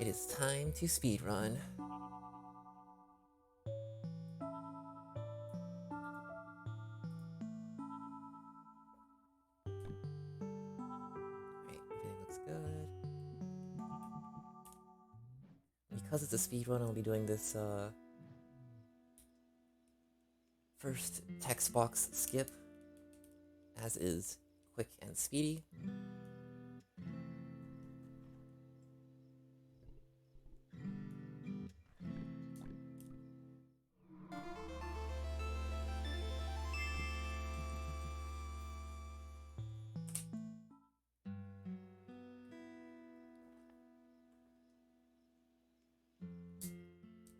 It is time to speedrun. Alright, everything looks good. Because it's a speedrun, I'll be doing this first text box skip, as is quick and speedy.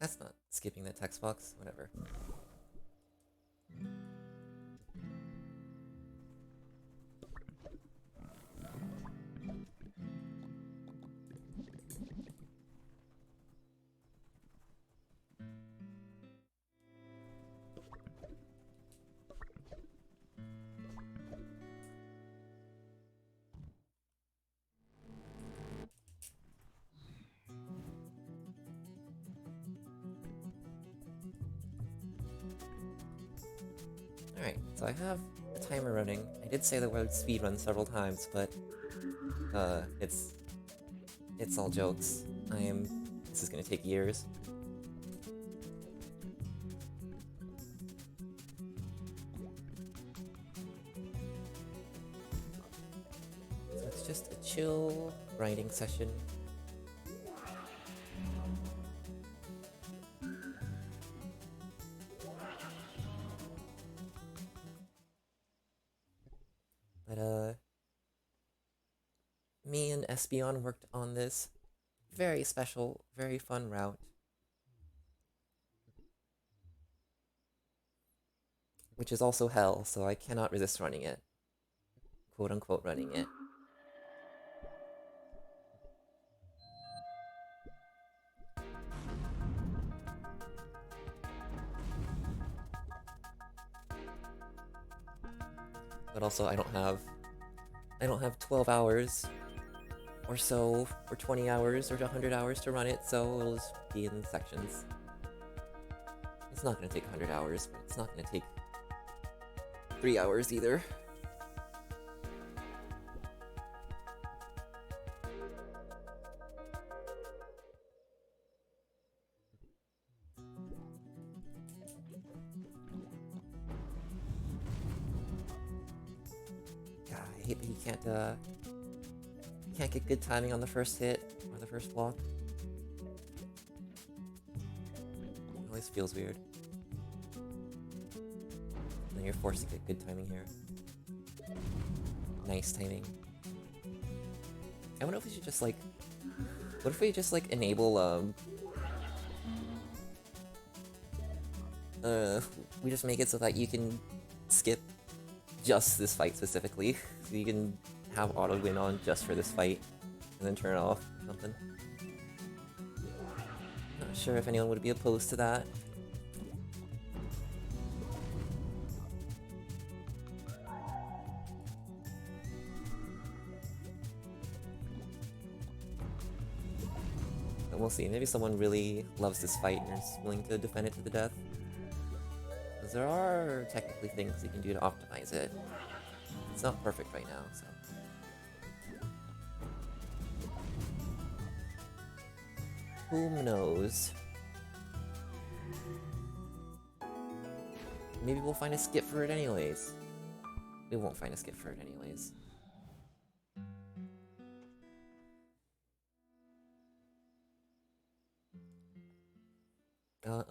That's not skipping the text box, whatever. Alright, so I have a timer running. I did say the word speedrun several times, but it's all jokes. This is gonna take years. So it's just a chill grinding session. But me and Espeon worked on this very special, very fun route. Which is also hell, so I cannot resist running it. Quote unquote running it. But also I don't have 12 hours or so, or 20 hours, or 100 hours to run it, so it'll just be in sections. It's not gonna take 100 hours, but it's not gonna take 3 hours either. God, I hate that you can't get good timing on the first hit, or the first block. It always feels weird. And then you're forced to get good timing here. Nice timing. I wonder if we should just like... What if we just like enable, we just make it so that you can skip just this fight specifically. So you can have auto win on just for this fight, and then turn it off or something. Not sure if anyone would be opposed to that. But we'll see. Maybe someone really loves this fight and is willing to defend it to the death. Because there are technically things you can do to optimize it. It's not perfect right now, so... Who knows? Maybe we'll find a skip for it anyways. We won't find a skip for it anyways.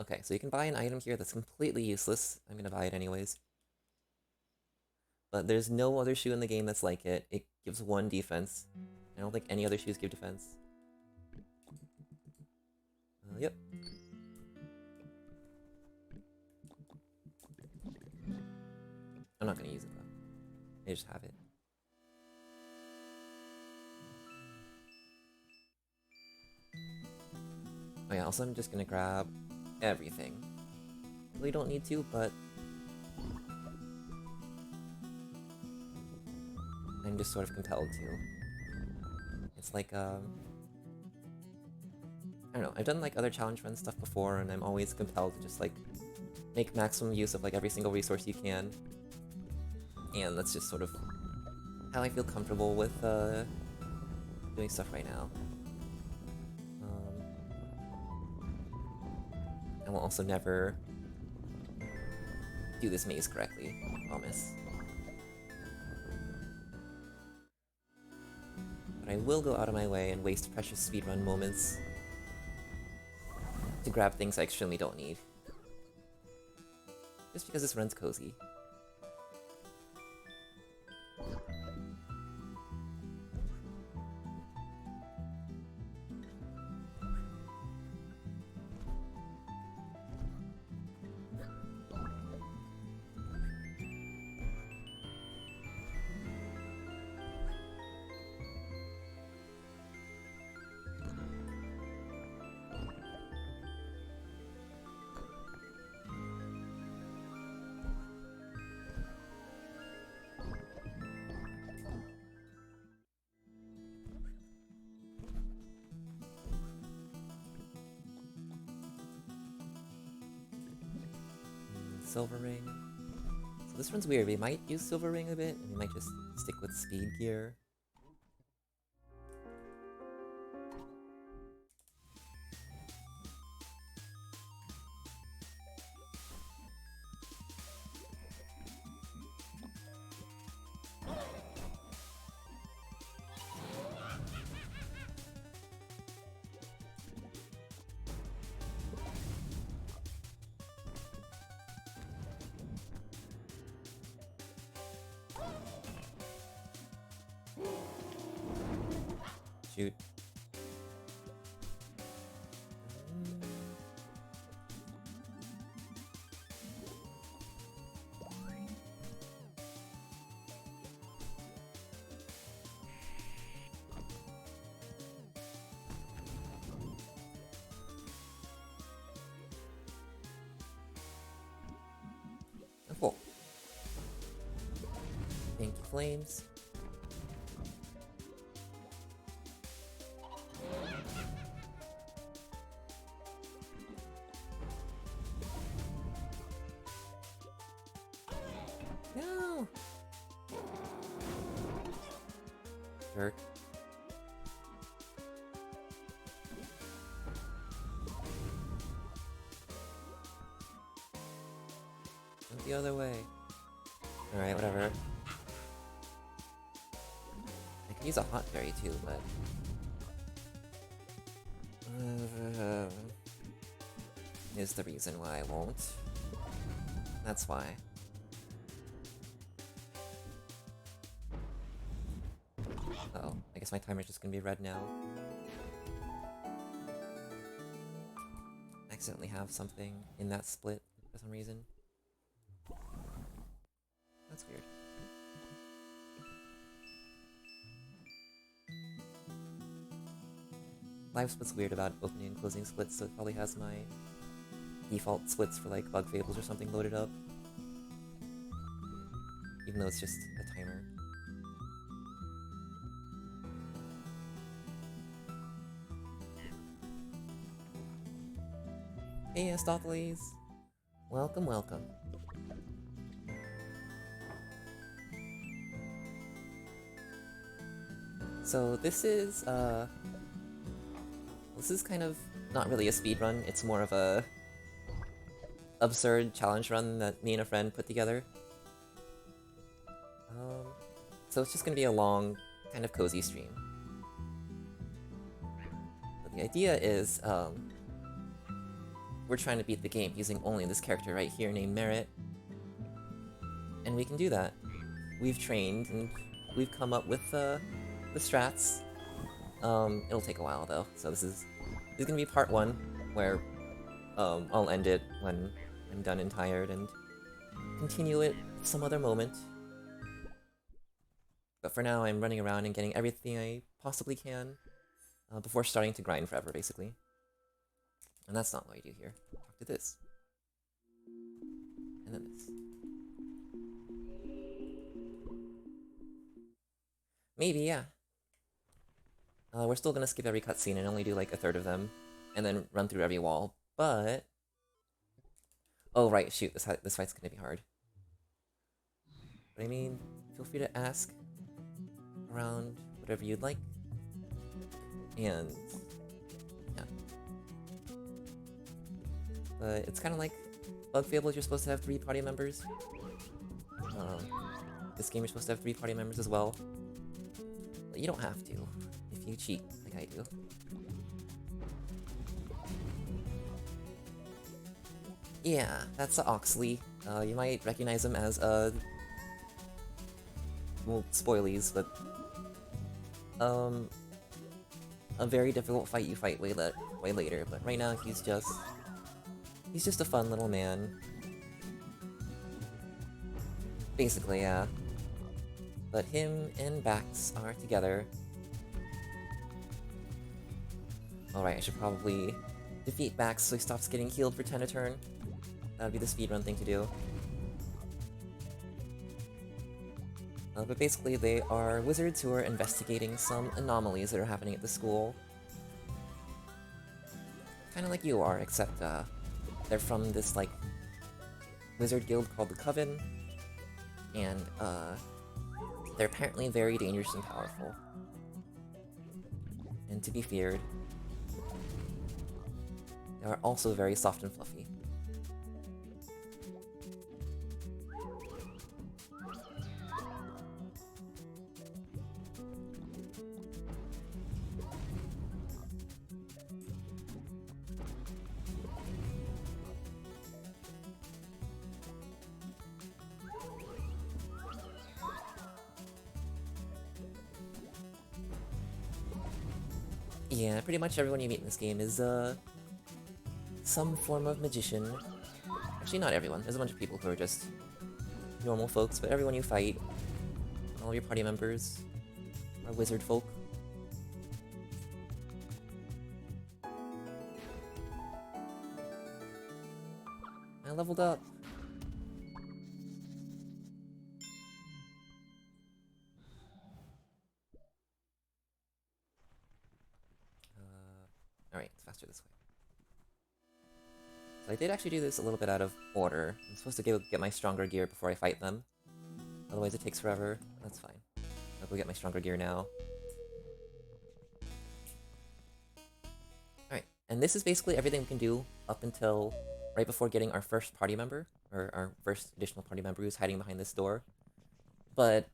Okay, so you can buy an item here that's completely useless. I'm gonna buy it anyways. But there's no other shoe in the game that's like it. It gives 1 defense. I don't think any other shoes give defense. Yep. I'm not gonna use it though. I just have it. Oh yeah, also I'm just gonna grab everything. Really don't need to, but I'm just sort of compelled to. It's like, I don't know, I've done like other challenge run stuff before, and I'm always compelled to just like make maximum use of like every single resource you can. And that's just sort of how I feel comfortable with doing stuff right now. I will also never do this maze correctly, I promise. But I will go out of my way and waste precious speedrun moments to grab things I extremely don't need. Just because this run's cozy. Silver ring. So this one's weird. We might use silver ring a bit, and we might just stick with speed gear. Shoot. Oh, cool. Thank you, flames. No! Jerk. Went the other way. Alright, whatever. I could use a hot berry too, but... is the reason why I won't. That's why. Uh-oh, I guess my timer's just gonna be red now. I accidentally have something in that split for some reason. That's weird. Live split's weird about opening and closing splits, so it probably has my default splits for like bug fables or something loaded up. Even though it's just a timer. Hey Astophiles! Welcome, welcome. So this is kind of not really a speed run, it's more of a absurd challenge run that me and a friend put together. So it's just gonna be a long, kind of cozy stream. But the idea is, we're trying to beat the game using only this character right here named Maritte. And we can do that. We've trained, and we've come up with the strats. It'll take a while though, so this is gonna be part 1, where I'll end it when I'm done and tired, and continue it some other moment. But for now, I'm running around and getting everything I possibly can before starting to grind forever, basically. And that's not what I do here. Talk to this. And then this. Maybe, yeah. We're still gonna skip every cutscene and only do like a third of them. and then run through every wall. But oh right, shoot, this fight's gonna be hard. But I mean, feel free to ask around whatever you'd like, and yeah. But it's kind of like Bug Fables. You're supposed to have 3 party members. This game you're supposed to have 3 party members as well. But you don't have to if you cheat like I do. Yeah, that's a Oxley. You might recognize him as well, spoilies, but a very difficult fight you fight way later. But right now he's just a fun little man. Basically, yeah. But him and Bax are together. Alright, I should probably defeat Bax so he stops getting healed for 10 a turn. That would be the speedrun thing to do. But basically, they are wizards who are investigating some anomalies that are happening at the school. Kind of like you are, except they're from this, like, wizard guild called the Coven. And they're apparently very dangerous and powerful. And to be feared. They are also very soft and fluffy. Yeah, pretty much everyone you meet in this game is, some form of magician. Actually, not everyone. There's a bunch of people who are just normal folks, but everyone you fight, all your party members, are wizard folk. I leveled up. Alright, it's faster this way. So I did actually do this a little bit out of order. I'm supposed to get my stronger gear before I fight them. Otherwise it takes forever. That's fine. I'll go get my stronger gear now. Alright, and this is basically everything we can do up until right before getting our first party member, or our first additional party member who's hiding behind this door. But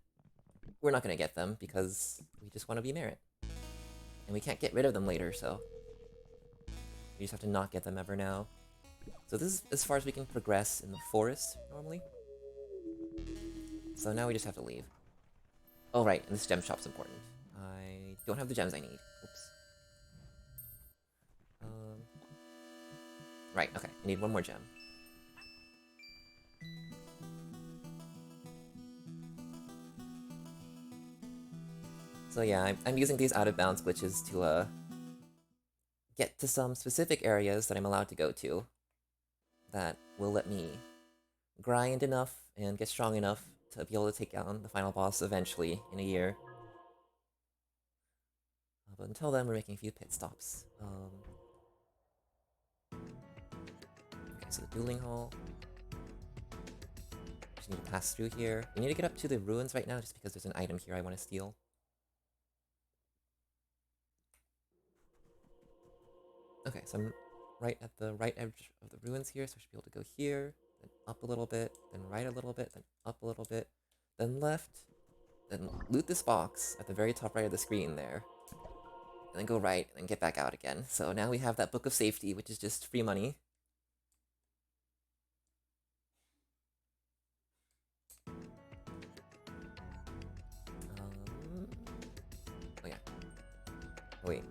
we're not gonna get them because we just want to be Merit. And we can't get rid of them later, so we just have to not get them ever now. So this is as far as we can progress in the forest, normally. So now we just have to leave. Oh right, and this gem shop's important. I don't have the gems I need. Oops. Right, okay, I need one more gem. So yeah, I'm using these out-of-bounds glitches to, get to some specific areas that I'm allowed to go to that will let me grind enough and get strong enough to be able to take down the final boss eventually in a year. But until then, we're making a few pit stops. Okay, so the dueling hall. Just need to pass through here. We need to get up to the ruins right now just because there's an item here I want to steal. Okay, so I'm right at the right edge of the ruins here, so I should be able to go here, then up a little bit, then right a little bit, then up a little bit, then left, then loot this box at the very top right of the screen there, and then go right, and then get back out again. So now we have that Book of Safety, which is just free money. Oh yeah. Oh wait.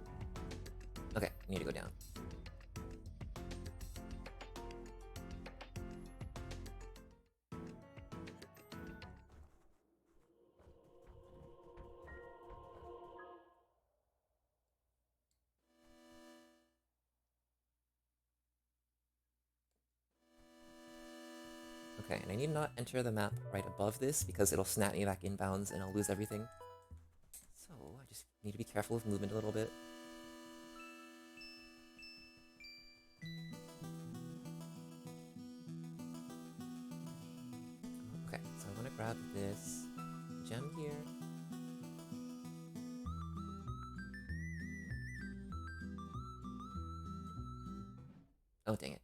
Okay, I need to go down. Okay, and I need to not enter the map right above this because it'll snap me back inbounds and I'll lose everything. So I just need to be careful with movement a little bit. grab this gem here. Oh, dang it.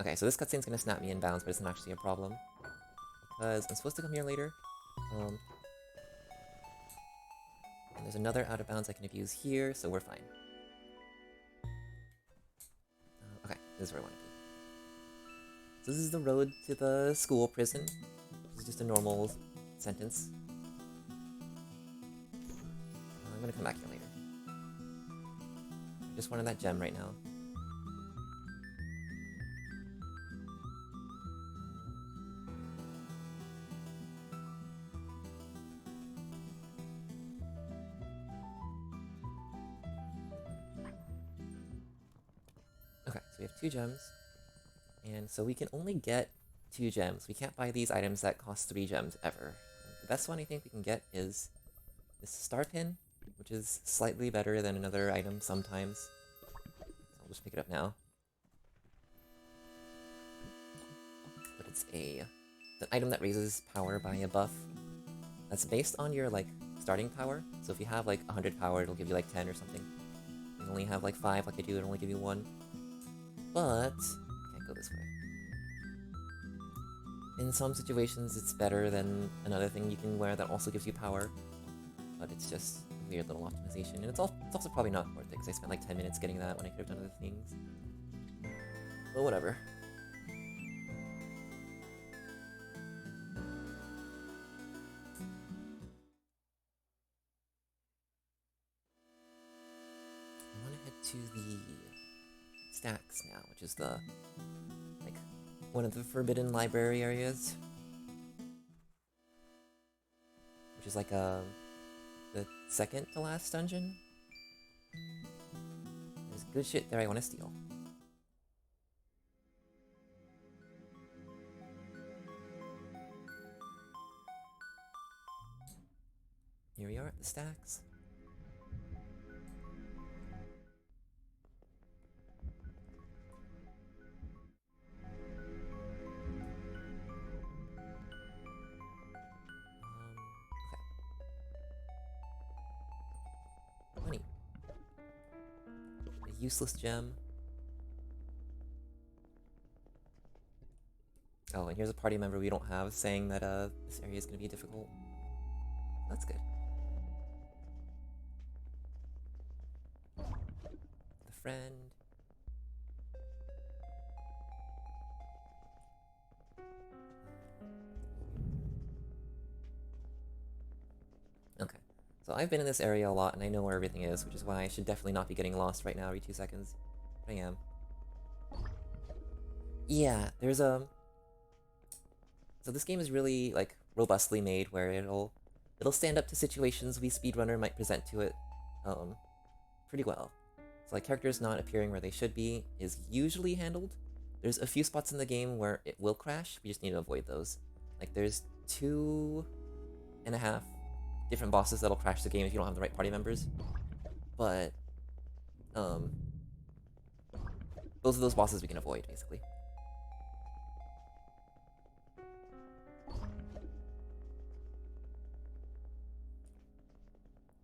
Okay, so this cutscene's gonna snap me in bounds, but it's not actually a problem. Because I'm supposed to come here later. And there's another out of bounds I can abuse here, so we're fine. Okay, this is where I want to be. So this is the road to the school prison. This is just a normal sentence. I'm gonna come back here later. I just wanted that gem right now. Okay, so we have 2 gems. And so we can only get 2 gems. We can't buy these items that cost 3 gems ever. The best one I think we can get is this star pin, which is slightly better than another item sometimes. So I'll just pick it up now. But it's an item that raises power by a buff. That's based on your like starting power. So if you have like 100 power, it'll give you like 10 or something. If you only have like 5 like I do, it'll only give you 1. But can't go this way. In some situations, it's better than another thing you can wear that also gives you power. But it's just a weird little optimization. And it's also probably not worth it, because I spent like 10 minutes getting that when I could have done other things. But whatever. I want to head to the stacks now, which is the, like, one of the forbidden library areas. Which is like the second to last dungeon. There's good shit there I want to steal. Here we are at the stacks. Money. A useless gem. Oh, and here's a party member we don't have saying that this area is going to be difficult. That's good. The friend. Okay. So I've been in this area a lot, and I know where everything is, which is why I should definitely not be getting lost right now every 2 seconds. But I am. Yeah, there's a... So this game is really, like, robustly made, where it'll stand up to situations we speedrunner might present to it, pretty well. So, like, characters not appearing where they should be is usually handled. There's a few spots in the game where it will crash, we just need to avoid those. Like, there's 2.5 different bosses that'll crash the game if you don't have the right party members. But, both of those bosses we can avoid, basically.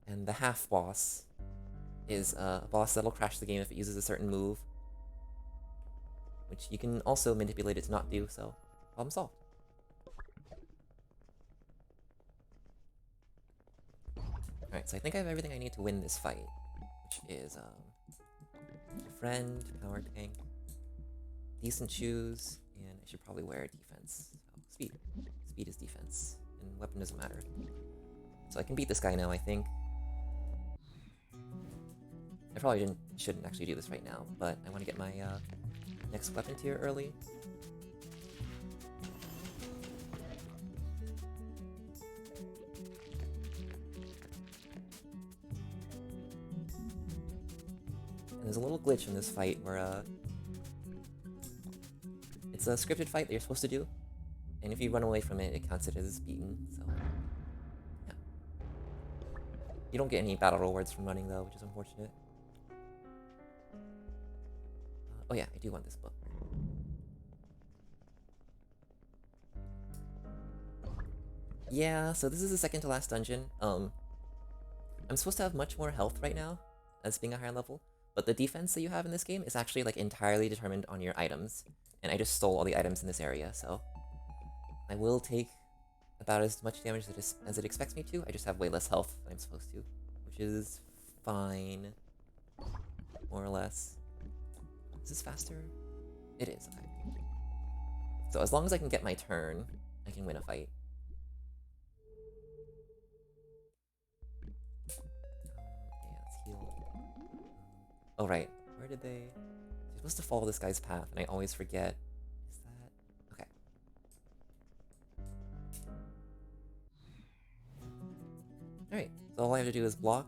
And the half boss is a boss that'll crash the game if it uses a certain move, which you can also manipulate it to not do, so problem solved. Alright, so I think I have everything I need to win this fight, which is friend, power tank, decent shoes, and I should probably wear defense. So, speed. Speed is defense, and weapon doesn't matter. So I can beat this guy now, I think. I probably shouldn't actually do this right now, but I want to get my next weapon tier early. And there's a little glitch in this fight where it's a scripted fight that you're supposed to do, and if you run away from it, it counts it as beaten, so yeah. You don't get any battle rewards from running though, which is unfortunate. Oh yeah, I do want this book. Yeah, so this is the second to last dungeon. I'm supposed to have much more health right now, as being a higher level, but the defense that you have in this game is actually like entirely determined on your items. And I just stole all the items in this area, so I will take about as much damage as it expects me to. I just have way less health than I'm supposed to, which is fine, more or less. Is this faster? It is, okay. So as long as I can get my turn, I can win a fight. Okay, let's heal. Oh, right. Where did they... You're supposed to follow this guy's path, and I always forget. Is that... Okay. Alright, so all I have to do is block,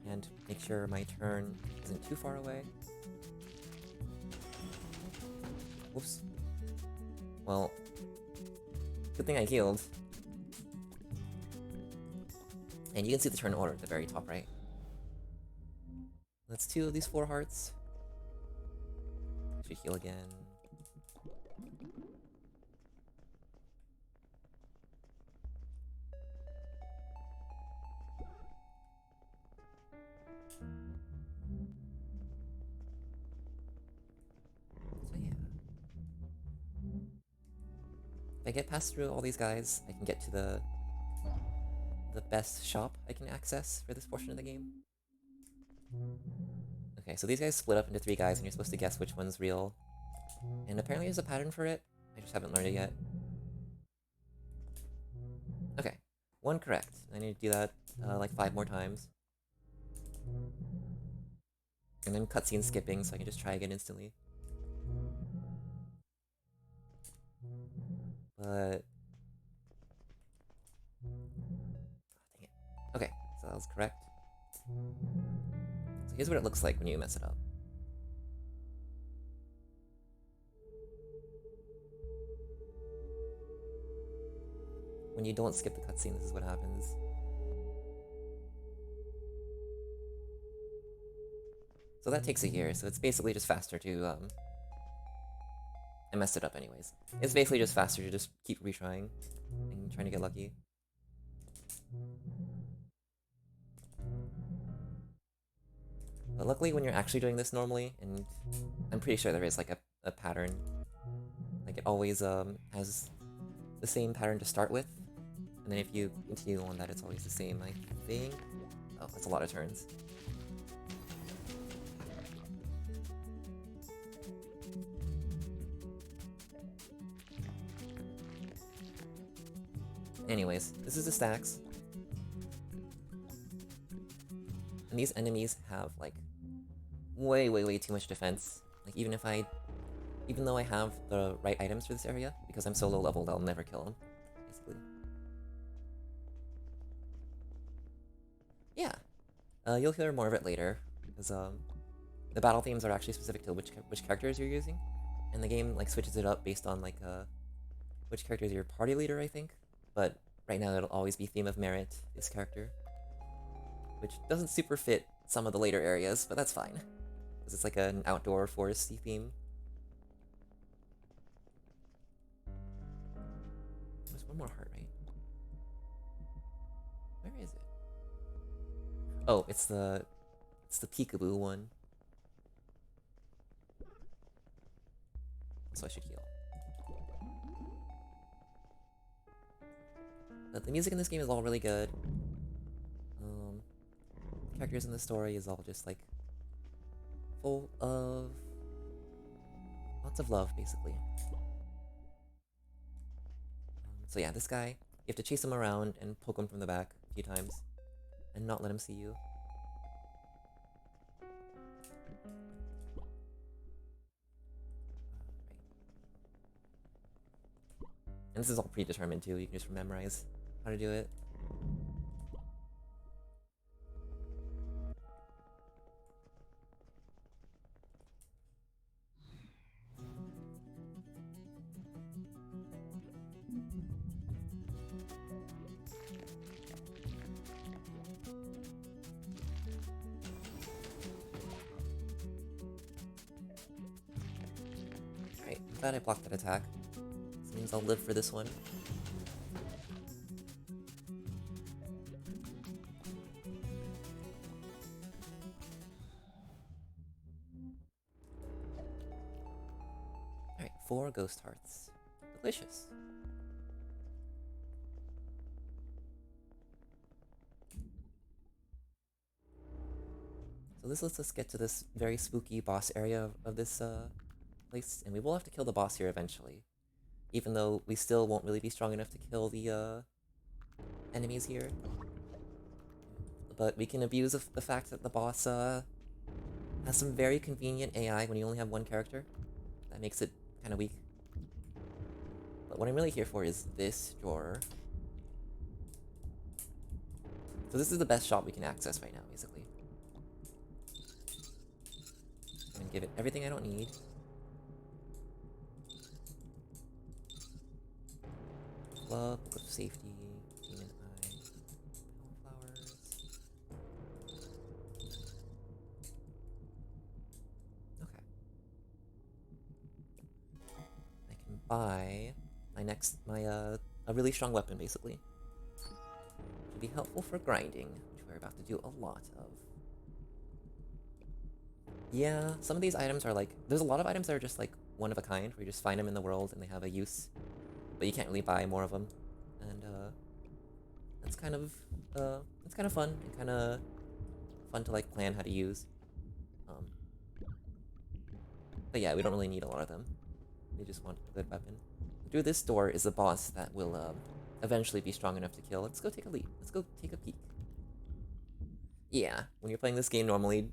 and make sure my turn isn't too far away. Whoops. Well, good thing I healed. And you can see the turn order at the very top right. That's 2 of these 4 hearts. Should heal again. So yeah. If I get past through all these guys, I can get to the best shop I can access for this portion of the game. Okay, so these guys split up into 3 guys, and you're supposed to guess which one's real. And apparently there's a pattern for it. I just haven't learned it yet. Okay, 1 correct. I need to do that like 5 more times. And then cutscene skipping, so I can just try again instantly. But... dang it. Okay, so that was correct. So here's what it looks like when you mess it up. When you don't skip the cutscene, this is what happens. So that takes a year, so it's basically just faster to, I messed it up anyways. It's basically just faster to just keep retrying and trying to get lucky. But luckily when you're actually doing this normally, and I'm pretty sure there is like a pattern, like it always has the same pattern to start with, and then if you continue on that it's always the same, I think. Oh, that's a lot of turns. Anyways, this is the stacks. And these enemies have, like, way too much defense. Like, even though I have the right items for this area, because I'm so low leveled, I'll never kill them, basically. Yeah. You'll hear more of it later, because, the battle themes are actually specific to which characters you're using. And the game, like, switches it up based on, like, which character is your party leader, I think. But right now it'll always be Theme of Merit, this character. Which doesn't super fit some of the later areas, but that's fine. Because it's like an outdoor foresty theme. There's one more heart, right? Where is it? Oh, it's the peekaboo one. So I should heal. But the music in this game is all really good. Characters in the story is all just like full of lots of love, basically. So yeah, this guy, you have to chase him around and poke him from the back a few times and not let him see you. And this is all predetermined too, you can just memorize how to do it. Alright, I'm glad I blocked that attack. This means I'll live for this one. 4 ghost hearts. Delicious. So this lets us get to this very spooky boss area of this place, and we will have to kill the boss here eventually. Even though we still won't really be strong enough to kill the enemies here. But we can abuse the fact that the boss has some very convenient AI when you only have one character. That makes it kind of weak. But what I'm really here for is this drawer. So this is the best shop we can access right now, basically. I'm gonna give it everything I don't need. Love, book of safety, demon eye, flowers. Okay. I can buy a really strong weapon, basically. Should be helpful for grinding, which we're about to do a lot of. Yeah, some of these items are like, there's a lot of items that are just like one of a kind, where you just find them in the world and they have a use. But you can't really buy more of them, and it's kind of fun and kind of fun to like plan how to use. But yeah, we don't really need a lot of them. We just want a good weapon. Through this door is a boss that will eventually be strong enough to kill. Let's go take a leap. Let's go take a peek. Yeah, when you're playing this game normally,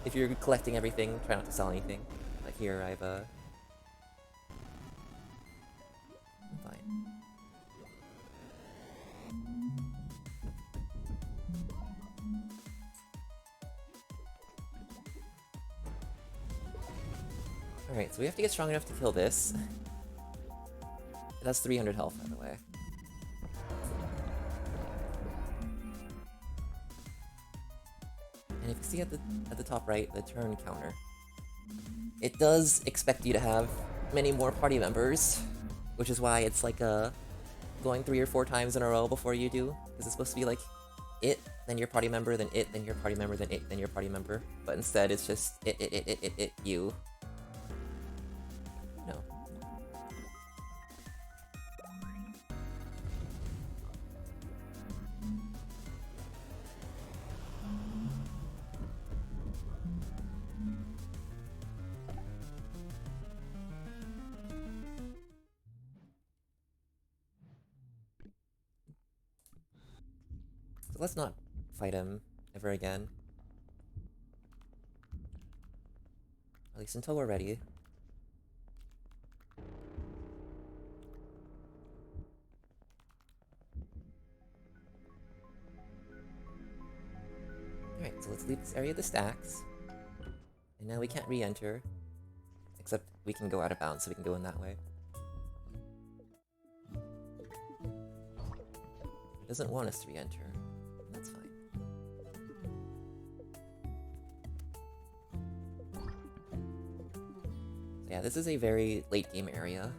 if you're collecting everything, try not to sell anything. But here I've I'm fine. Alright, so we have to get strong enough to kill this. It has 300 health, by the way. And if you see at the top right, the turn counter, it does expect you to have many more party members, which is why it's like going 3 or 4 times in a row before you do, because it's supposed to be like it, then your party member, then it, then your party member, then it, then your party member. But instead, it's just it, you. No. So let's not fight him ever again. At least until we're ready. Alright, so let's leave this area of the stacks. And now we can't re-enter. Except we can go out of bounds, so we can go in that way. It doesn't want us to re-enter. That's fine. So yeah, this is a very late game area.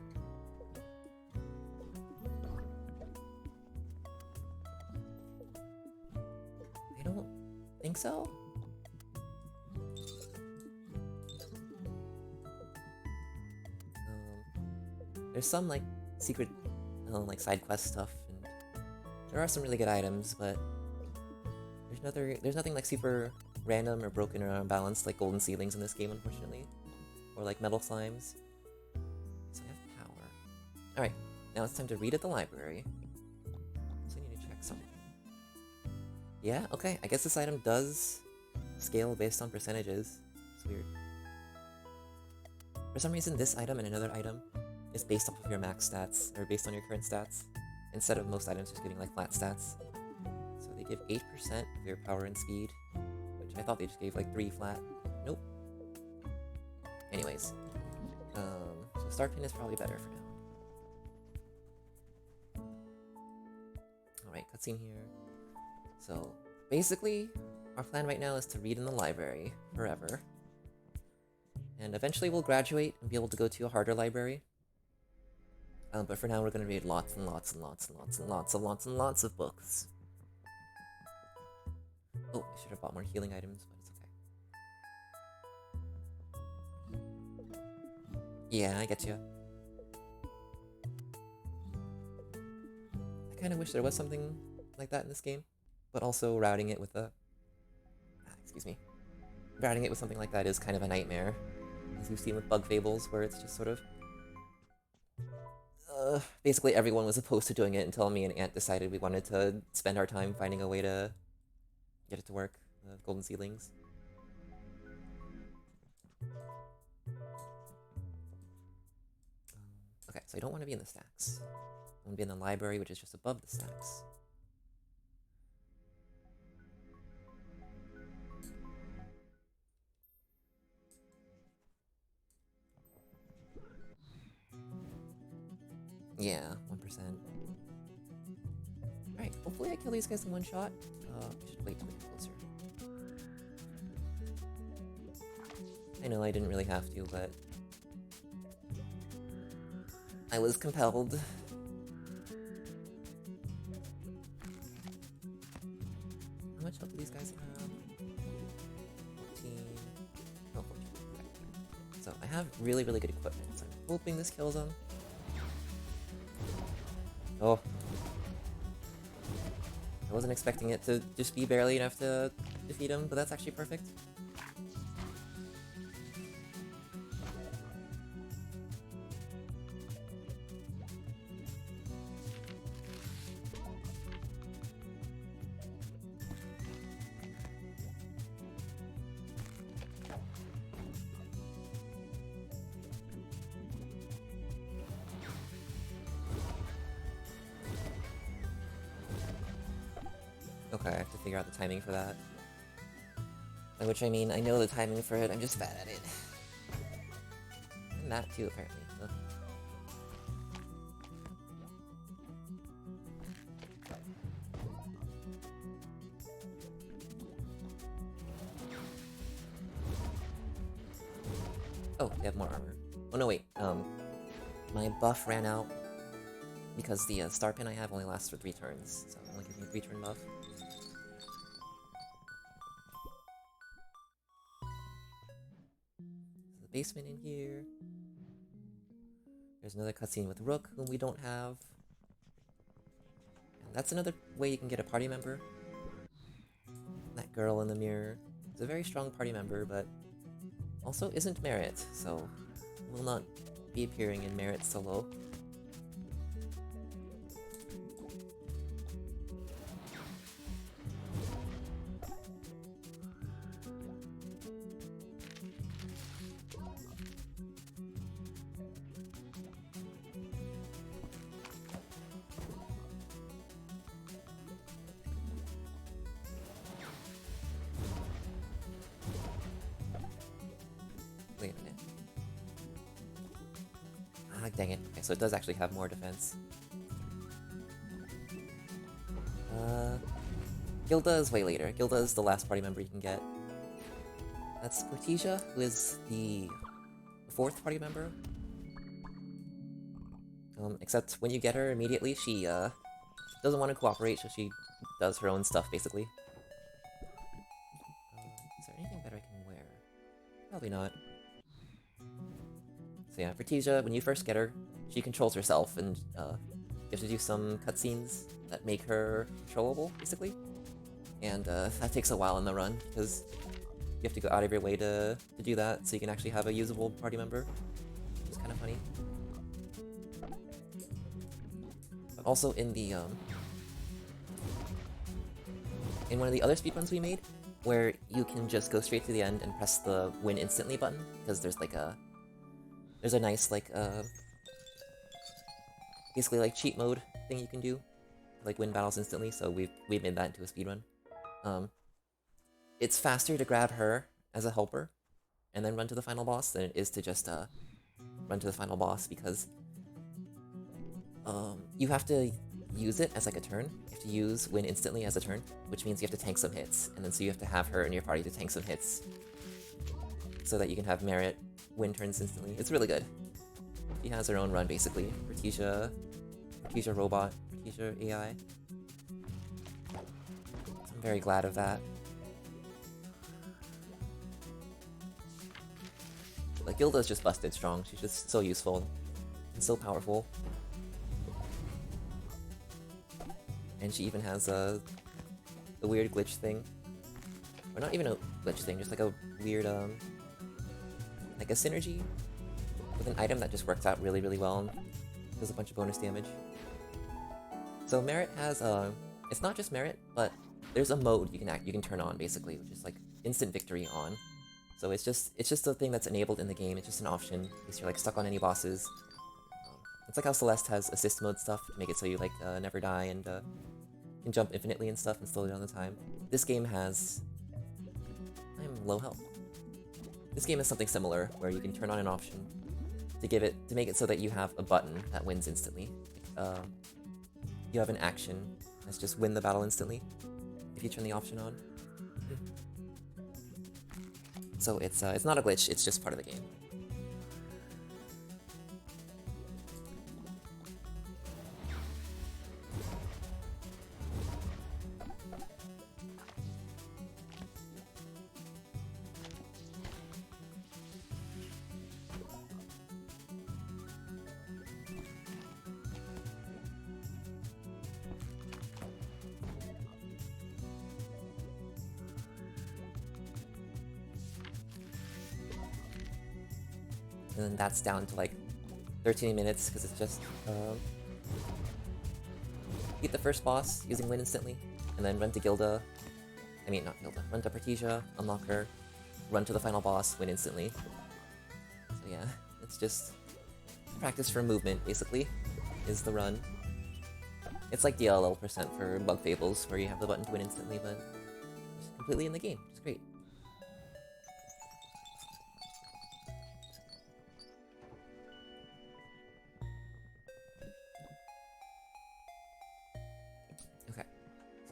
I don't think so. There's some like secret, like side quest stuff, and there are some really good items, but there's nothing like super random or broken or unbalanced like golden ceilings in this game, unfortunately, or like metal slimes. So I have power. All right, now it's time to read at the library. So I need to check something. Yeah, okay. I guess this item does scale based on percentages. It's weird. For some reason, this item and another item is based off of your max stats, or based on your current stats, instead of most items just giving like flat stats. So they give 8% of your power and speed, which I thought they just gave like 3 flat. Nope. Anyways, so start pin is probably better for now. Alright, cutscene here. So basically, our plan right now is to read in the library forever. And eventually we'll graduate and be able to go to a harder library. But for now, we're going to read lots and lots and lots and lots and lots and lots and lots of books. Oh, I should have bought more healing items, but it's okay. Yeah, I get you. kind of wish there was something like that in this game, but also routing it with a... excuse me. Routing it with something like that is kind of a nightmare, as we've seen with Bug Fables, where it's just sort of... basically everyone was opposed to doing it until me and Ant decided we wanted to spend our time finding a way to get it to work. Golden Seedlings. Okay, so I don't want to be in the stacks. I want to be in the library, which is just above the stacks. Yeah, 1%. Alright, hopefully I kill these guys in one shot. I should wait till we get closer. I know I didn't really have to, but I was compelled. How much health do these guys have? 14. Oh, 14. Okay. So I have really, really good equipment, so I'm hoping this kills them. Oh. I wasn't expecting it to just be barely enough to defeat him, but that's actually perfect. Okay, I have to figure out the timing for that. By which I mean, I know the timing for it, I'm just bad at it. And that too, apparently. Ugh. Oh, they have more armor. Oh no, wait, my buff ran out because the star pin I have only lasts for 3 turns, so it only gives me a 3-turn buff. Basement in here. There's another cutscene with Rook, whom we don't have. And that's another way you can get a party member. That girl in the mirror is a very strong party member, but also isn't Maritte, so will not be appearing in Maritte Solo. Wait a minute. Ah, dang it. Okay, so it does actually have more defense. Gilda is way later. Gilda is the last party member you can get. That's Portisia, who is the 4th party member. Except when you get her immediately, she doesn't want to cooperate, so she does her own stuff, basically. Is there anything better I can wear? Probably not. So yeah, Portisia, when you first get her, she controls herself, and you have to do some cutscenes that make her controllable, basically. And that takes a while in the run, because you have to go out of your way to do that, so you can actually have a usable party member, which is kind of funny. But also in the in one of the other speedruns we made, where you can just go straight to the end and press the win instantly button, because there's like a nice like basically like cheat mode thing you can do, like win battles instantly. So we made that into a speedrun. It's faster to grab her as a helper and then run to the final boss than it is to just run to the final boss, because you have to use it as like a turn. You have to use win instantly as a turn, which means you have to tank some hits, and then so you have to have her in your party to tank some hits so that you can have Maritte win turns instantly. It's really good. She has her own run, basically. Portisia Robot, Portisia AI. I'm very glad of that. Like, Gilda's just busted strong. She's just so useful and so powerful. And she even has the weird glitch thing. Or not even a glitch thing, just like a weird, like a synergy with an item that just works out really, really well and does a bunch of bonus damage. So Maritte has, it's not just Maritte, but there's a mode you can turn on, basically, which is like instant victory on. So it's just a thing that's enabled in the game. It's just an option in case you're like stuck on any bosses. It's like how Celeste has assist mode stuff to make it so you like never die and can jump infinitely and stuff and slow down the time. This game has... I'm low health. This game has something similar where you can turn on an option to make it so that you have a button that wins instantly. You have an action that's just win the battle instantly if you turn the option on. So it's not a glitch, it's just part of the game. And then that's down to like 13 minutes because it's just beat the first boss using win instantly, and then run to Gilda. I mean, not Gilda. Run to Partisia, unlock her, run to the final boss, win instantly. So yeah, it's just practice for movement, basically, is the run. It's like DL level percent for Bug Fables, where you have the button to win instantly, but just completely in the game. It's great.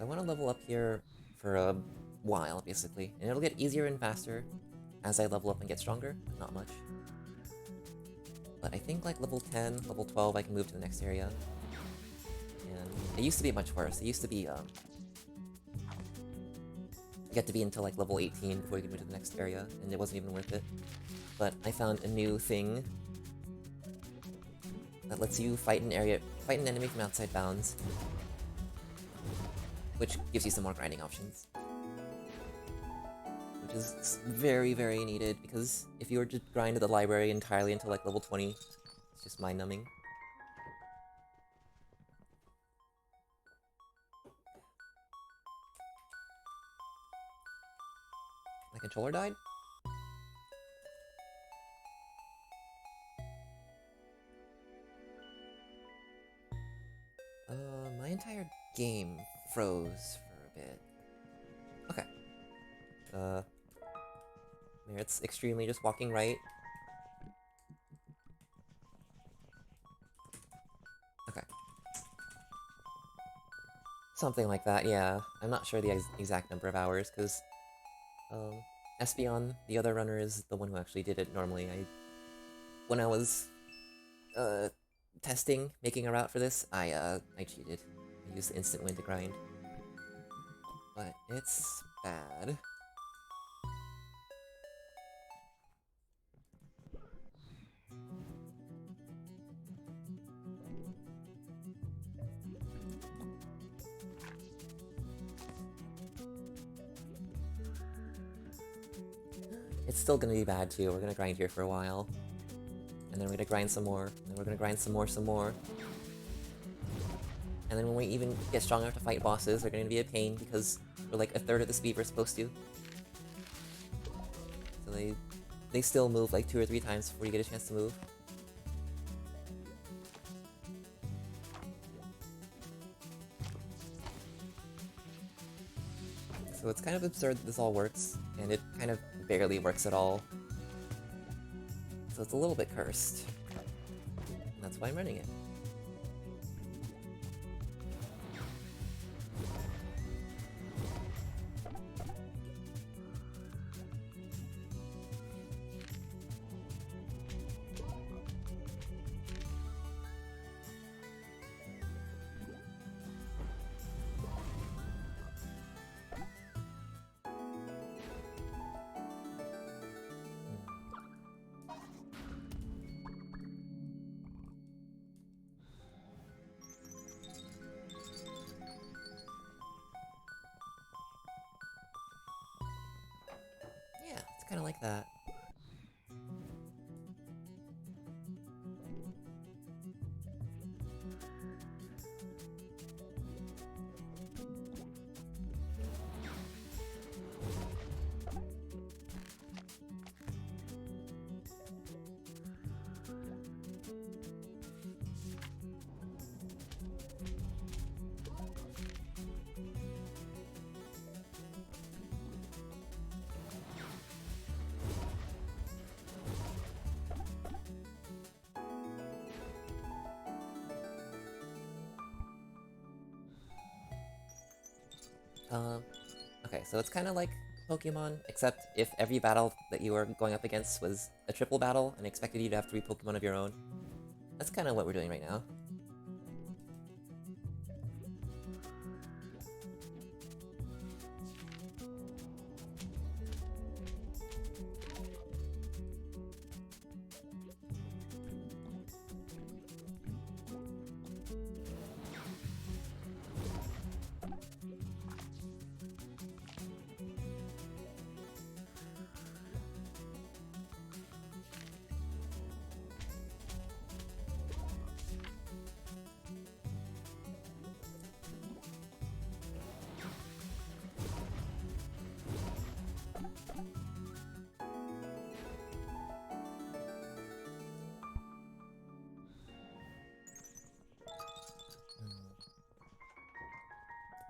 I want to level up here for a while, basically, and it'll get easier and faster as I level up and get stronger, but not much. But I think like level 10, level 12, I can move to the next area. And it used to be much worse. It used to be, you had to be until like level 18 before you could move to the next area, and it wasn't even worth it. But I found a new thing that lets you fight an enemy from outside bounds, which gives you some more grinding options. Which is very, very needed, because if you were to grind the library entirely until like level 20, it's just mind-numbing. My controller died? My entire game froze for a bit. Okay. Maritte's extremely just walking right. Okay. Something like that, yeah. I'm not sure the exact number of hours, because Espion, the other runner, is the one who actually did it normally. When I was testing, making a route for this, I cheated. I used instant win to grind. But it's bad. It's still gonna be bad too. We're gonna grind here for a while. And then we're gonna grind some more. And then we're gonna grind some more. And then when we even get strong enough to fight bosses, they're gonna be a pain because we're like a third of the speed we're supposed to. So they still move like 2 or 3 times before you get a chance to move. So it's kind of absurd that this all works, and it kind of barely works at all. So it's a little bit cursed. And that's why I'm running it. like that. Okay, so it's kind of like Pokemon, except if every battle that you were going up against was a triple battle and expected you to have 3 Pokemon of your own. That's kind of what we're doing right now.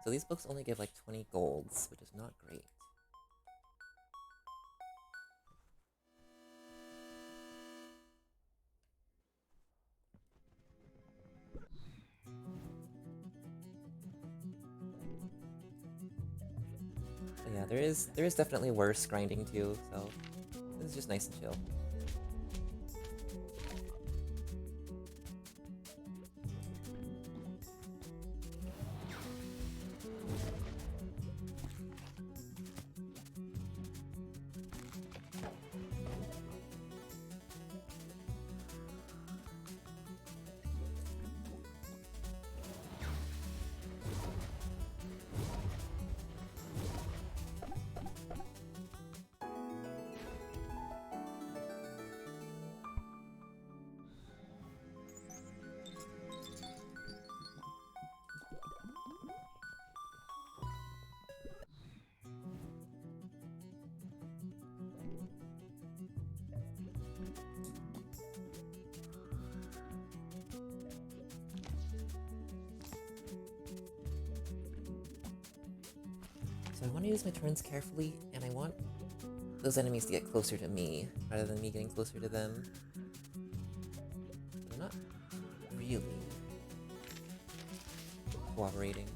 So these books only give like 20 golds, which is not great. But yeah, there is definitely worse grinding too, so this is just nice and chill. So I want to use my turns carefully, and I want those enemies to get closer to me, rather than me getting closer to them. They're not really cooperating.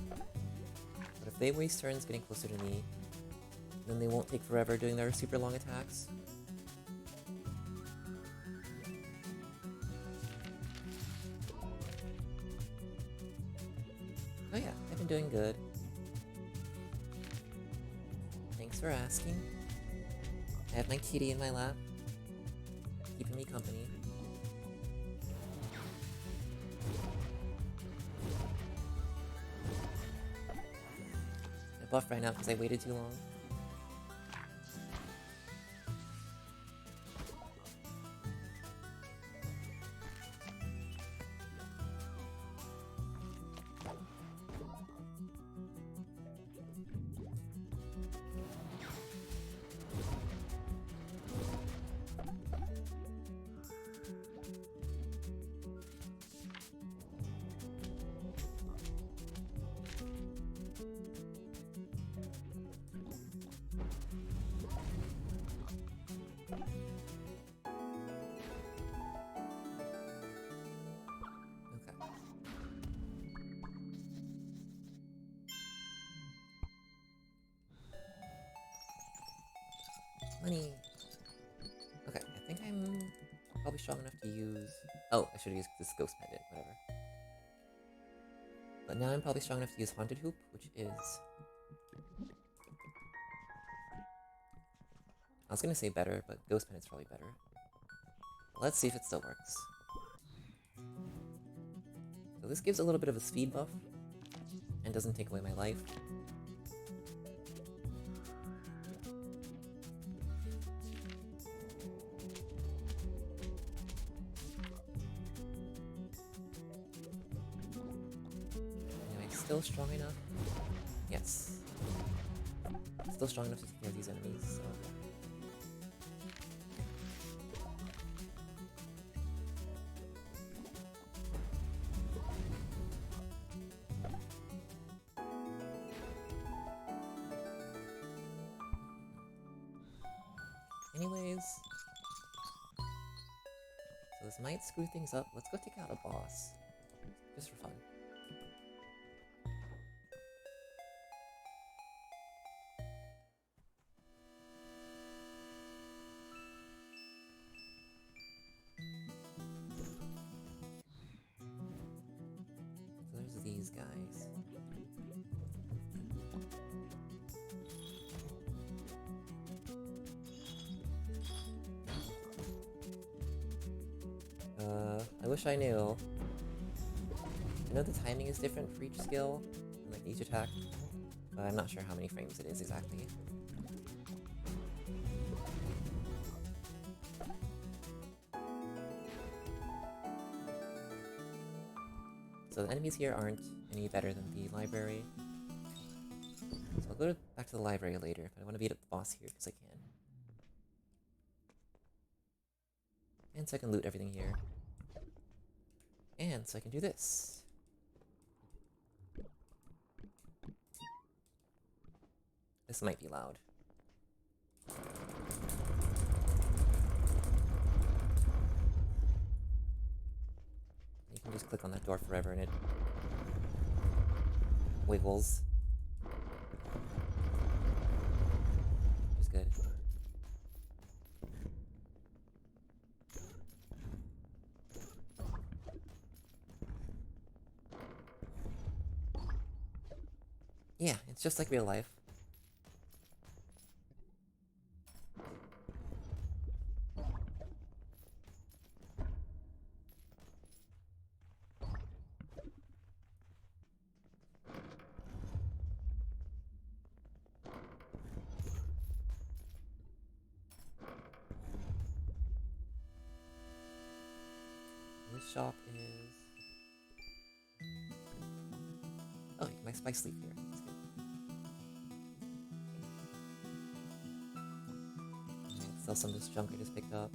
But if they waste turns getting closer to me, then they won't take forever doing their super long attacks. Oh yeah, I've been doing good. Thanks for asking. I have my kitty in my lap, keeping me company. I buffed right now because I waited too long. Money. Okay, I think I'm probably strong enough to use... Oh, I should have used this ghost pendant, whatever. But now I'm probably strong enough to use Haunted Hoop, which is... I was gonna say better, but ghost pendant's probably better. Let's see if it still works. So this gives a little bit of a speed buff, and doesn't take away my life. Anyway, still strong enough? Yes. Still strong enough to take care of these enemies, so... Anyways, so this might screw things up. Let's go take out a boss, just for fun. So there's these guys. I wish I knew. I know the timing is different for each skill, and like each attack, but I'm not sure how many frames it is exactly. So the enemies here aren't any better than the library. So I'll go back to the library later, but I want to beat up the boss here because I can. And so I can loot everything here. And so I can do this. This might be loud. You can just click on that door forever and it wiggles. Which is good. Yeah, it's just like real life. This shop is... Oh, you can buy sleep here. That's good. Alright, sell some of this junk I just picked up.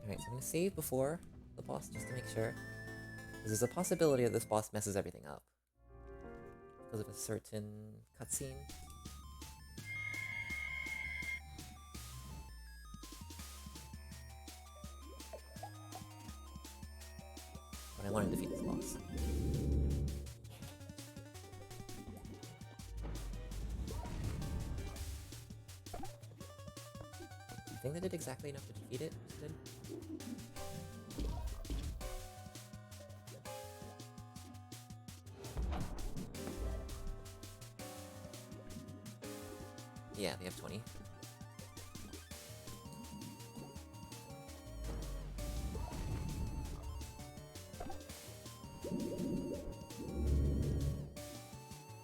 Alright, so I'm gonna save before the boss just to make sure. Because there's a possibility that this boss messes everything up. Because of a certain cutscene. But I want to defeat this boss. I think they did exactly enough to defeat it, which is good. Yeah, they have 20.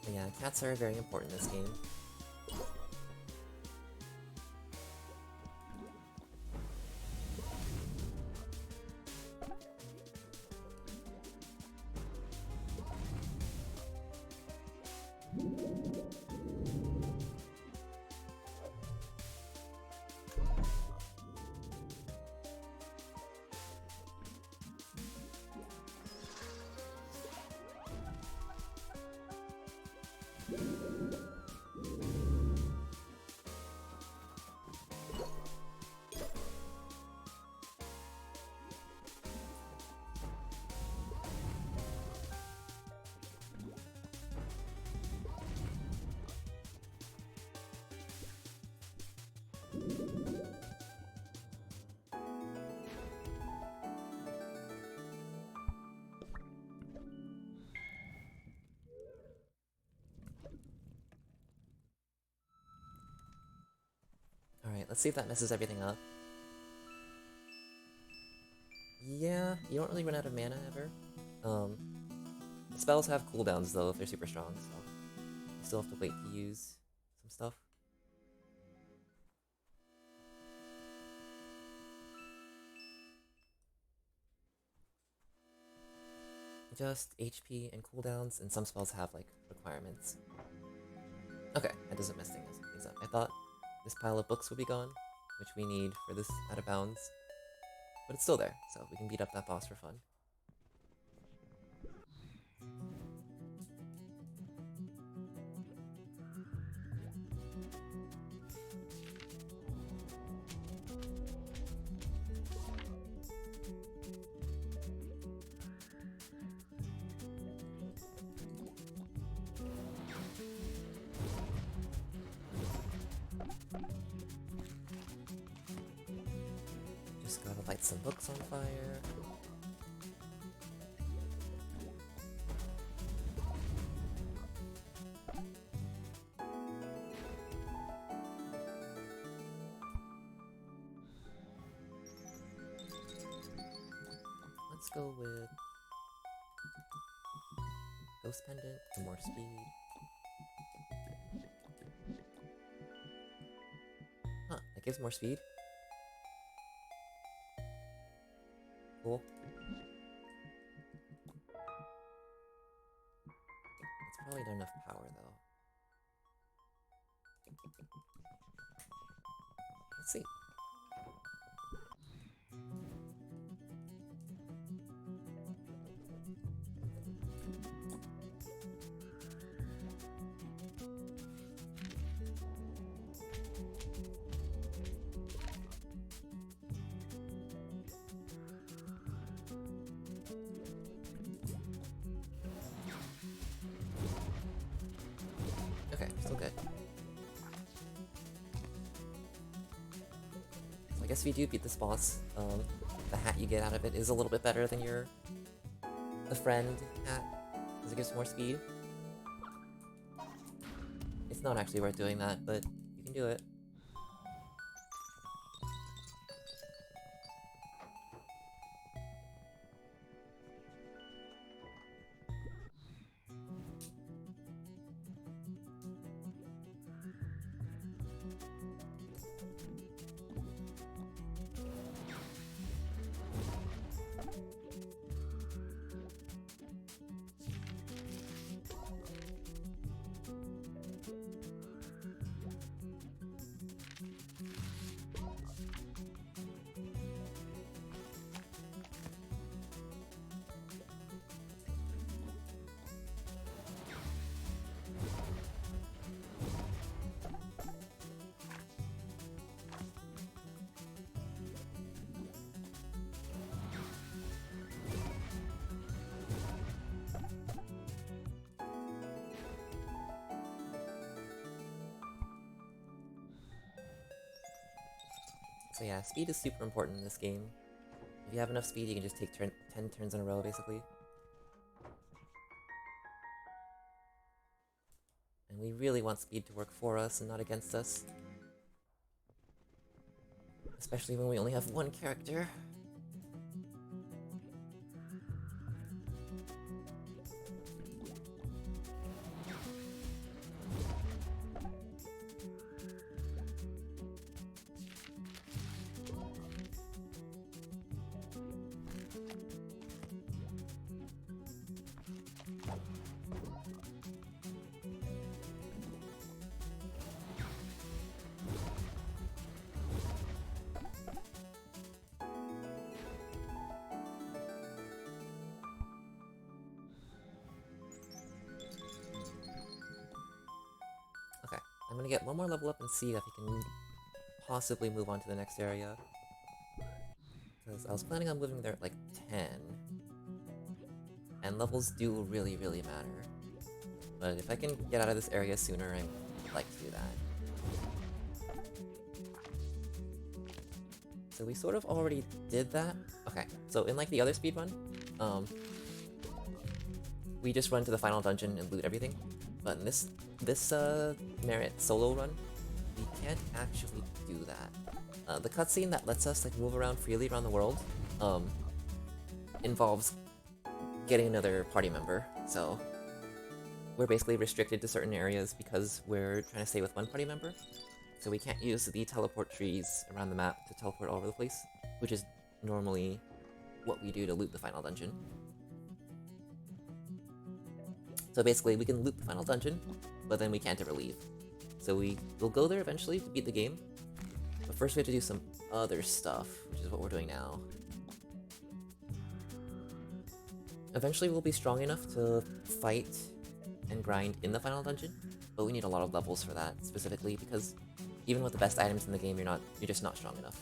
But yeah, cats are very important in this game. let's see if that messes everything up. Yeah, you don't really run out of mana ever. Spells have cooldowns though if they're super strong, so you still have to wait to use some stuff. Just HP and cooldowns, and some spells have like requirements. Okay, that doesn't mess things up. I thought this pile of books would be gone, which we need for this out of bounds, but it's still there, so we can beat up that boss for fun. Just gotta light some books on fire. Let's go with Ghost Pendant for more speed. Huh, that gives more speed. Cool. It's probably not enough power though. Let's see. Okay, still good. So I guess if you do beat this boss, the hat you get out of it is a little bit better than the friend hat, because it gives more speed. It's not actually worth doing that, but you can do it. So yeah, speed is super important in this game. If you have enough speed, you can just take 10 turns in a row, basically. And we really want speed to work for us and not against us. Especially when we only have one character. I'm gonna get one more level up and see if he can possibly move on to the next area. Because I was planning on moving there at like 10. And levels do really, really matter. But if I can get out of this area sooner, I'd like to do that. So we sort of already did that. Okay, so in like the other speedrun, we just run to the final dungeon and loot everything. But in this Maritte Solo run, we can't actually do that. The cutscene that lets us like move around freely around the world involves getting another party member, so we're basically restricted to certain areas because we're trying to stay with one party member. So we can't use the teleport trees around the map to teleport all over the place, which is normally what we do to loot the final dungeon. So basically, we can loot the final dungeon, but then we can't ever leave. So we'll go there eventually to beat the game, but first we have to do some other stuff, which is what we're doing now. Eventually we'll be strong enough to fight and grind in the final dungeon, but we need a lot of levels for that, specifically because even with the best items in the game, you're just not strong enough.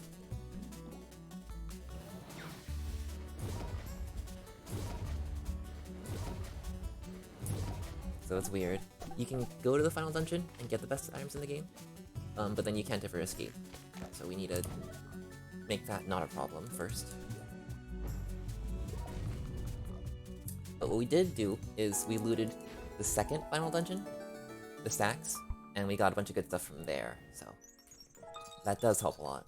So it's weird. You can go to the final dungeon and get the best items in the game, but then you can't ever escape. So we need to make that not a problem first. But what we did do is we looted the second final dungeon, the stacks, and we got a bunch of good stuff from there, so that does help a lot.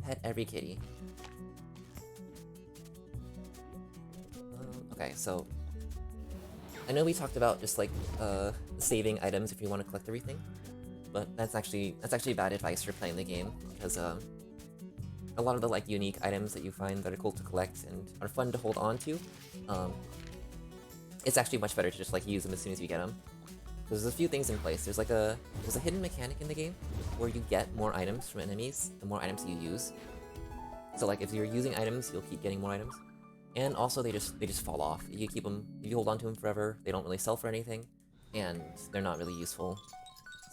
Pet every kitty. Okay, so I know we talked about just like saving items if you want to collect everything, but that's actually bad advice for playing the game, because a lot of the like unique items that you find that are cool to collect and are fun to hold on to, it's actually much better to just like use them as soon as you get them. There's a few things in place. There's a hidden mechanic in the game where you get more items from enemies the more items you use. So like if you're using items, you'll keep getting more items. And also they just fall off. You keep them, you hold on to them forever, they don't really sell for anything, and they're not really useful.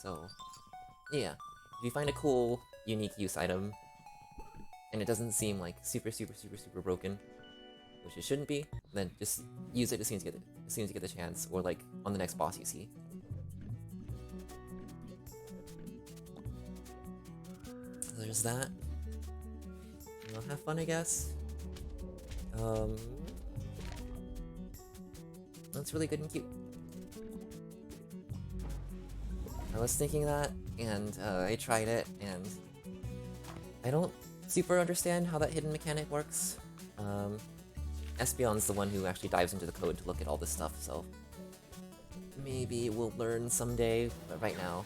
So yeah, if you find a cool, unique use item, and it doesn't seem like super broken, which it shouldn't be, then just use it as soon as you get the chance, or like on the next boss you see. So there's that. Well, have fun, I guess. That's really good and cute. I was thinking that, and I tried it, and I don't super understand how that hidden mechanic works. Espeon's the one who actually dives into the code to look at all this stuff, so maybe we'll learn someday, but right now,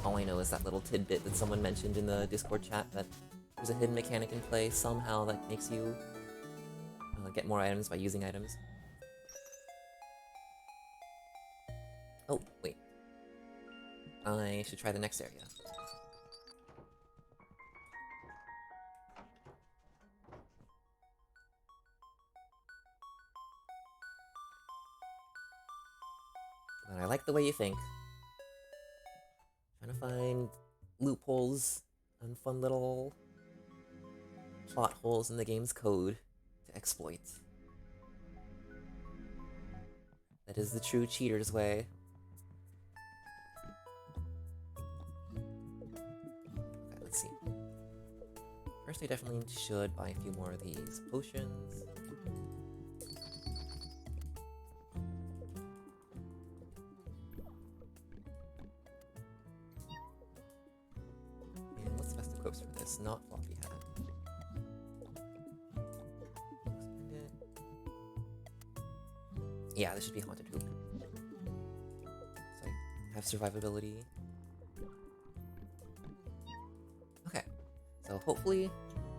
all I know is that little tidbit that someone mentioned in the Discord chat, that there's a hidden mechanic in play somehow that makes you get more items by using items. Oh, wait. I should try the next area. And I like the way you think. Trying to find loopholes and fun little plot holes in the game's code to exploit. That is the true cheater's way. Okay, let's see. First, I definitely should buy a few more of these potions. And what's the best equips for this? Not floppy hat. Yeah, this should be Haunted Hoop. So I have survivability. Okay, so hopefully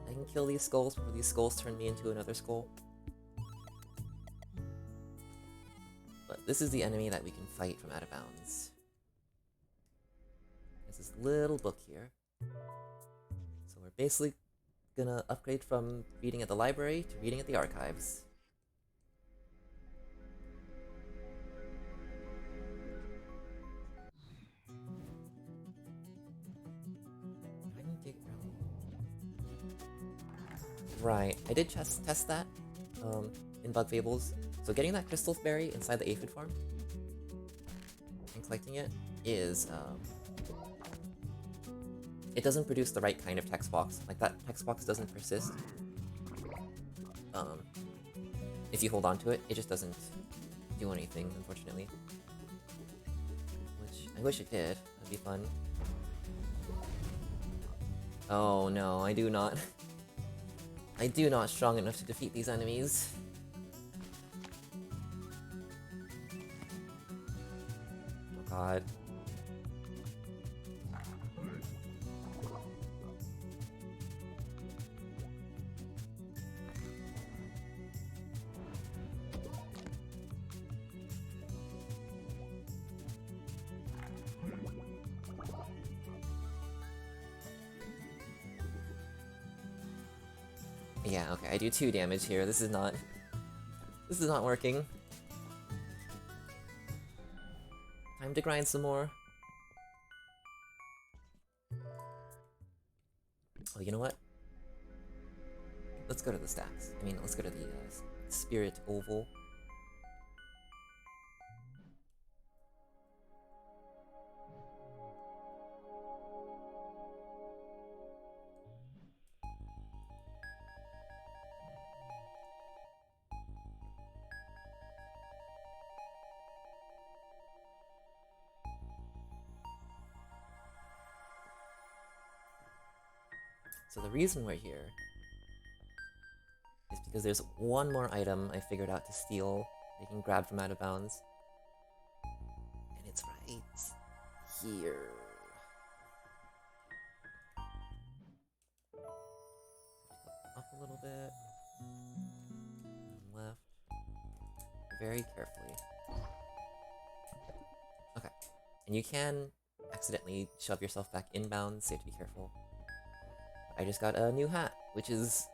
I can kill these skulls before these skulls turn me into another skull. But this is the enemy that we can fight from out of bounds. There's this little book here. So we're basically gonna upgrade from reading at the library to reading at the archives. Right, I did test that in Bug Fables. So getting that crystal berry inside the aphid farm collecting it is it doesn't produce the right kind of text box. Like, that text box doesn't persist. If you hold on to it, it just doesn't do anything, unfortunately. Which, I wish it did. That'd be fun. Oh no, I do not. I do not strong enough to defeat these enemies. Oh god. Yeah, okay, I do 2 damage here. This is not working. Time to grind some more. Oh, you know what? Let's go to the stacks. I mean, let's go to the spirit oval. So the reason we're here is because there's one more item I figured out to steal that you can grab from out of bounds. And it's right here. Up a little bit. And left. Very carefully. Okay. And you can accidentally shove yourself back inbound, so you have to be careful. I just got a new hat, which is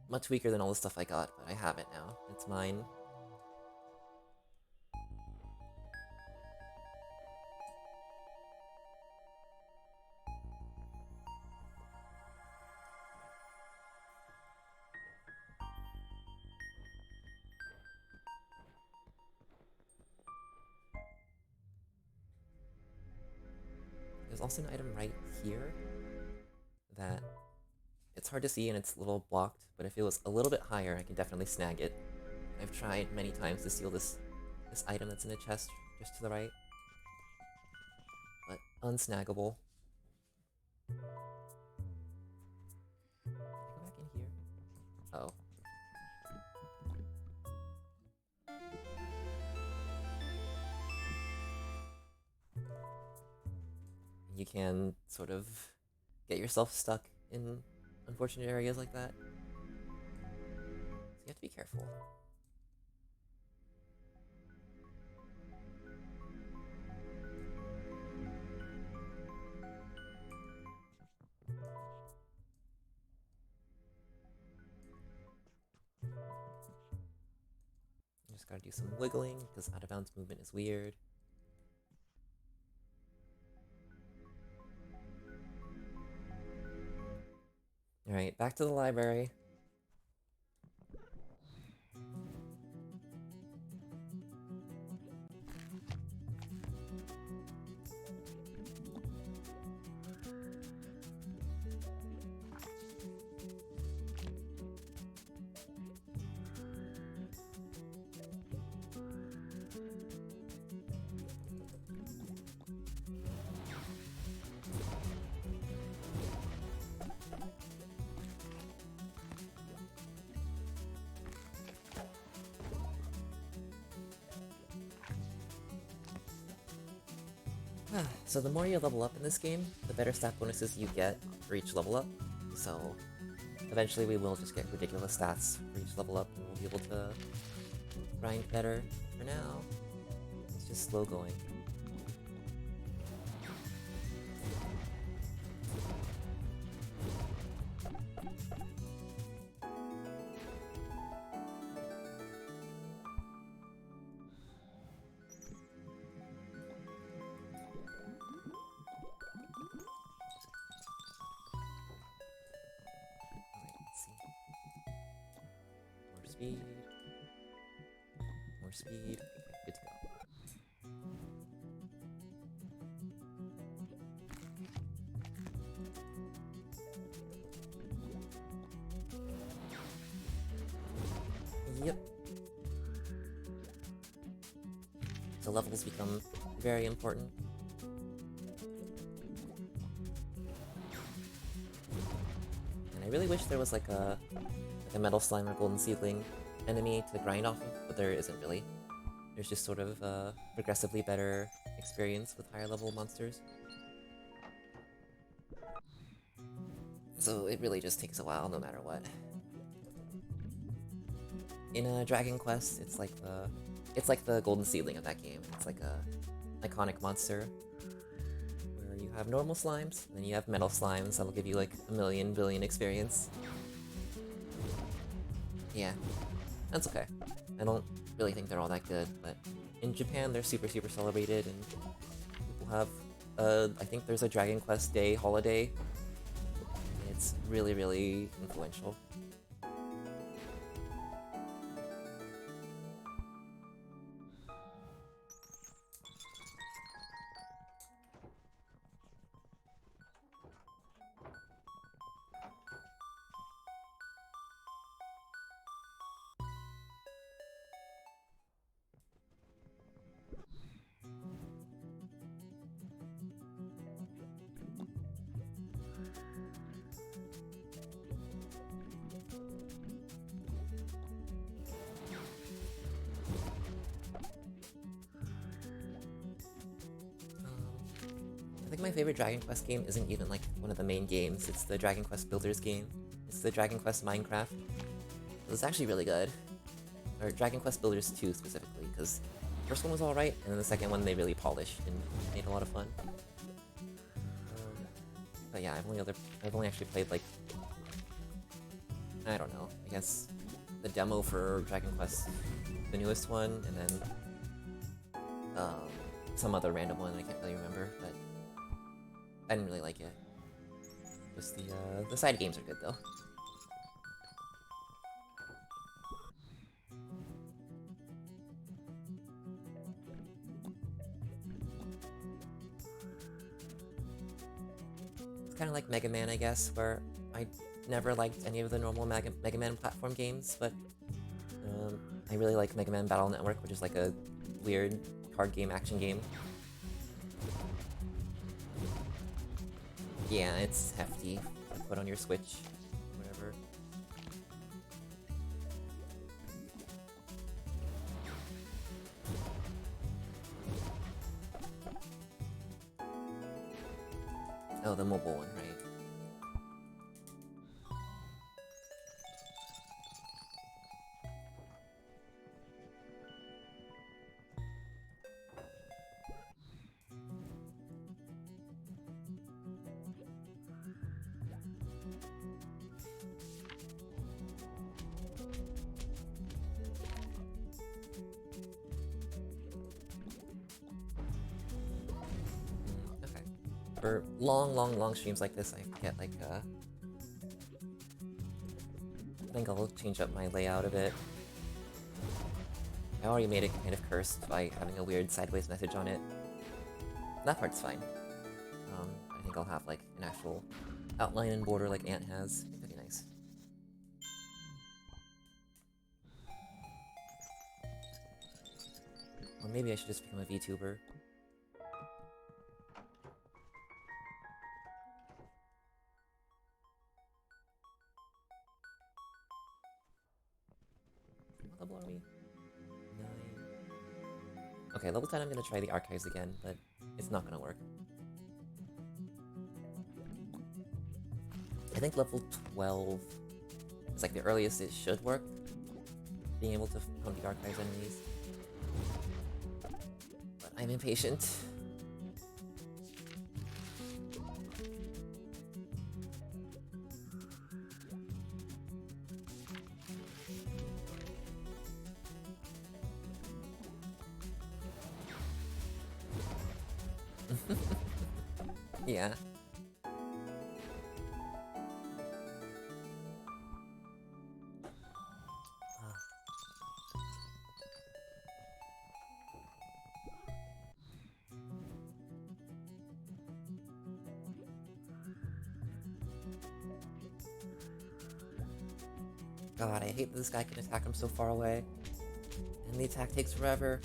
much weaker than all the stuff I got, but I have it now. It's mine. There's also an item right here that it's hard to see and it's a little blocked, but if it was a little bit higher, I can definitely snag it. I've tried many times to steal this item that's in a chest just to the right, but unsnaggable. Can I go back in here? Oh. You can sort of get yourself stuck in unfortunate areas like that. So you have to be careful. You just gotta do some wiggling, because out of bounds movement is weird. Alright, back to the library. So the more you level up in this game, the better stat bonuses you get for each level up. So eventually we will just get ridiculous stats for each level up and we'll be able to grind better. For now, it's just slow going. More speed. Good to go. Yep. So levels become very important. And I really wish there was like a metal slime or golden seedling enemy to grind off of, but there isn't really. There's just sort of progressively better experience with higher level monsters. So it really just takes a while no matter what. In a Dragon Quest, it's like the golden seedling of that game. It's like a iconic monster where you have normal slimes, and then you have metal slimes that'll give you like a million billion experience. Yeah, that's okay. I don't really think they're all that good, but in Japan they're super celebrated, and people have I think there's a Dragon Quest Day holiday, and it's really influential. I think my favorite Dragon Quest game isn't even like one of the main games, it's the Dragon Quest Builders game. It's the Dragon Quest Minecraft. It's actually really good. Or Dragon Quest Builders 2 specifically, because the first one was alright, and then the second one they really polished and made a lot of fun. But yeah, I've only actually played like, I don't know, I guess the demo for Dragon Quest, the newest one, and then some other random one I can't really remember, but I didn't really like it. Just the side games are good though. It's kind of like Mega Man, I guess, where I never liked any of the normal Mega Man platform games, but I really like Mega Man Battle Network, which is like a weird card game action game. Yeah, it's hefty to put on your Switch, whatever. Oh, the mobile one, right? For long streams like this, I get like, I think I'll change up my layout a bit. I already made it kind of cursed by having a weird sideways message on it. That part's fine. I think I'll have like an actual outline and border like Ant has. Pretty nice. Or maybe I should just become a VTuber. What level are we? 9. Okay, level 10 I'm gonna try the archives again, but it's not gonna work. I think level 12 is like the earliest it should work, being able to hunt the archives enemies. But I'm impatient. Yeah. God, I hate that this guy can attack him so far away. And the attack takes forever.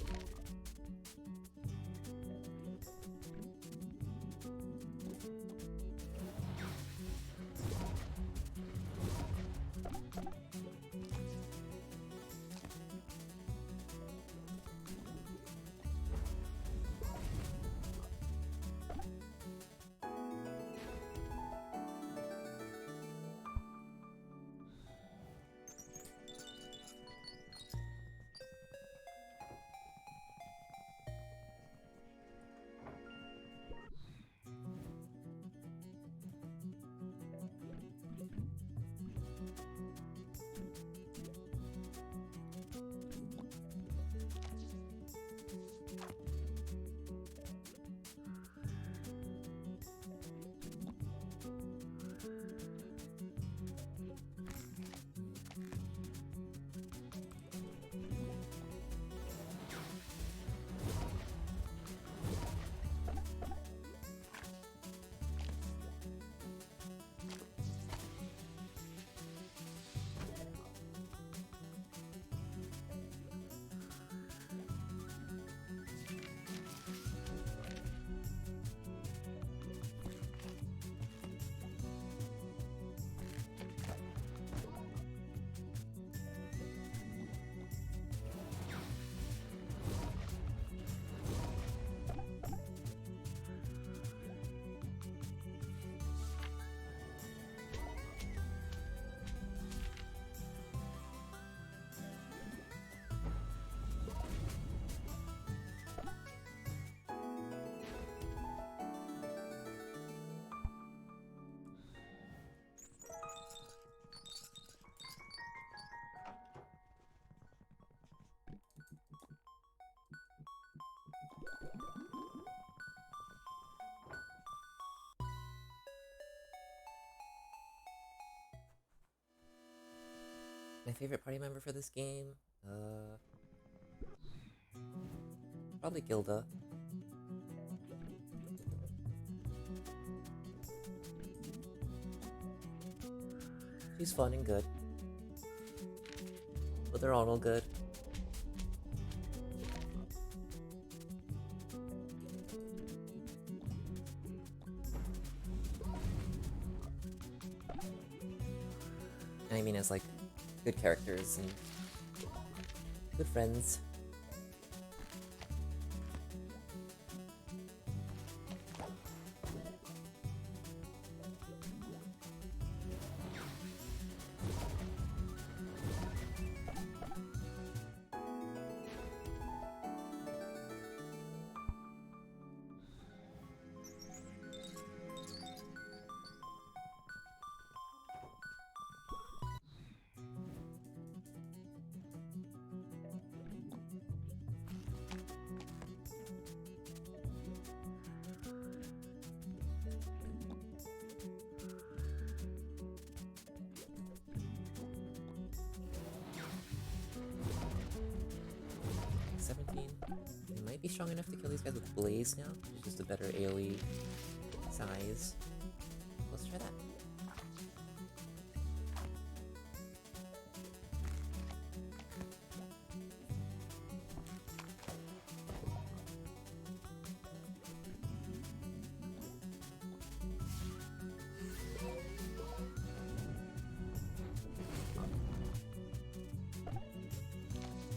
My favorite party member for this game? Probably Gilda. She's fun and good. But they're all good. And I mean as like good characters and good friends. Be strong enough to kill these guys with Blaze now. It's just a better AoE size. Let's try that.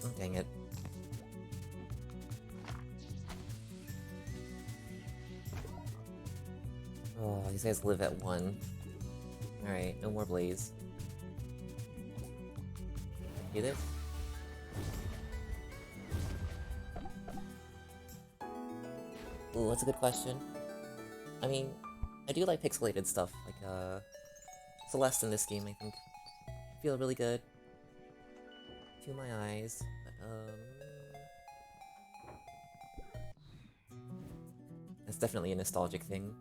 Oh, dang it. Oh, these guys live at 1. Alright, no more Blaze. Hear this? Ooh, that's a good question. I mean, I do like pixelated stuff, like, Celeste in this game, I think. Feel really good. To my eyes, but, it's definitely a nostalgic thing.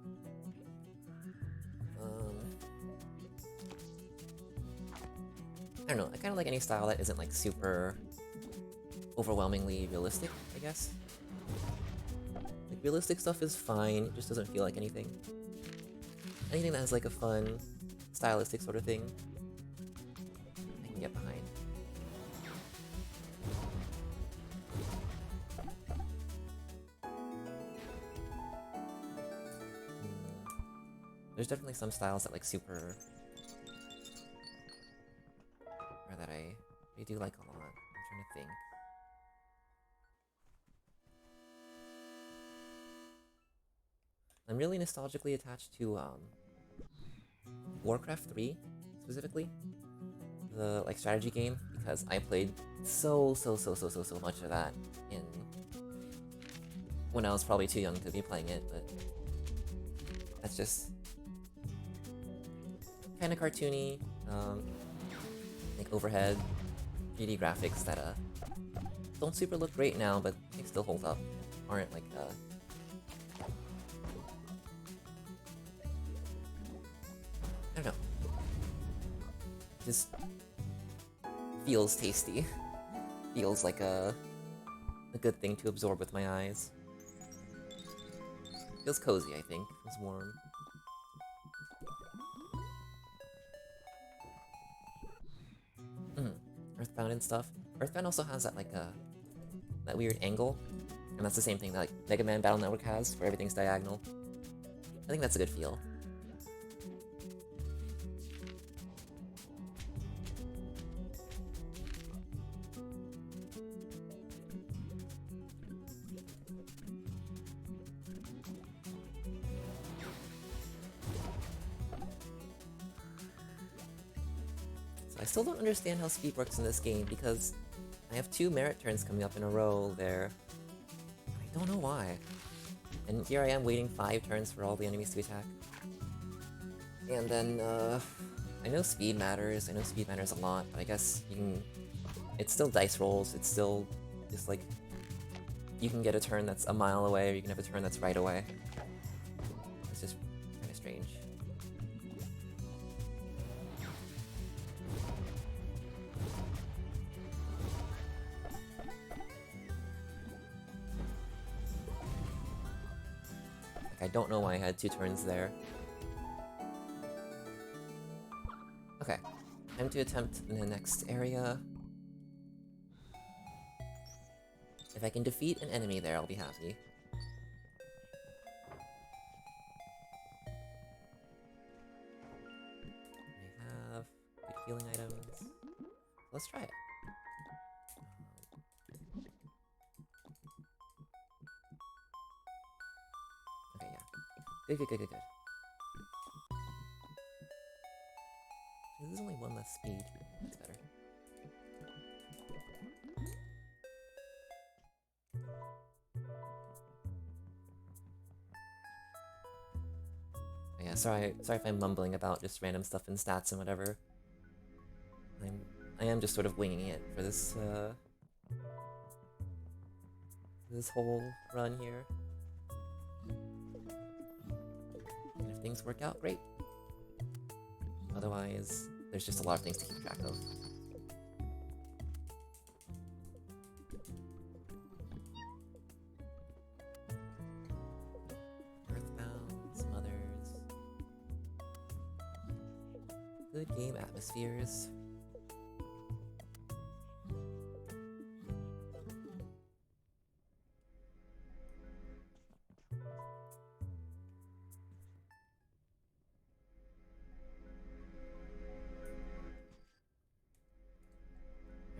I don't know, I kind of like any style that isn't like super overwhelmingly realistic, I guess. Like realistic stuff is fine, it just doesn't feel like anything. Anything that has like a fun, stylistic sort of thing, I can get behind. There's definitely some styles that like super... or that I do like a lot. I'm trying to think. I'm really nostalgically attached to Warcraft 3 specifically, the like strategy game, because I played so much of that in when I was probably too young to be playing it, but that's just kind of cartoony, like overhead 3D graphics that don't super look great now, but they still hold up. Aren't like I don't know. Just feels tasty. Feels like a good thing to absorb with my eyes. Feels cozy, I think. Feels warm. Earthbound and stuff. Earthbound also has that like that weird angle, and that's the same thing that like Mega Man Battle Network has, where everything's diagonal. I think that's a good feel. I still don't understand how speed works in this game, because I have 2 merit turns coming up in a row there. I don't know why. And here I am waiting 5 turns for all the enemies to attack. And then, I know speed matters a lot, but I guess you can... It's still dice rolls, it's still just like... You can get a turn that's a mile away, or you can have a turn that's right away. It's just kinda strange. I don't know why I had 2 turns there. Okay, time to attempt the next area. If I can defeat an enemy there, I'll be happy. I have good healing items. Let's try it. Okay, yeah. Good. This is only 1 less speed. That's better. Oh yeah, sorry if I'm mumbling about just random stuff in stats and whatever. I am just sort of winging it for this this whole run here. And if things work out, great. Otherwise, there's just a lot of things to keep track of. Earthbound, Smothers. Good game atmospheres.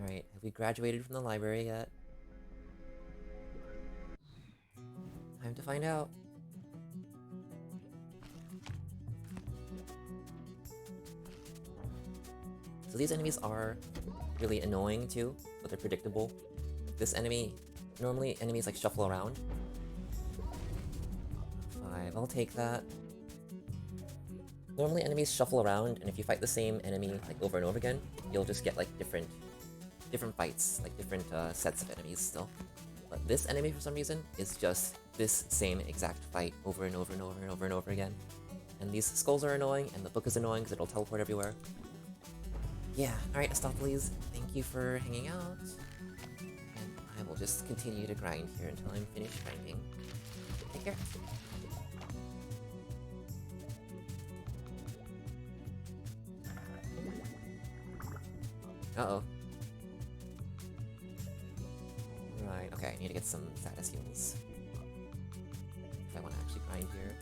Alright, have we graduated from the library yet? Time to find out. So these enemies are really annoying too, but they're predictable. This enemy, normally enemies like shuffle around. 5, I'll take that. Normally enemies shuffle around, and if you fight the same enemy like over and over again, you'll just get like different fights, like different sets of enemies still. But this enemy, for some reason, is just this same exact fight over and over and over and over and over again. And these skulls are annoying, and the book is annoying because it'll teleport everywhere. Yeah, alright, Astophiles, thank you for hanging out. And I will just continue to grind here until I'm finished grinding. Take care. Uh-oh. Right, okay, I need to get some status heals. If I want to actually grind here.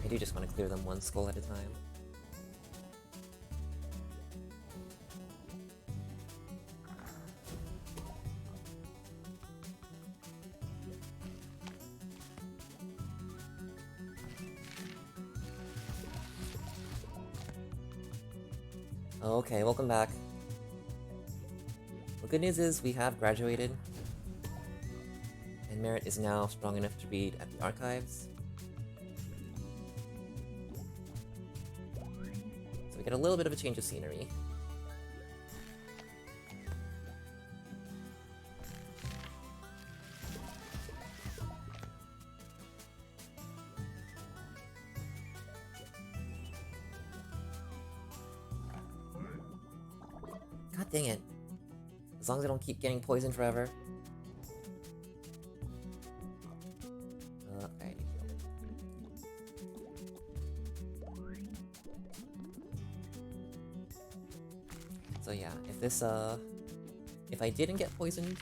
I do just want to clear them one skull at a time. Okay, welcome back. The good news is we have graduated, and Maritte is now strong enough to read at the archives. So we get a little bit of a change of scenery. God dang it. As long as I don't keep getting poisoned forever. Okay. So yeah, if this, if I didn't get poisoned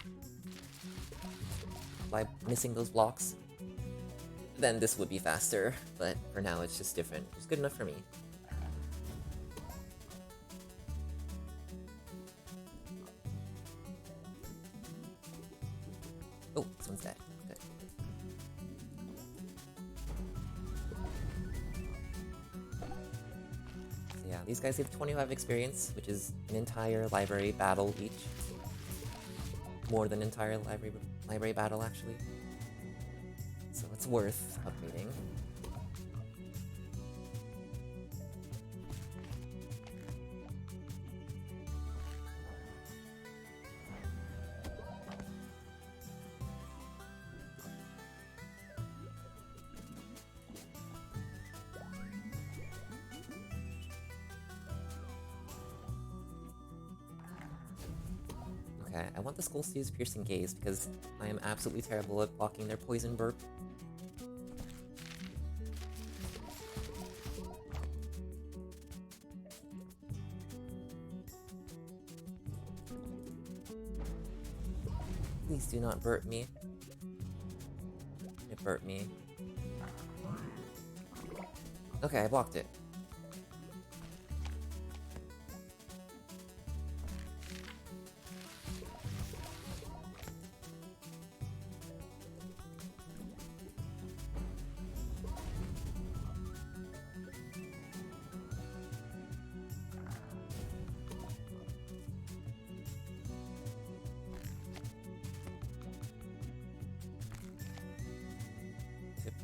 by missing those blocks, then this would be faster, but for now it's just different. It's good enough for me. Oh, this one's dead. Good. So yeah, these guys have 25 experience, which is an entire library battle each. More than an entire library battle, actually. So it's worth upgrading. Okay, I want the skulls to use piercing gaze because I am absolutely terrible at blocking their poison burp. Please do not burp me. It burped me. Okay, I blocked it.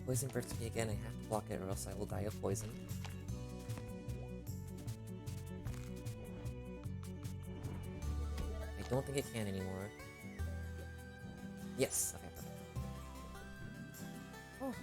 Poison bursts me again, I have to block it or else I will die of poison. I don't think it can anymore. Yes, okay, perfect. Oh.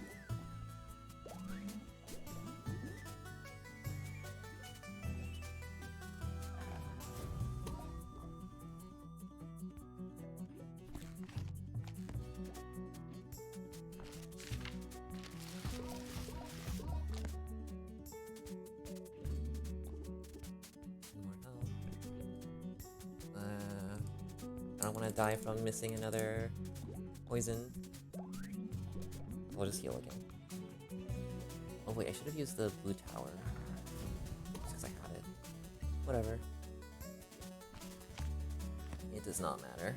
I don't want to die from missing another poison. I'll just heal again. Oh wait, I should have used the blue tower. Since I had it. Whatever. It does not matter.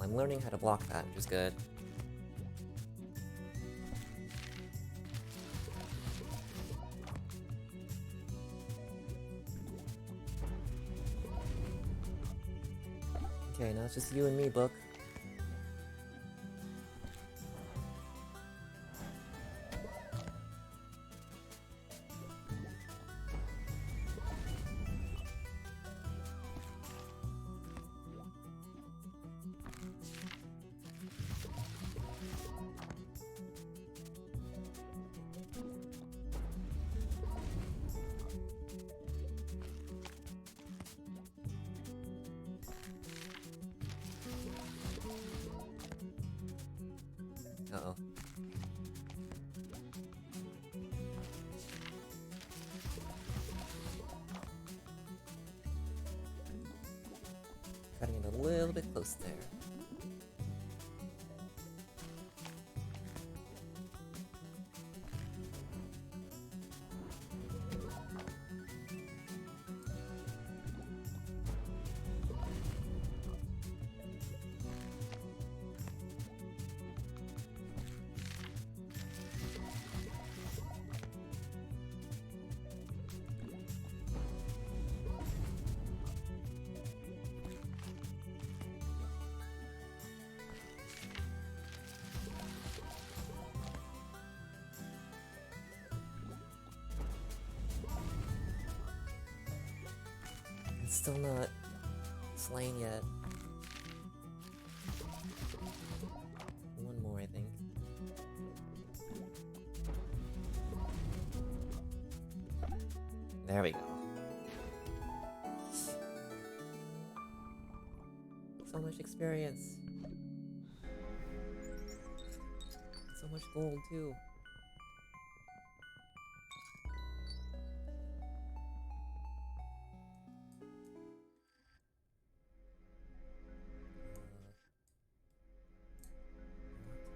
I'm learning how to block that, which is good. Okay, now it's just you and me, book. Uh-oh. Cutting it a little bit close there. It's still not slain yet. One more, I think. There we go. So much experience. So much gold, too.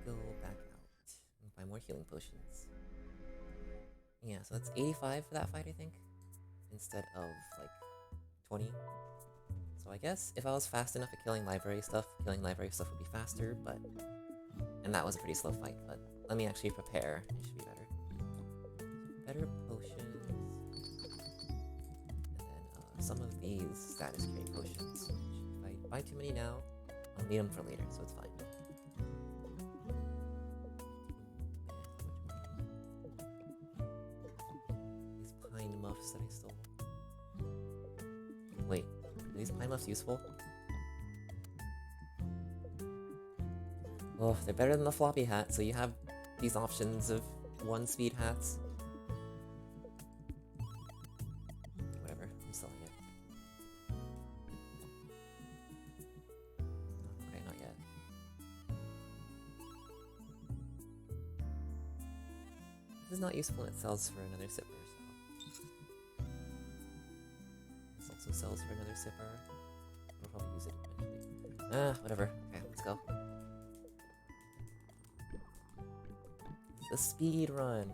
Go back out and buy more healing potions. Yeah, so that's 85 for that fight, I think, instead of like 20. So I guess if I was fast enough at killing library stuff would be faster, but... And that was a pretty slow fight, but let me actually prepare. It should be better. Better potions. And then some of these status create potions. If I buy too many now, I'll need them for later, so it's fine. These pine muffs that I stole. Wait, are these pine muffs useful? Oh, they're better than the floppy hat, so you have these options of 1 speed hats. Whatever, I'm selling it. Okay, not yet. This is not useful and it sells for another sipper, so... This also sells for another sipper. I'll probably use it eventually. Whatever. Okay, let's go. The speed run.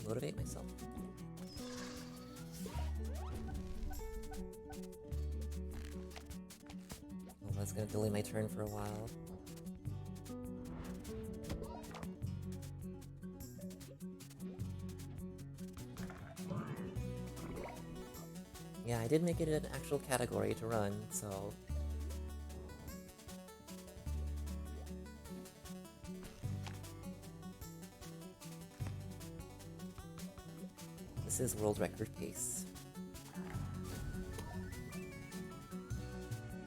Motivate myself. Well, that's gonna delay my turn for a while. Yeah, I did make it an actual category to run, so... This is world record pace.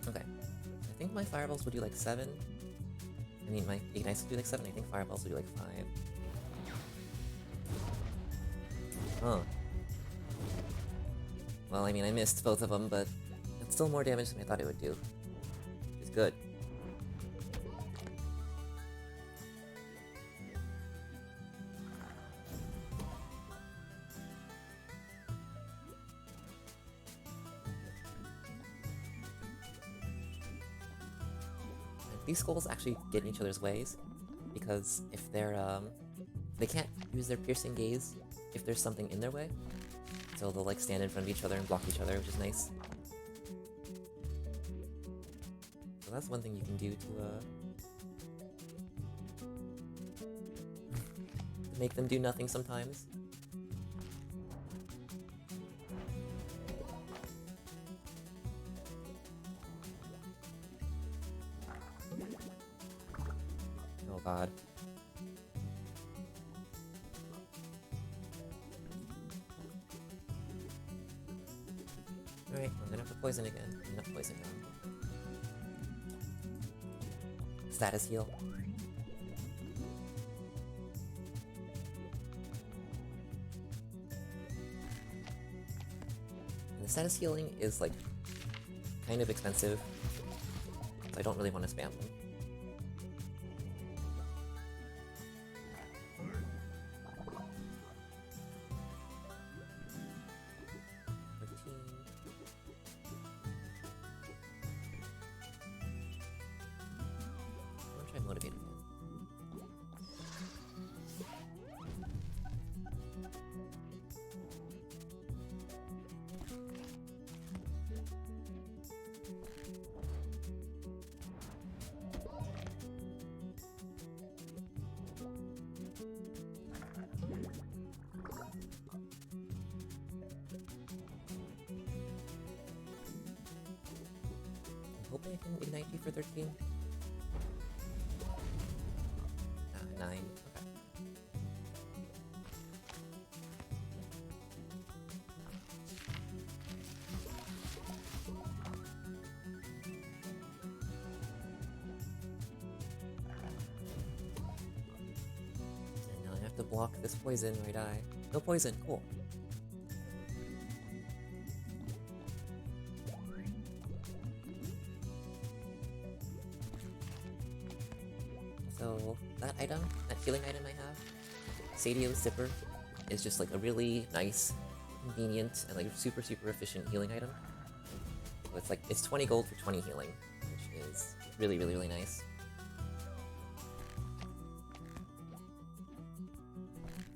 Okay. I think my fireballs will do like 7. I mean, my ignites will do like 7. I think fireballs will do like 5. Huh. Well, I mean, I missed both of them, but it's still more damage than I thought it would do. Which is good. these skulls actually get in each other's ways, because if they're, they can't use their piercing gaze if there's something in their way, so they'll like stand in front of each other and block each other, which is nice. So that's one thing you can do to make them do nothing sometimes. Oh god. Alright, I'm gonna have to poison again. Not poison now. Status heal. And the status healing is like kind of expensive, so I don't really want to spam them. Hoping I can ignite you for 13. 9. Okay. And now I have to block this poison right eye. No poison, cool. So that item, that healing item I have, Sadio's Zipper, is just like a really nice, convenient, and like super efficient healing item. So it's like, it's 20 gold for 20 healing, which is really nice.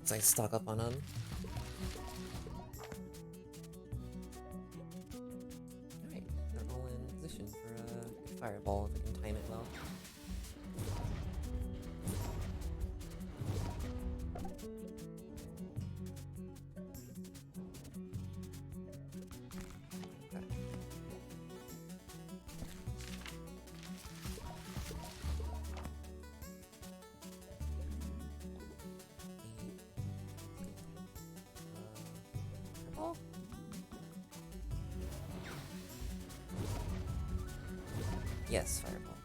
So I stock up on them. Alright, they're all in position for a fireball if I can time it well. Yes, fireball.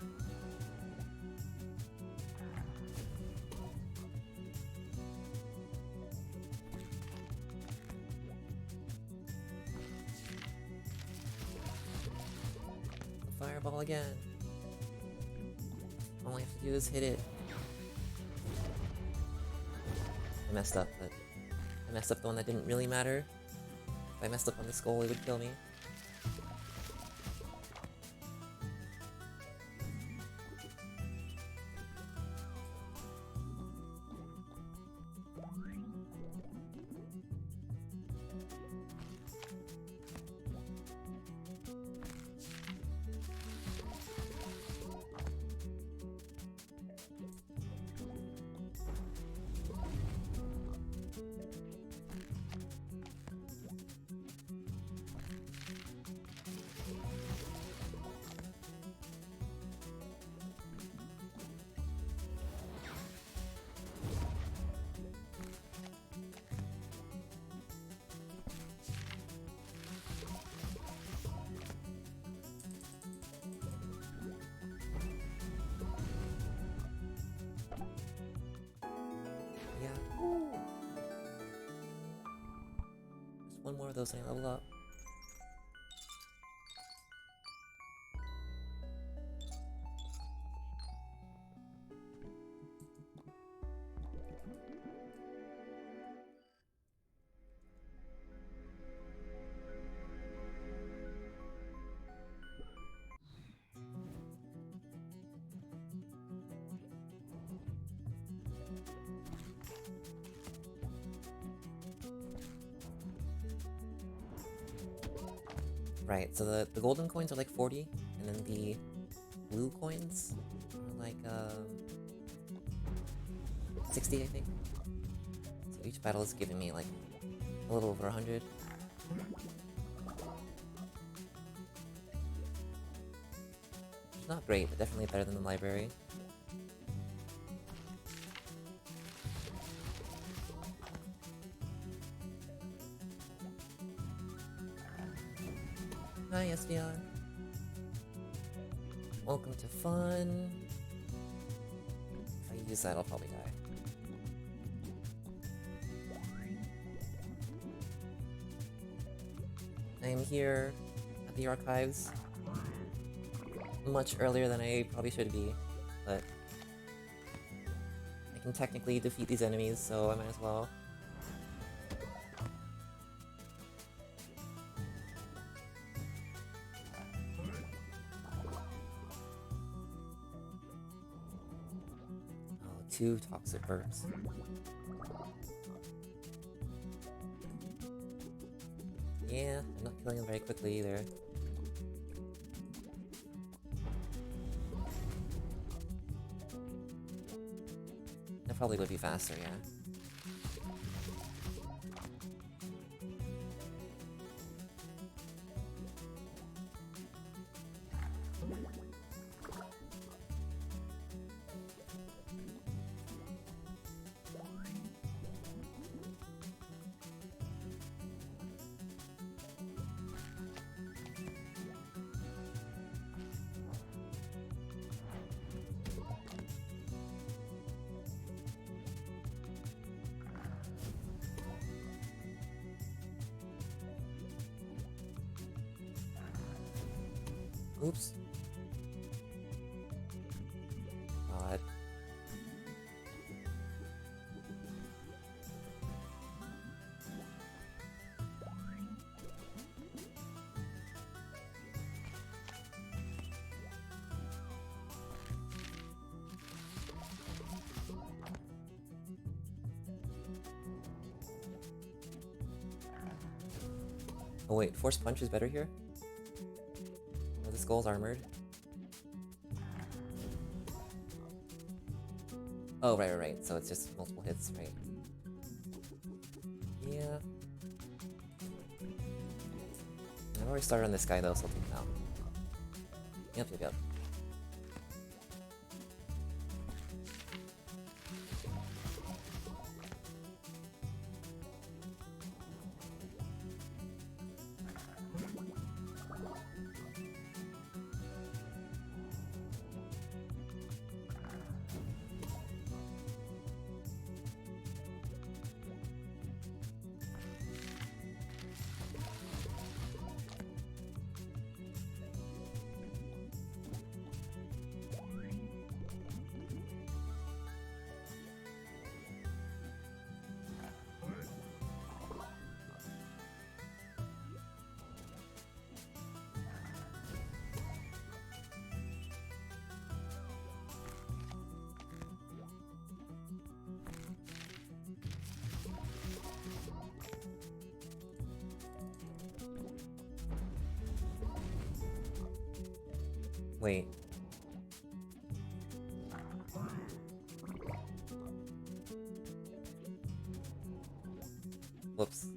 Fireball again. All I have to do is hit it. I messed up, but I messed up the one that didn't really matter. If I messed up on the skull, it would kill me. One more of those and I level up. Right, so the golden coins are like 40, and then the blue coins are like 60, I think. So each battle is giving me like a little over 100. Which is not great, but definitely better than the library. Hi, SVR. Welcome to fun. If I use that, I'll probably die. I am here at the archives much earlier than I probably should be, but I can technically defeat these enemies, so I might as well. Oh, 2 toxic burps. Yeah, I'm not killing them very quickly either. That probably would be faster, yeah. Oops. God. Oh wait, Force Punch is better here? Oh, the skull's armored. Oh, right. So it's just multiple hits, right? Yeah. I've already started on this guy though, so I'll take him out. Yep. Wait. Whoops.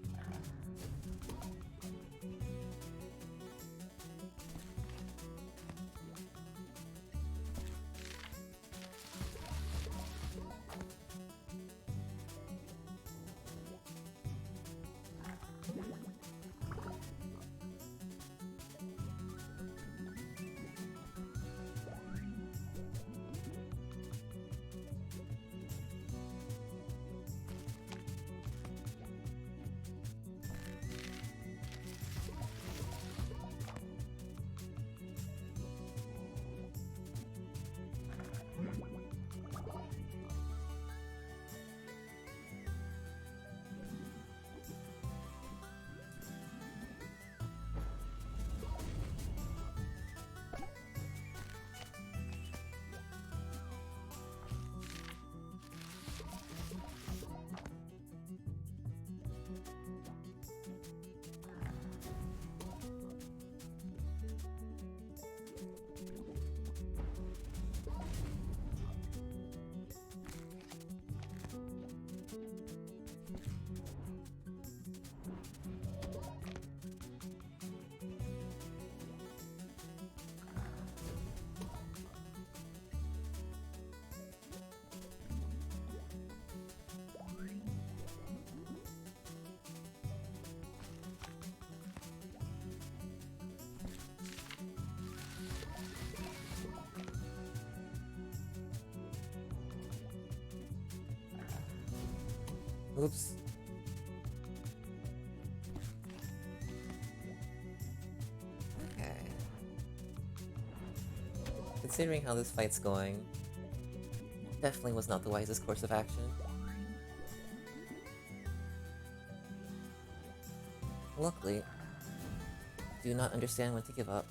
Oops. Okay. Considering how this fight's going, definitely was not the wisest course of action. Luckily, I do not understand when to give up.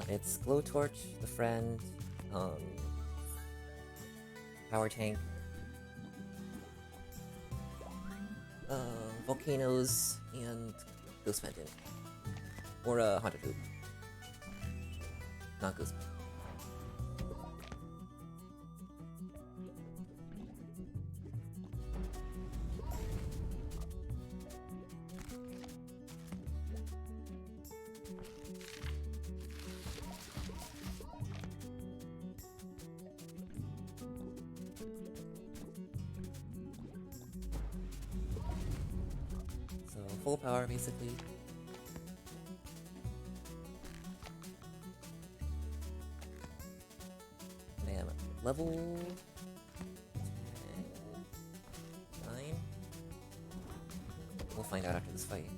It's Glowtorch, the friend, power tank, volcanoes, and Ghost Pendant. Or Haunted Hoop. Not Ghost Pendant. Full power, basically. And I am level 9. We'll find out after this fight.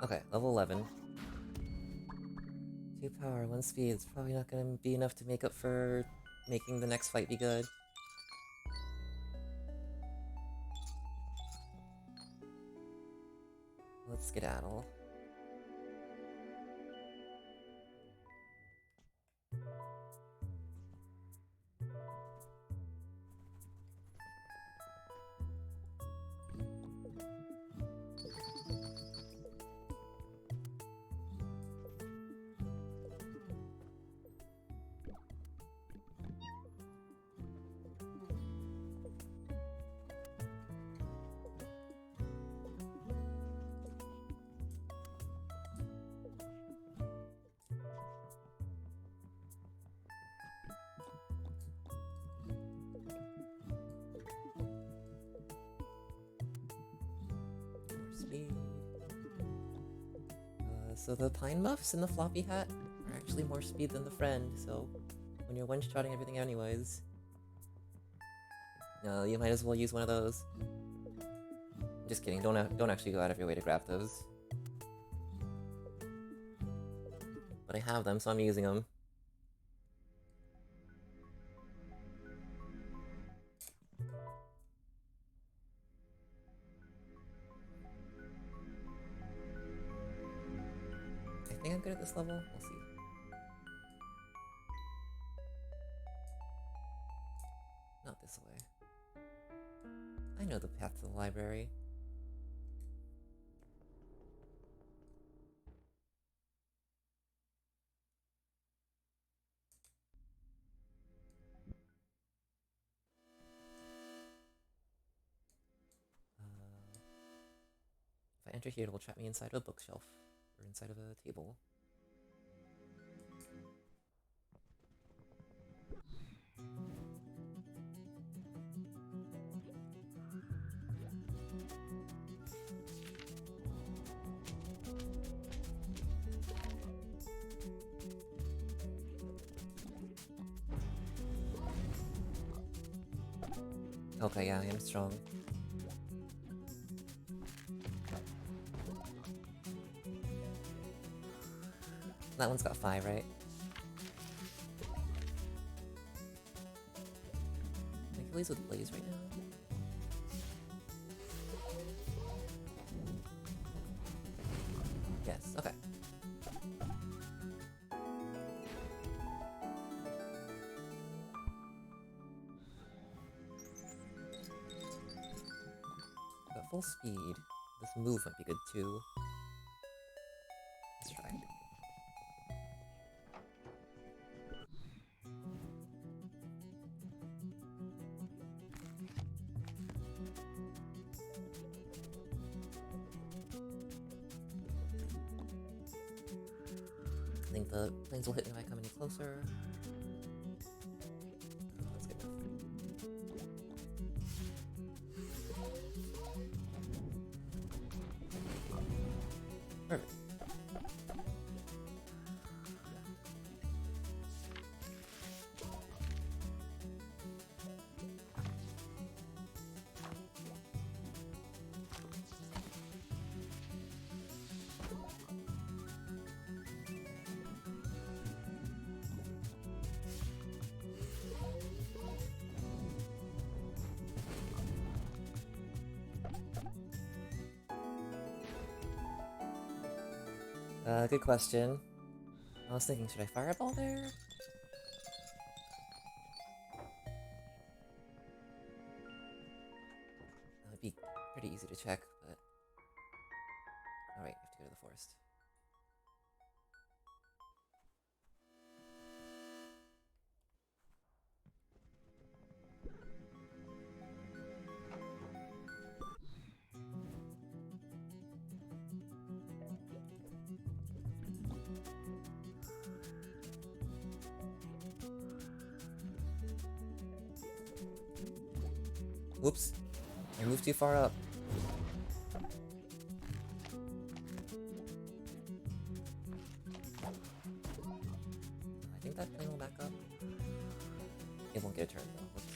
Okay, level 11. 2 power, 1 speed. It's probably not gonna be enough to make up for making the next fight be good. Let's skedaddle. So the pine muffs and the floppy hat are actually more speed than the friend, so when you're one-shotting everything anyways, you might as well use one of those. Just kidding, don't actually go out of your way to grab those. But I have them, so I'm using them. I think I'm good at this level. We'll see. Not this way. I know the path to the library. If I enter here, it will trap me inside of a bookshelf or inside of a table. Okay, yeah, I am strong. That one's got 5, right? Can I kill these with Blaze right now? Yes, okay. Got full speed. This move might be good too. Let's try. I think the planes will hit me if I come any closer. Oh, that's good enough. Perfect. Good question. I was thinking, should I fireball there? That would be pretty easy to check, but... Alright, I have to go to the forest. Whoops. I moved too far up. I think that plane will back up. It won't get a turn though. Whoops.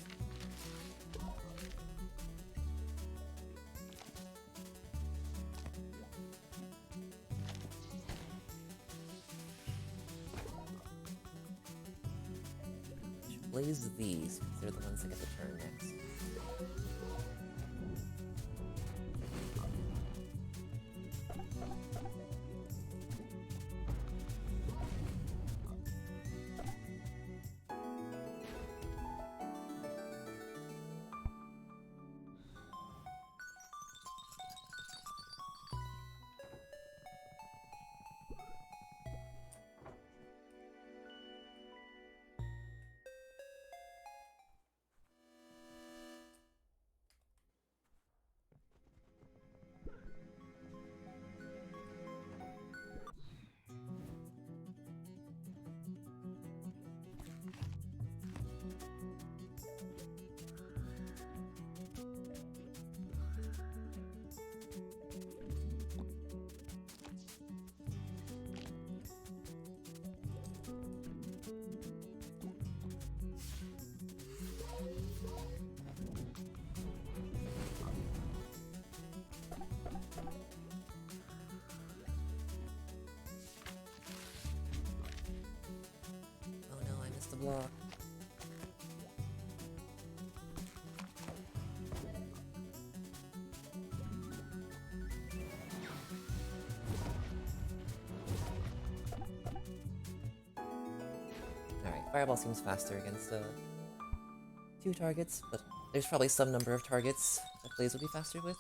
Should blaze these, because they're the ones that get the turn next. The block. Alright, Fireball seems faster against 2 targets, but there's probably some number of targets that Blaze would be faster with.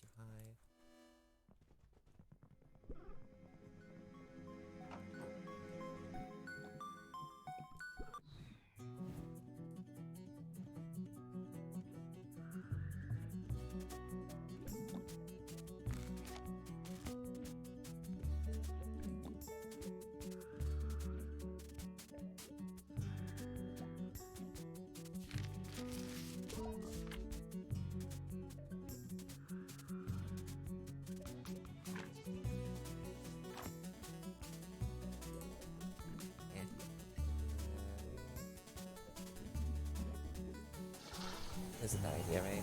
Too high. is a bad idea, right?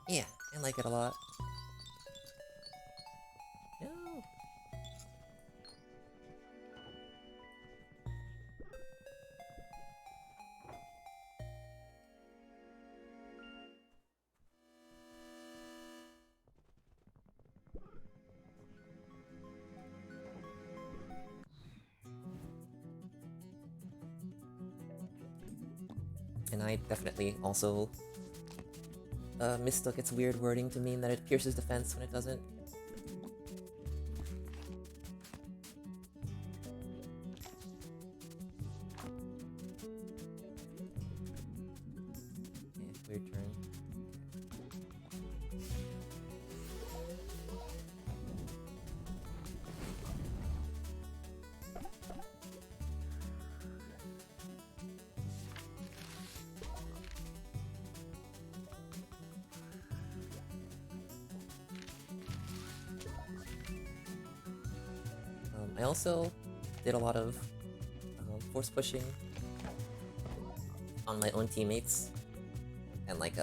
Yeah, I like it a lot. No. And I definitely also mistook its weird wording to mean that it pierces defense when it doesn't. Yeah, weird turn. I also did a lot of force pushing on my own teammates, and like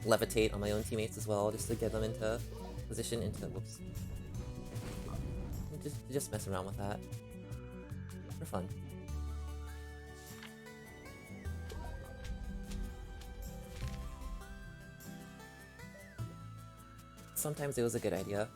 levitate on my own teammates as well, just to get them into position into whoops. Just mess around with that for fun. Sometimes it was a good idea.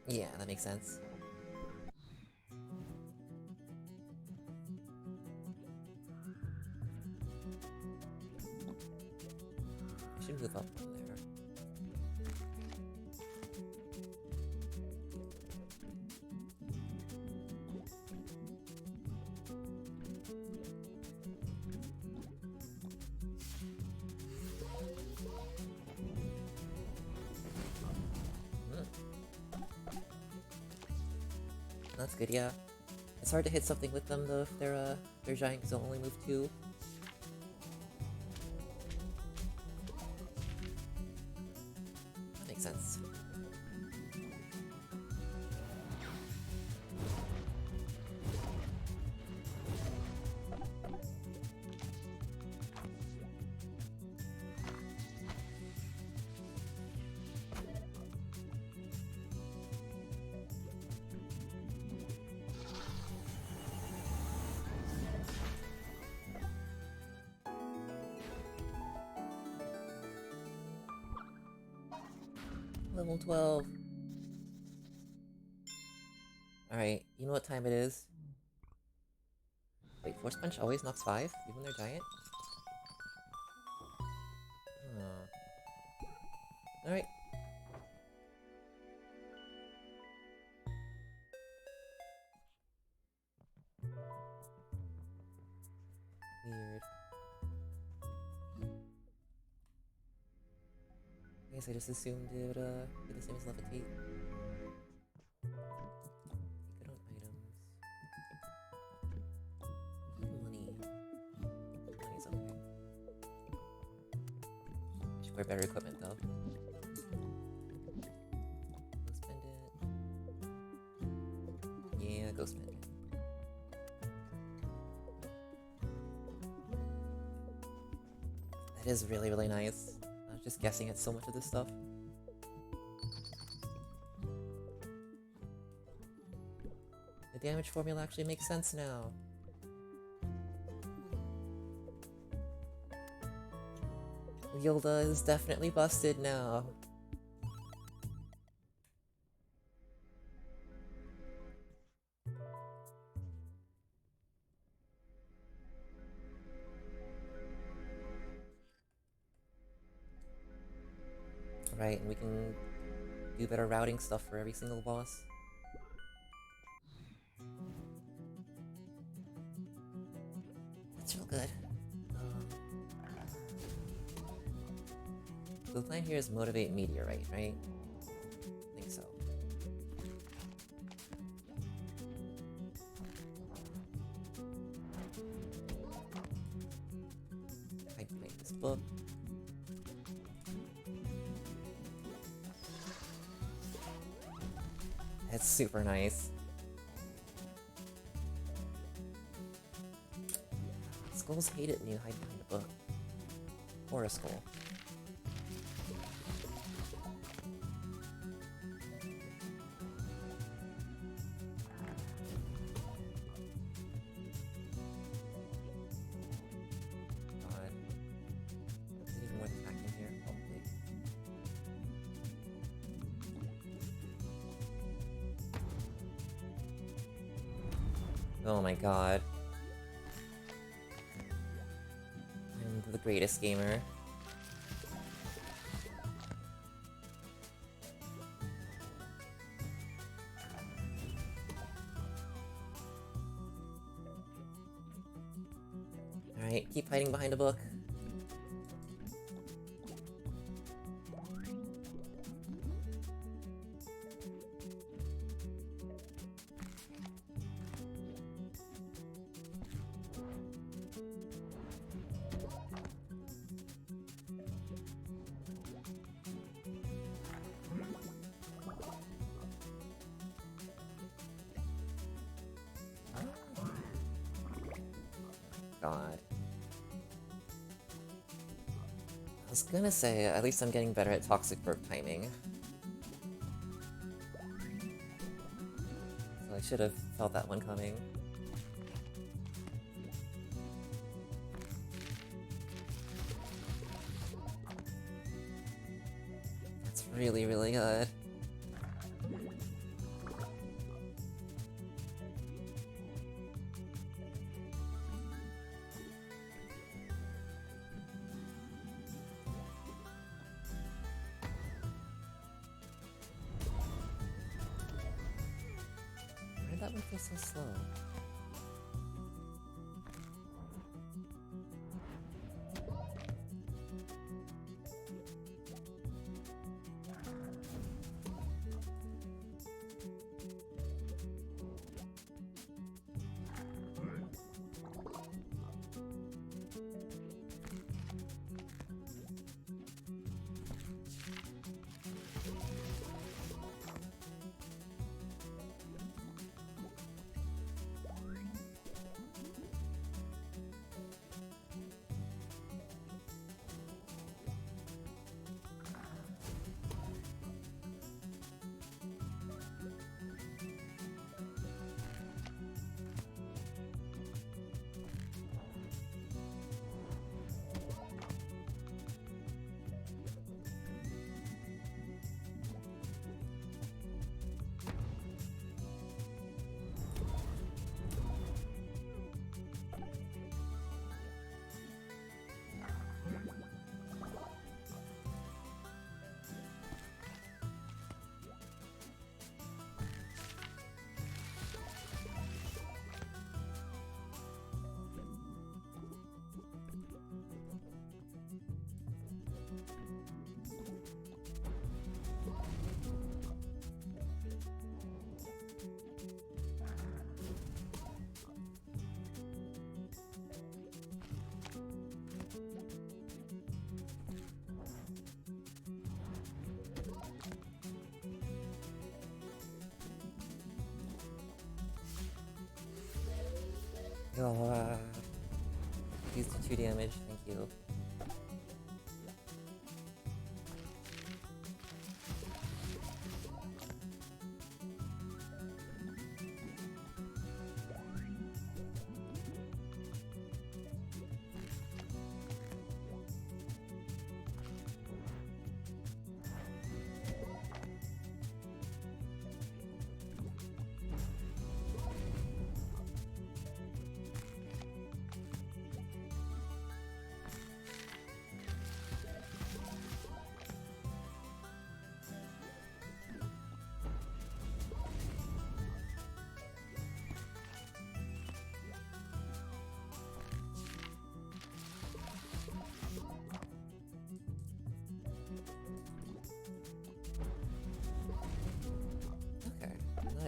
Yeah, that makes sense. I should move up from there. That's good, yeah. It's hard to hit something with them though if they're giant because they'll only move 2. That makes sense. Level 12. Alright, you know what time it is? Wait, Force Punch always knocks 5, even when they're giant? Alright. Weird. I guess I just assumed it would be the same as Levitate. Good on items. Money. Money's okay. I should wear better equipment though. Go spend it. Yeah, go spend it. That is really, really nice. I was just guessing at so much of this stuff. damage formula actually makes sense now. Yolda is definitely busted now. Right, and we can do better routing stuff for every single boss. That's real good. So the plan here is motivate meteorite, right? I think so. Hide behind this book. That's super nice. Skulls hate it when you hide behind a book. Or a skull. God. Is there even more attacking here? Probably. Oh my god. I'm the greatest gamer. Alright, keep hiding behind a book. God. I was gonna say, at least I'm getting better at toxic burp timing. So I should have felt that one coming. That's really, really good. Why did that one feel so slow? Oh, used 2 damage, thank you.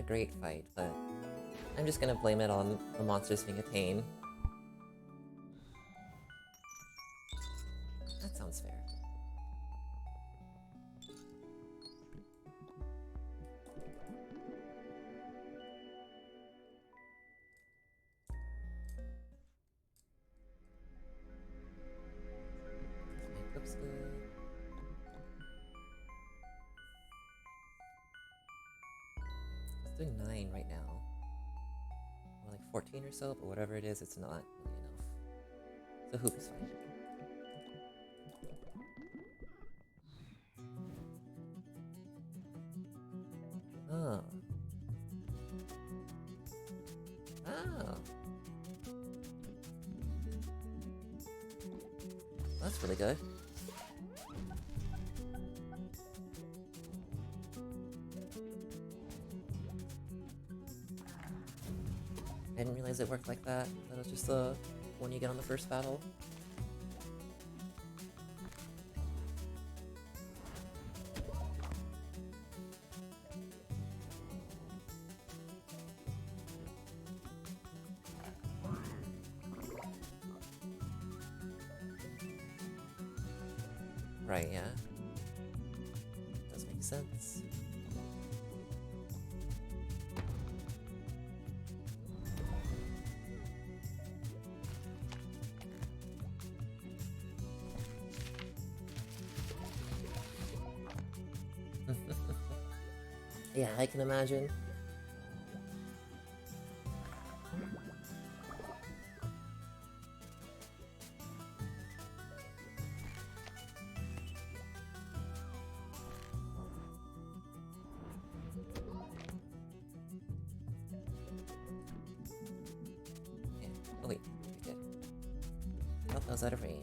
great fight, but I'm just gonna blame it on the monsters being a pain. That sounds fair. Makeup's good. It's doing 9 right now. Or like 14 or so, but whatever it is, it's not really enough. So hoop is fine. Oh. Oh. That's really good. I didn't realize it worked like that. That was just the one you get on the first battle. Right, yeah. Does make sense. Yeah, I can imagine. Yeah. Oh wait, you're good. Oh, that was out of range.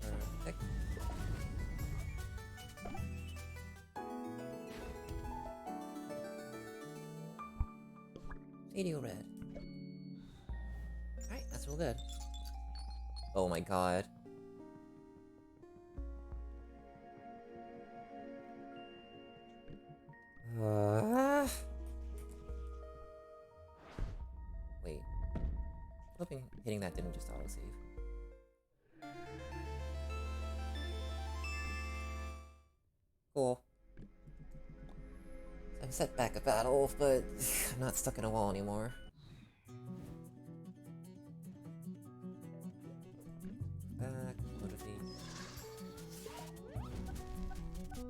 Perfect. Radio red. Alright, that's real good. Oh my god. Wait. Hoping hitting that didn't just autosave. Cool. So I I set back a battle, but I'm not stuck in a wall anymore. Back, motivate.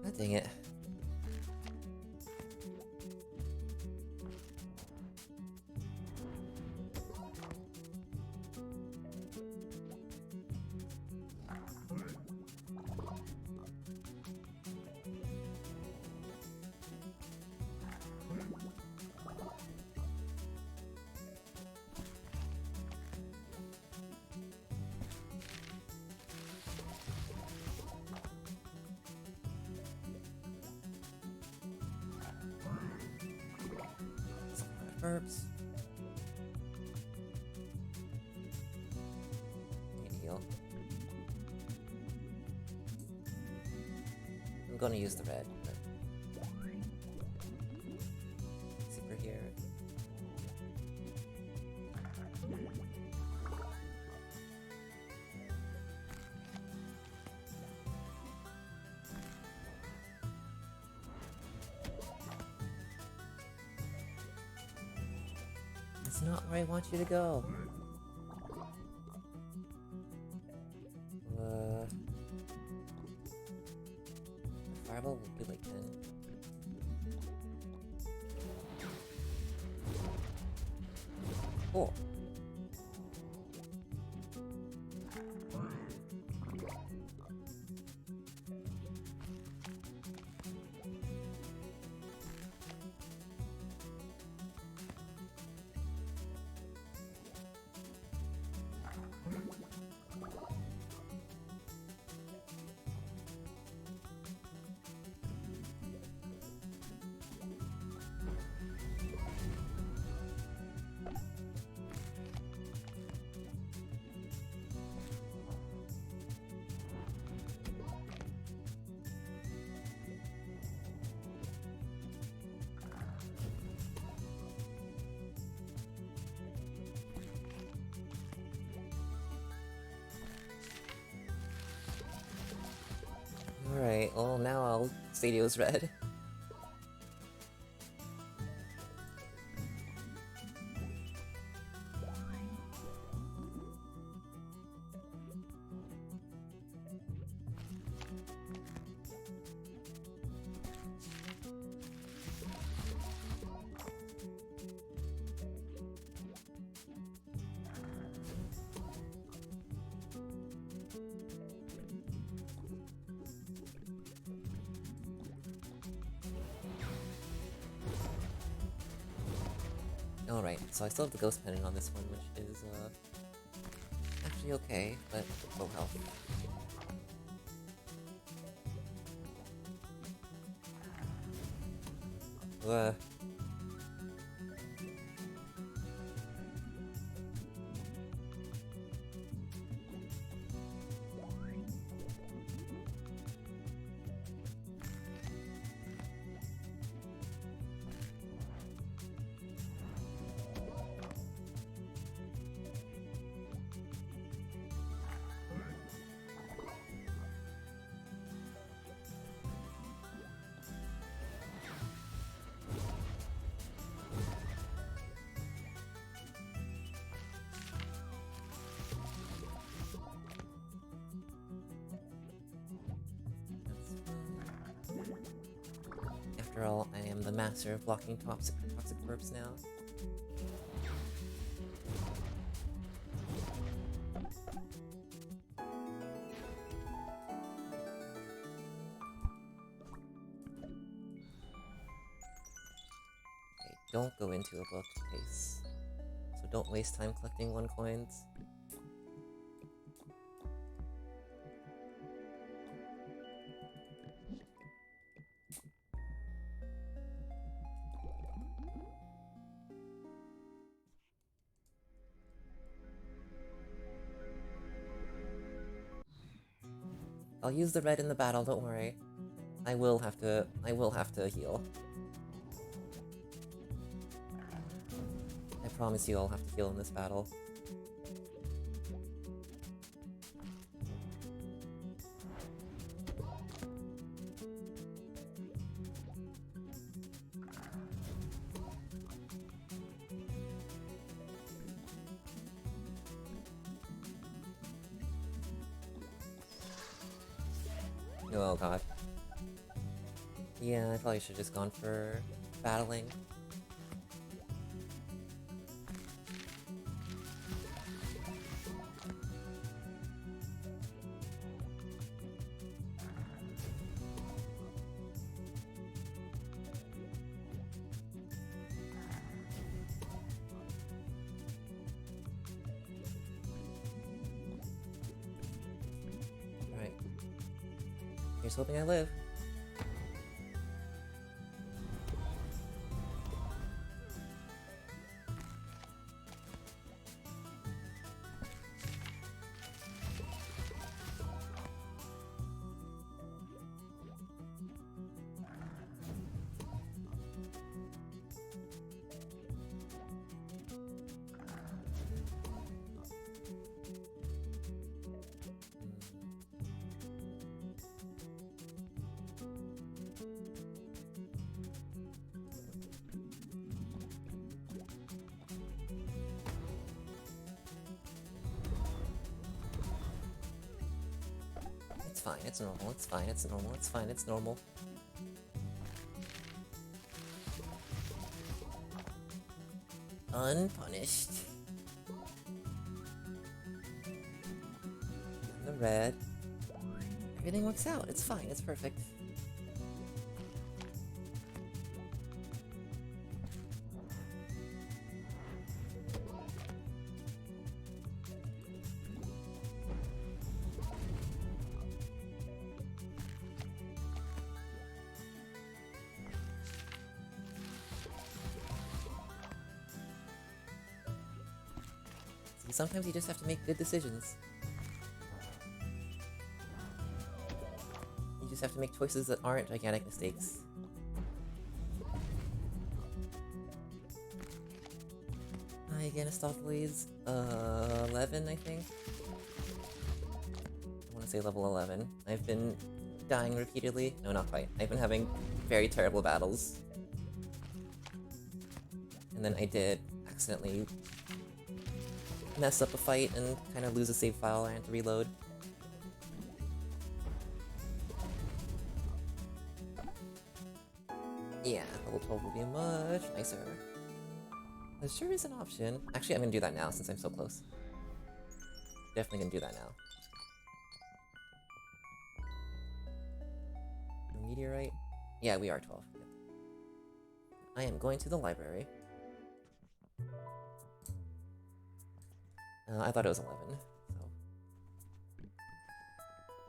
God dang it. Herbs. Need to heal. I'm gonna use the red, but super here. It's not where I want you to go. The fireball will be like 10. Cool. Alright, well now I'll Stadio's red. Alright, so I still have the ghost pendant on this one, which is, actually okay, but low health. Uh. After all, I am the master of blocking toxic orbs now. Okay, don't go into a bookcase. So don't waste time collecting 1 coins. I'll use the red in the battle, don't worry. I will have to heal. I promise you I'll have to heal in this battle. Oh god. Yeah, I probably should have just gone for battling. Alright. Here's hoping I live. It's fine, it's normal, it's fine, it's normal, it's fine, it's normal. Unpunished. The red. Everything works out, it's fine, it's perfect. Sometimes you just have to make good decisions. You just have to make choices that aren't gigantic mistakes. Again, stealthily is 11, I think. I want to say level 11. I've been dying repeatedly. No, not quite. I've been having very terrible battles. And then I did accidentally mess up a fight and kind of lose a save file. I had to reload. Yeah, level 12 will be much nicer. There sure is an option. Actually, I'm gonna do that now since I'm so close. Definitely gonna do that now. Meteorite? Yeah, we are 12. Yep. I am going to the library. I thought it was 11, so...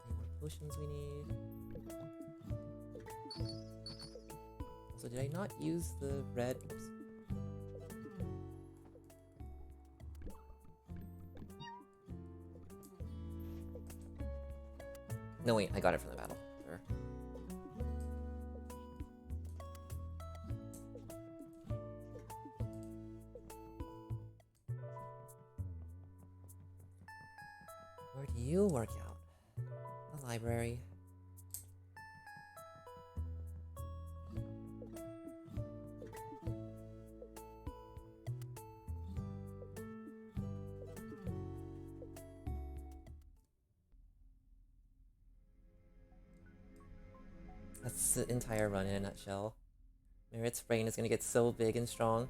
Any more potions we need? So did I not use the red? Oops. No wait, I got it from the battle. Sure. Where do you work out? The library. That's the entire run in a nutshell. Maritte's brain is gonna get so big and strong.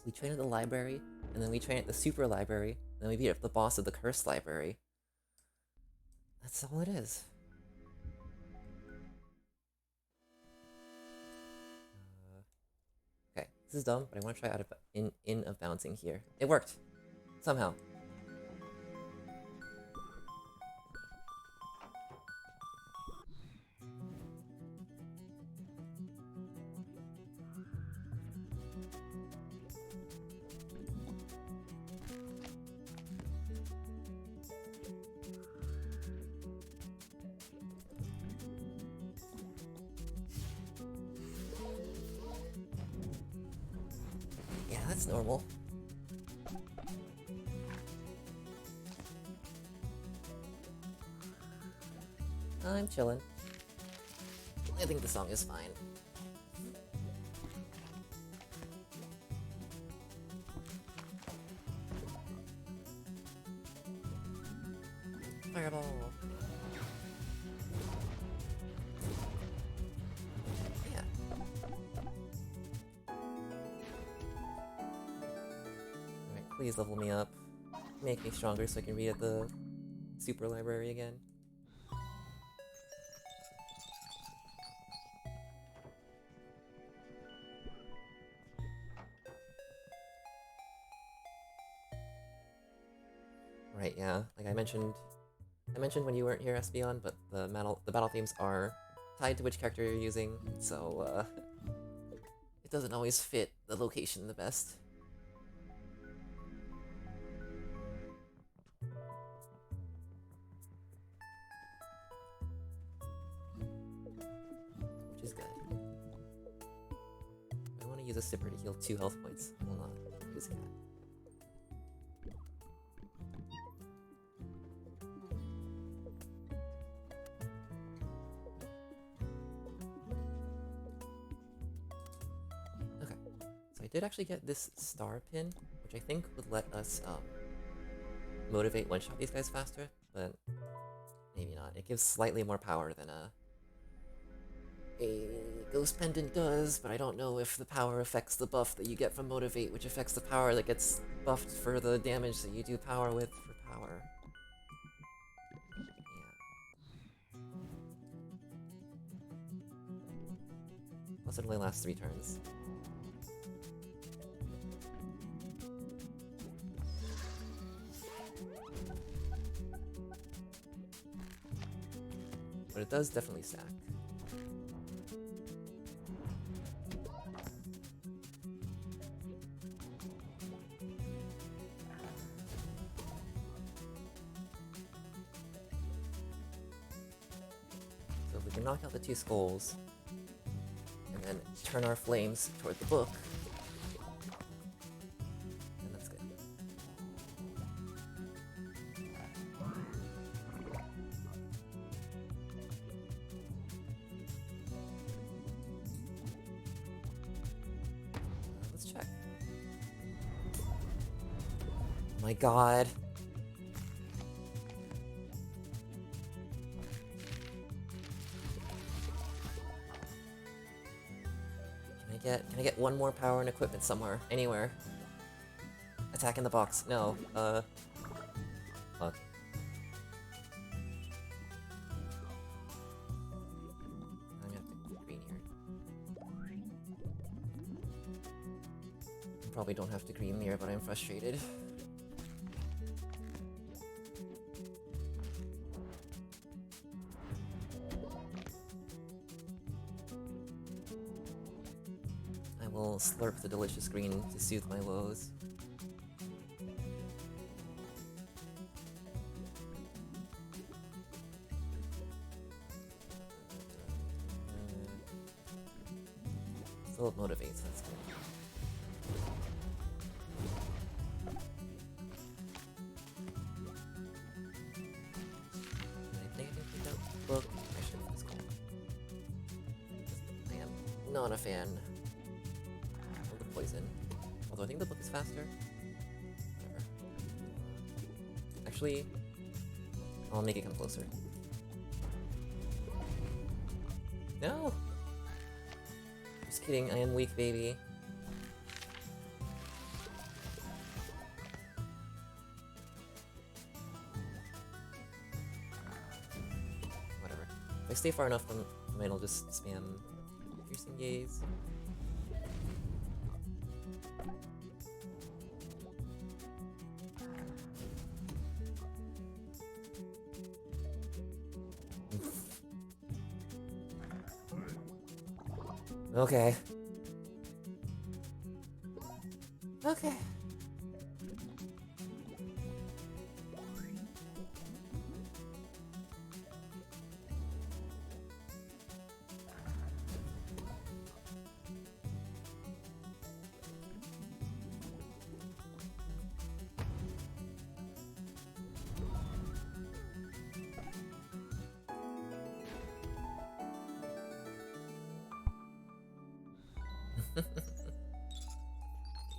We train at the library, and then we train at the super library, and then we beat up the boss of the cursed library. That's all it is. Okay, this is dumb, but I want to try out of in of bouncing here. It worked! Somehow. That's normal. I'm chilling. I think the song is fine. Fireball! Yeah. Alright, please level me up. Make me stronger so I can read at the super library again. Right, yeah. Like I mentioned when you weren't here, Espeon, but the battle themes are tied to which character you're using, so it doesn't always fit the location the best. Which is good. I want to use a sipper to heal 2 health points. I will not use that. I did actually get this star pin, which I think would let us motivate one-shot these guys faster, but maybe not. It gives slightly more power than a ghost pendant does, but I don't know if the power affects the buff that you get from motivate, which affects the power that gets buffed for the damage that you do power with for power. Yeah. Plus it only lasts 3 turns. But it does definitely stack. So if we can knock out the 2 skulls, and then turn our flames toward the book, then that's good. Let's check. Oh my god. Can I get one more power and equipment somewhere? Anywhere? Attack in the box. No. Fuck. I'm gonna have to green here. I probably don't have to green here, but I'm frustrated. Slurp the delicious green to soothe my woes. Still motivates, that's good. I think I can pick out the book. I should have this call. I am not a fan. Poison. Although I think the book is faster. Whatever. Actually, I'll make it come closer. No! Just kidding, I am weak, baby. Whatever. If I stay far enough, then I'll just spam Piercing Gaze. Okay. Okay.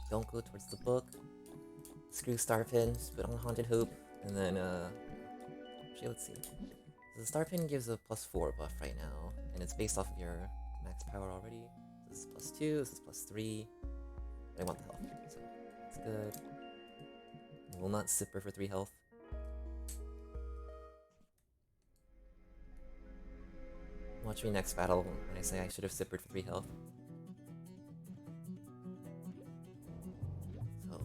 Don't go towards the book. Screw Starpin, just put on Haunted Hope, and then Actually, let's see. The star pin gives a +4 buff right now, and it's based off of your max power already. This is +2, this is +3. But I want the health, so it's good. I will not sipper for 3 health. Watch me next battle when I say I should have sippered for 3 health. So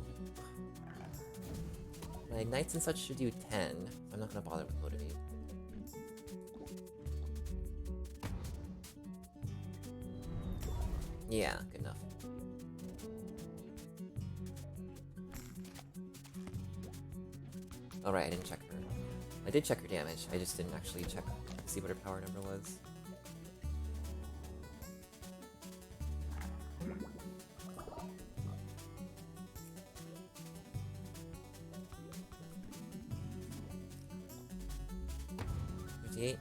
my knights and such should do 10, so I'm not gonna bother with motivate. Yeah, good enough. Alright, I didn't check her. I did check her damage, I just didn't actually check to see what her power number was. Okay.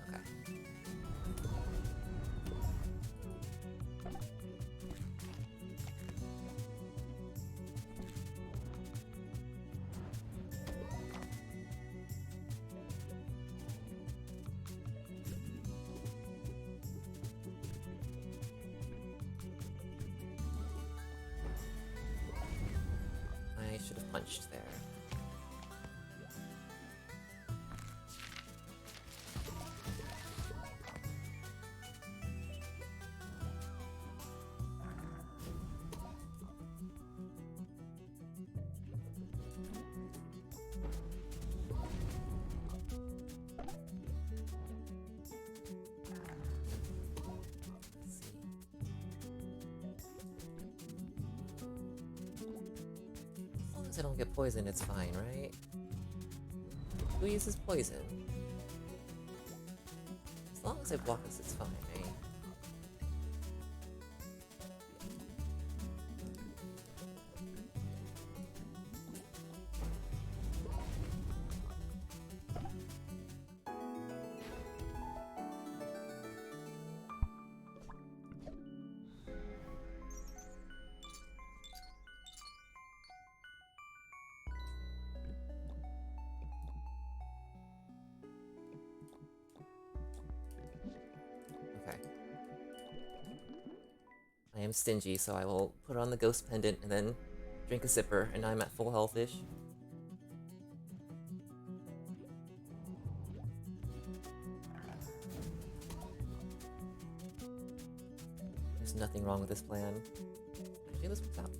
I should have punched there. I don't get poisoned, it's fine, right? Who uses poison? As long as I block this, it's fine, right? I am stingy, so I will put on the ghost pendant and then drink a sipper, and now I'm at full health-ish. There's nothing wrong with this plan. Actually, let's stop.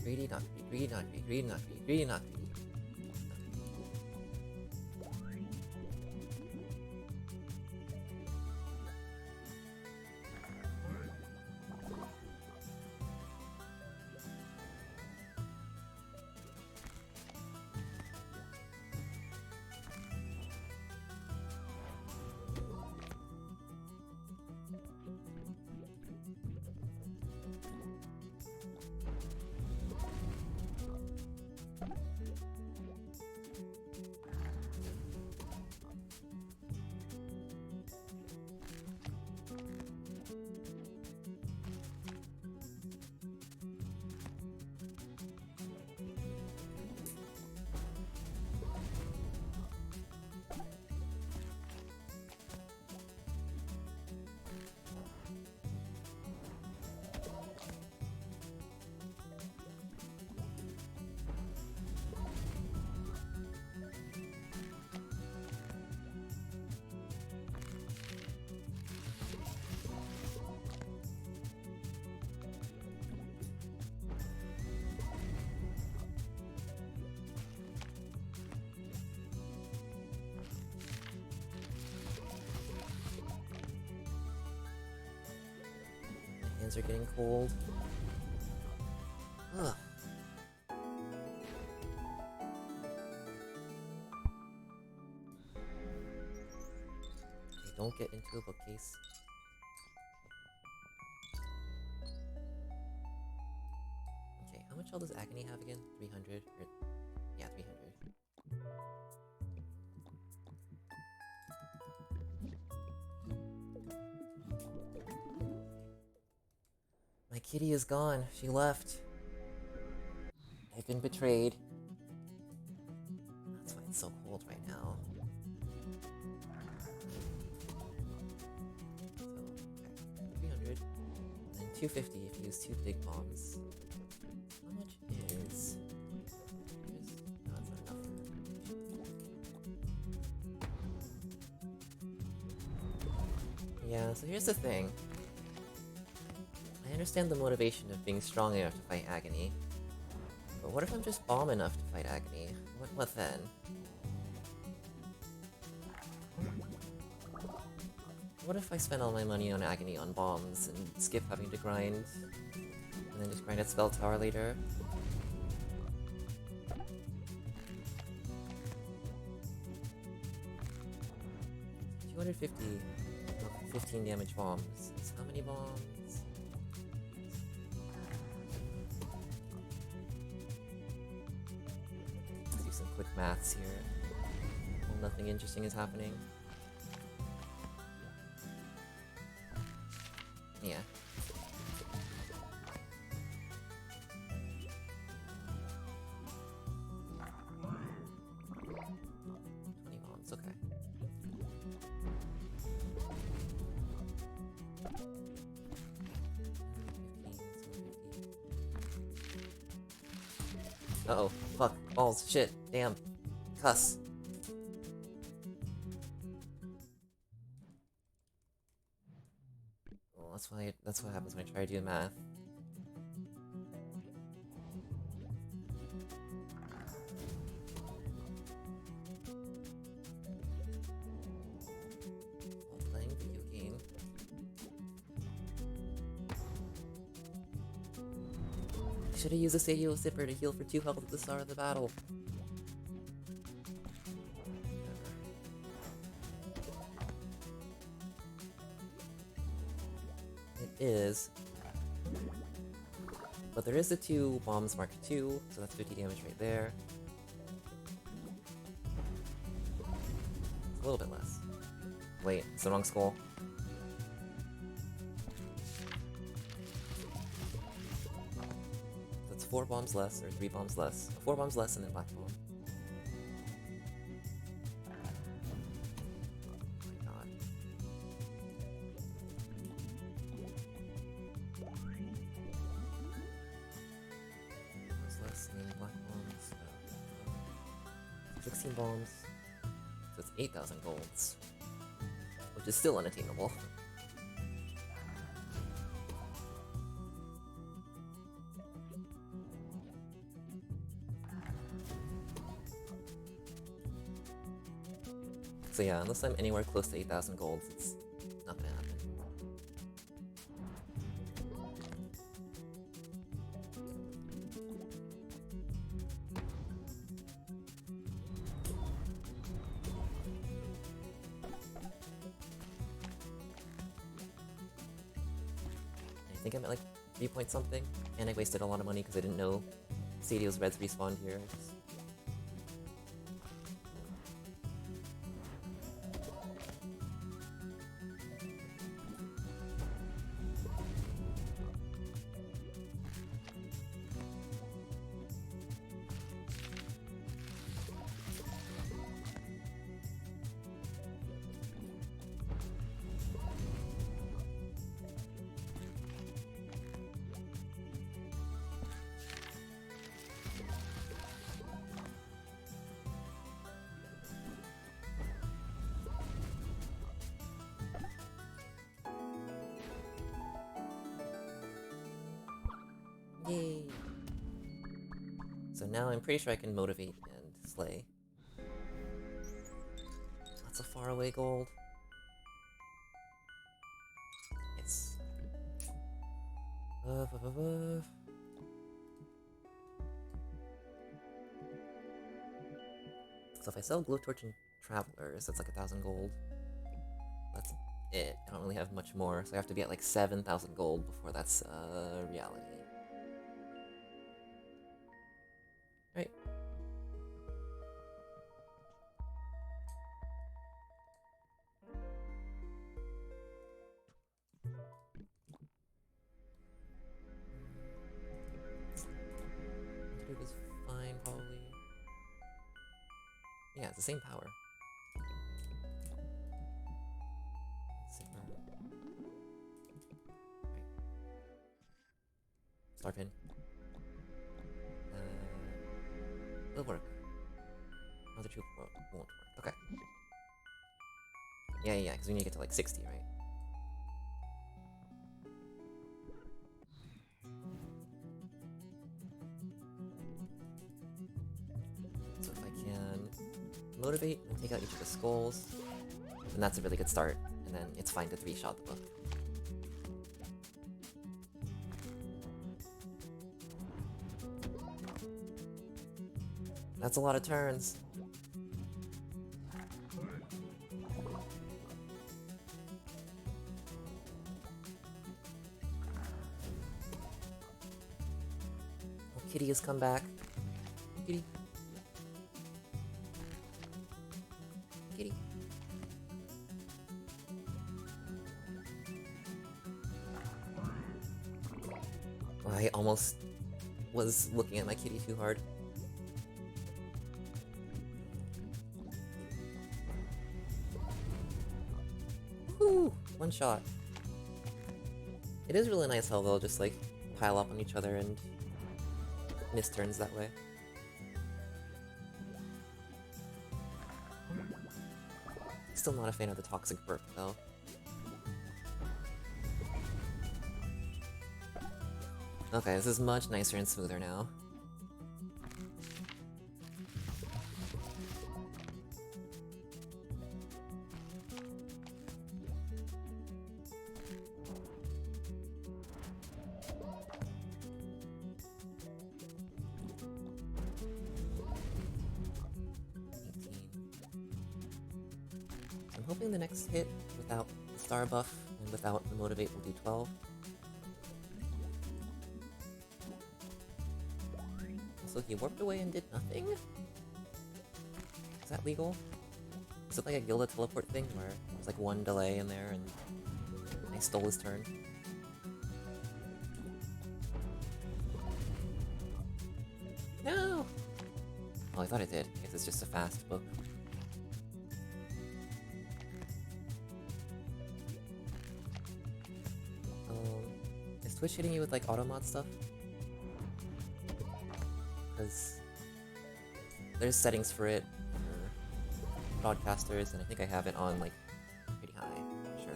Greedy, not greedy, greedy, not greedy, greedy, not greedy, greedy, not greedy. hands are getting cold. Ugh. Okay, don't get into a bookcase. Okay, how much health does Agony have again? 300? Yeah, 300. My kitty is gone. She left. I've been betrayed. That's why it's so cold right now. So, okay. 300. And then 250 if you use 2 big bombs. How much is... No, that's not enough. Yeah, so here's the thing. I understand the motivation of being strong enough to fight Agony. But what if I'm just bomb enough to fight Agony? What then? What if I spend all my money on Agony on bombs and skip having to grind? And then just grind at Spell Tower later? 250 of 15 damage bombs. That's how many bombs? Let's do some quick maths here. Well, nothing interesting is happening. Yeah. Okay. Uh-oh. Fuck. Balls. Shit. Damn. Cuss. Well, that's what happens when I try to do math. Should have used a Sadio Zipper to heal for 2 health at the start of the battle. It is. But there is the 2 bombs mark 2, so that's 50 damage right there. It's a little bit less. Wait, it's the wrong skull. That's 4 bombs less, or 3 bombs less. 4 bombs less and then black bomb. Oh my god. Bombs less and then black bombs. 16 bombs. So it's 8,000 golds. Which is still unattainable. So yeah, unless I'm anywhere close to 8,000 golds, it's not gonna happen. I think I'm at like 3 point something, and I wasted a lot of money because I didn't know Sadio's reds respawned here. Yay! So now I'm pretty sure I can motivate and slay. Lots of faraway gold. Yes. So if I sell Glowtorch and Travelers, that's like 1,000 gold. That's it. I don't really have much more, so I have to be at like 7,000 gold before that's reality. Right. Antidote is fine, probably. Yeah, it's the same power. Starpin. It'll work. Other two won't work. Okay. Yeah, because we need to get to like 60, right? So if I can motivate and take out each of the skulls, then that's a really good start. And then it's fine to 3-shot the book. That's a lot of turns. Oh, Kitty has come back. Kitty. Kitty. Oh, I almost was looking at my kitty too hard. Woo! One shot. It is really nice how they'll just like pile up on each other and miss turns that way. Still not a fan of the toxic burp though. Okay, this is much nicer and smoother now. I'm hoping the next hit, without the star buff and without the motivate, will do 12. Also, he warped away and did nothing? Is that legal? Is it like a Gilda teleport thing where there's like one delay in there and I stole his turn? No! Oh, I thought it did. I guess it's just a fast book. Is Twitch hitting you with like automod stuff? Because there's settings for it for broadcasters, and I think I have it on like pretty high. Sure.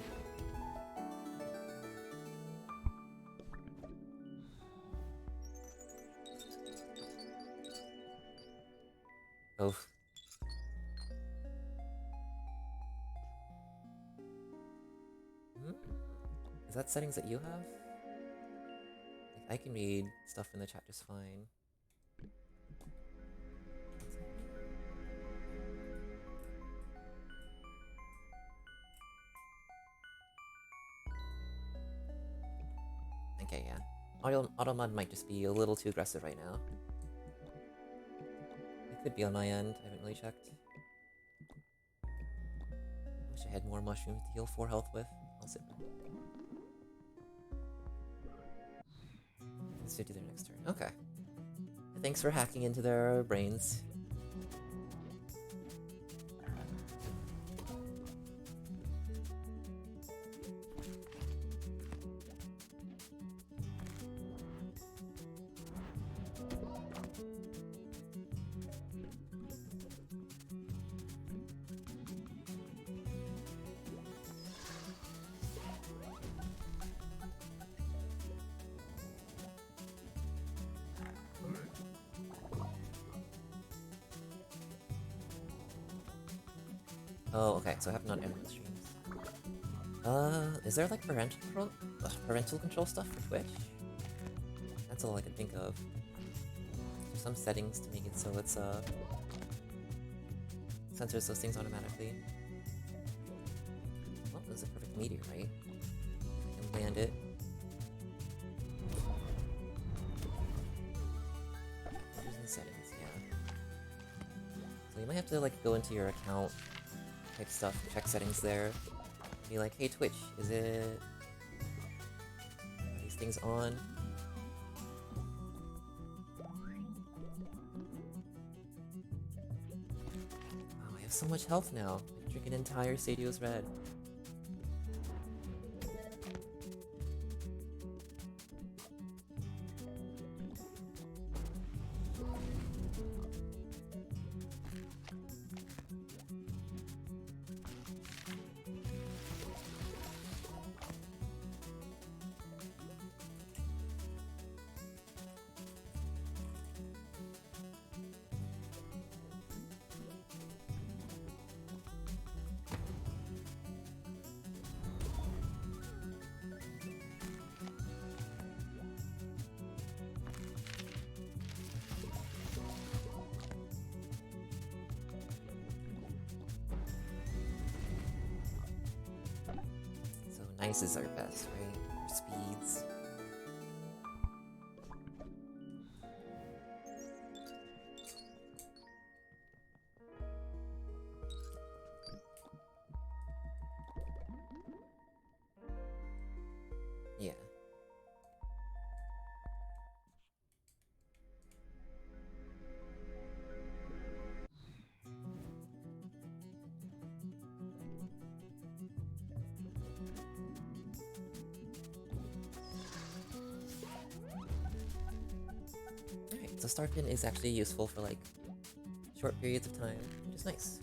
Oh. Is that settings that you have? Like, I can read stuff in the chat just fine. Okay, yeah. Automod might just be a little too aggressive right now. It could be on my end, I haven't really checked. Wish I had more mushrooms to heal 4 health with. I'll sit back. Let's do their next turn. Okay. Thanks for hacking into their brains. Oh, okay, so I have not ended the streams. Is there like parental control stuff for Twitch? That's all I can think of. There's some settings to make it so it's censors those things automatically. Well, this is a perfect meteorite. I can land it. Filters and settings, yeah. So you might have to like go into your account, type stuff, check settings there. Be like, hey Twitch, are these things on? Wow, I have so much health now. I can drink an entire Sadio's Red. Nices are best, right? Or speeds. Yeah. So Starpin is actually useful for like short periods of time, which is nice.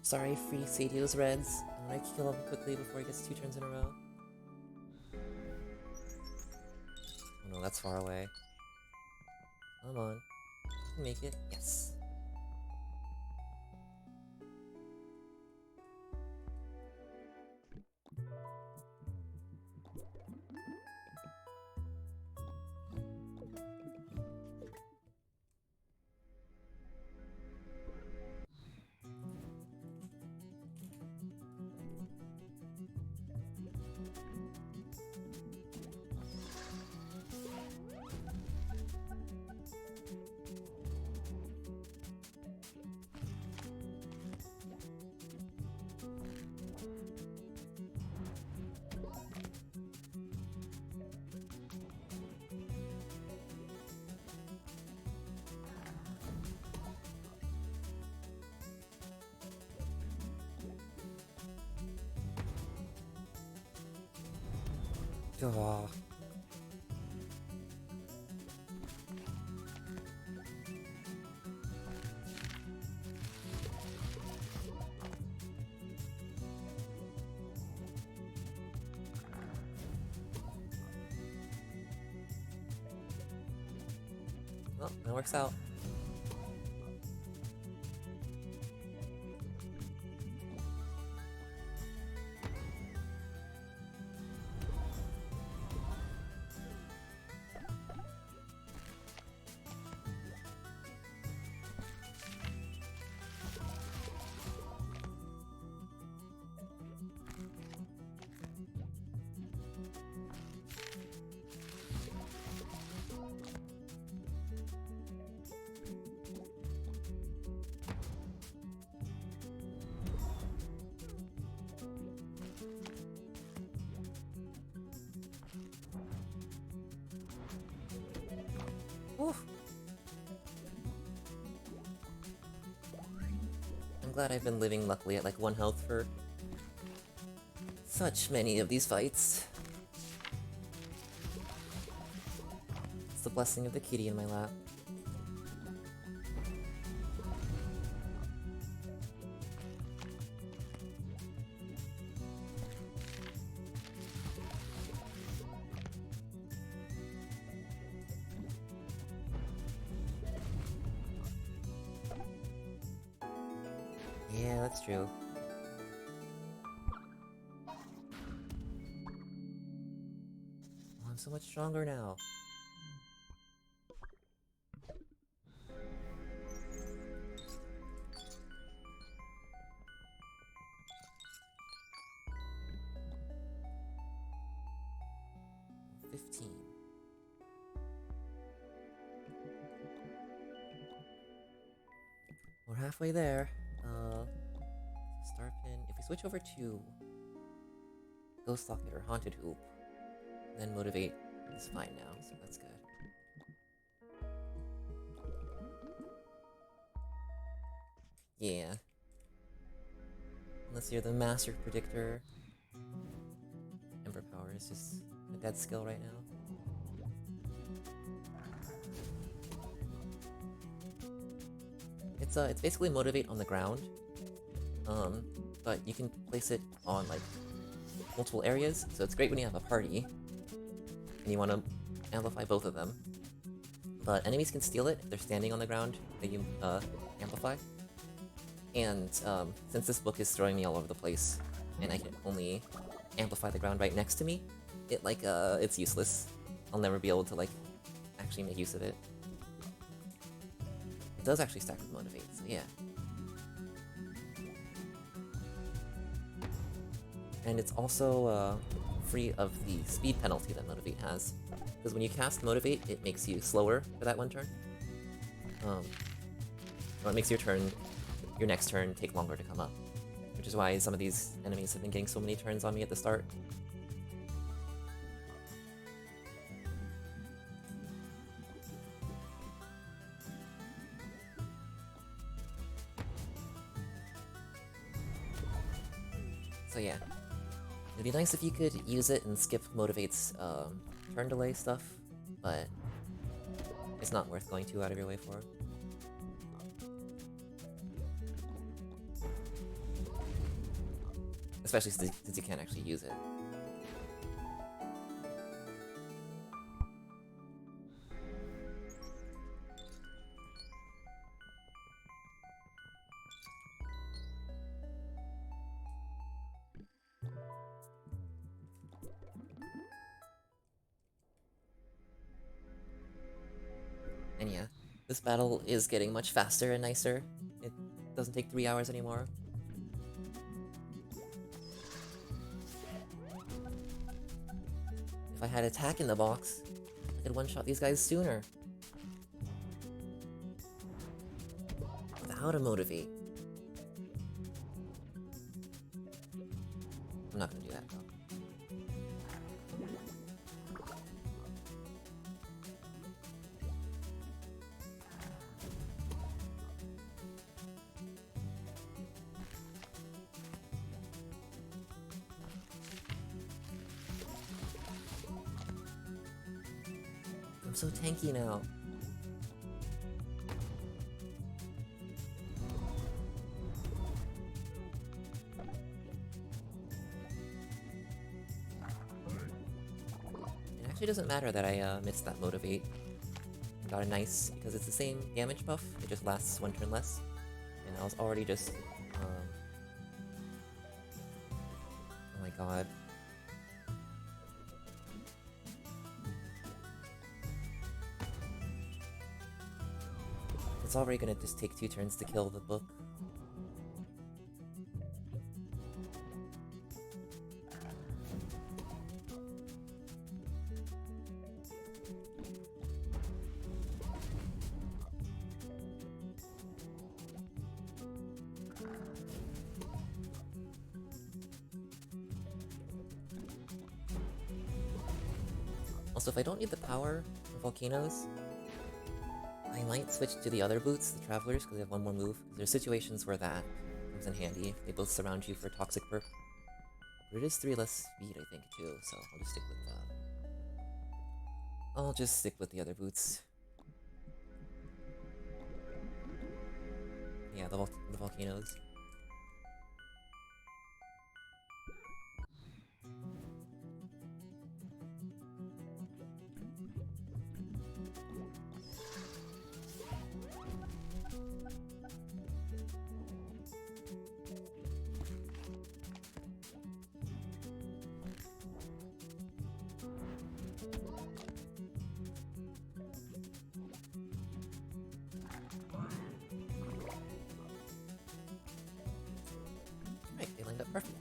Sorry, free Sadio's Reds. I'm gonna kill him quickly before he gets 2 turns in a row. Oh no, that's far away. Come on. You can make it. Yes. Oh. Well, that works out. Oof. I'm glad I've been living luckily at like 1 health for such many of these fights. It's the blessing of the kitty in my lap. Yeah, that's true. Oh, I'm so much stronger now. We're halfway there. Star pin. If we switch over to Ghost Locket or Haunted Hoop, then Motivate is fine now, so that's good. Yeah. Unless you're the Master Predictor. Ember Power is just a dead skill right now. It's basically Motivate on the ground, but you can place it on like multiple areas, so it's great when you have a party and you want to amplify both of them. But enemies can steal it if they're standing on the ground that you amplify. And since this book is throwing me all over the place, and I can only amplify the ground right next to me, it's useless. I'll never be able to like actually make use of it. It does actually stack with Motivate, so yeah. And it's also free of the speed penalty that Motivate has. Because when you cast Motivate, it makes you slower for that one turn. Or it makes your next turn take longer to come up. Which is why some of these enemies have been getting so many turns on me at the start. So yeah, it'd be nice if you could use it and skip Motivate's turn delay stuff, but it's not worth going too out of your way for. Especially since you can't actually use it. And yeah, this battle is getting much faster and nicer. It doesn't take 3 hours anymore. If I had attack in the box, I could one-shot these guys sooner. Without a Motivate. I'm not gonna do that though. I'm so tanky now. It actually doesn't matter that I missed that Motivate. I got a nice, because it's the same damage buff, it just lasts 1 turn less. And I was already just... oh my god. It's already gonna just take 2 turns to kill the book. Also, if I don't need the power of volcanoes, I might switch to the other boots, the Travelers, because they have one more move. There's situations where that comes in handy. They both surround you for Toxic Perk. But it is 3 less speed, I think, too, so I'll just stick with I'll just stick with the other boots. Yeah, the volcanoes. Right, they lined up perfectly.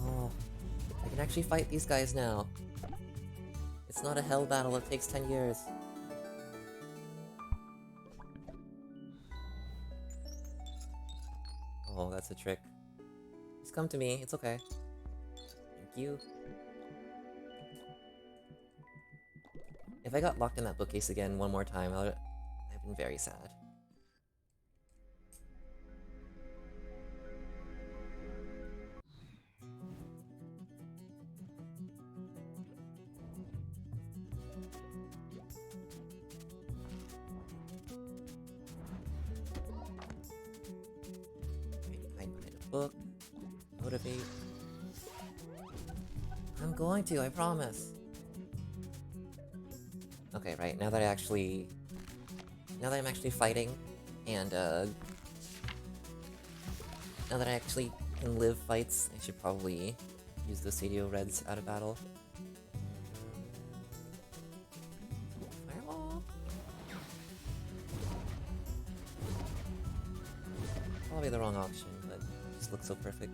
Oh, I can actually fight these guys now. It's not a hell battle that takes 10 years. Oh, that's a trick. Just come to me, it's okay. Thank you. If I got locked in that bookcase again one more time, I've been very sad. Hide behind a book. Motivate. I'm going to, I promise. Okay, right, now that I'm actually fighting, and, now that I actually can live fights, I should probably use the Sadio Reds out of battle. Fireball? Probably the wrong option, but it just looks so perfect.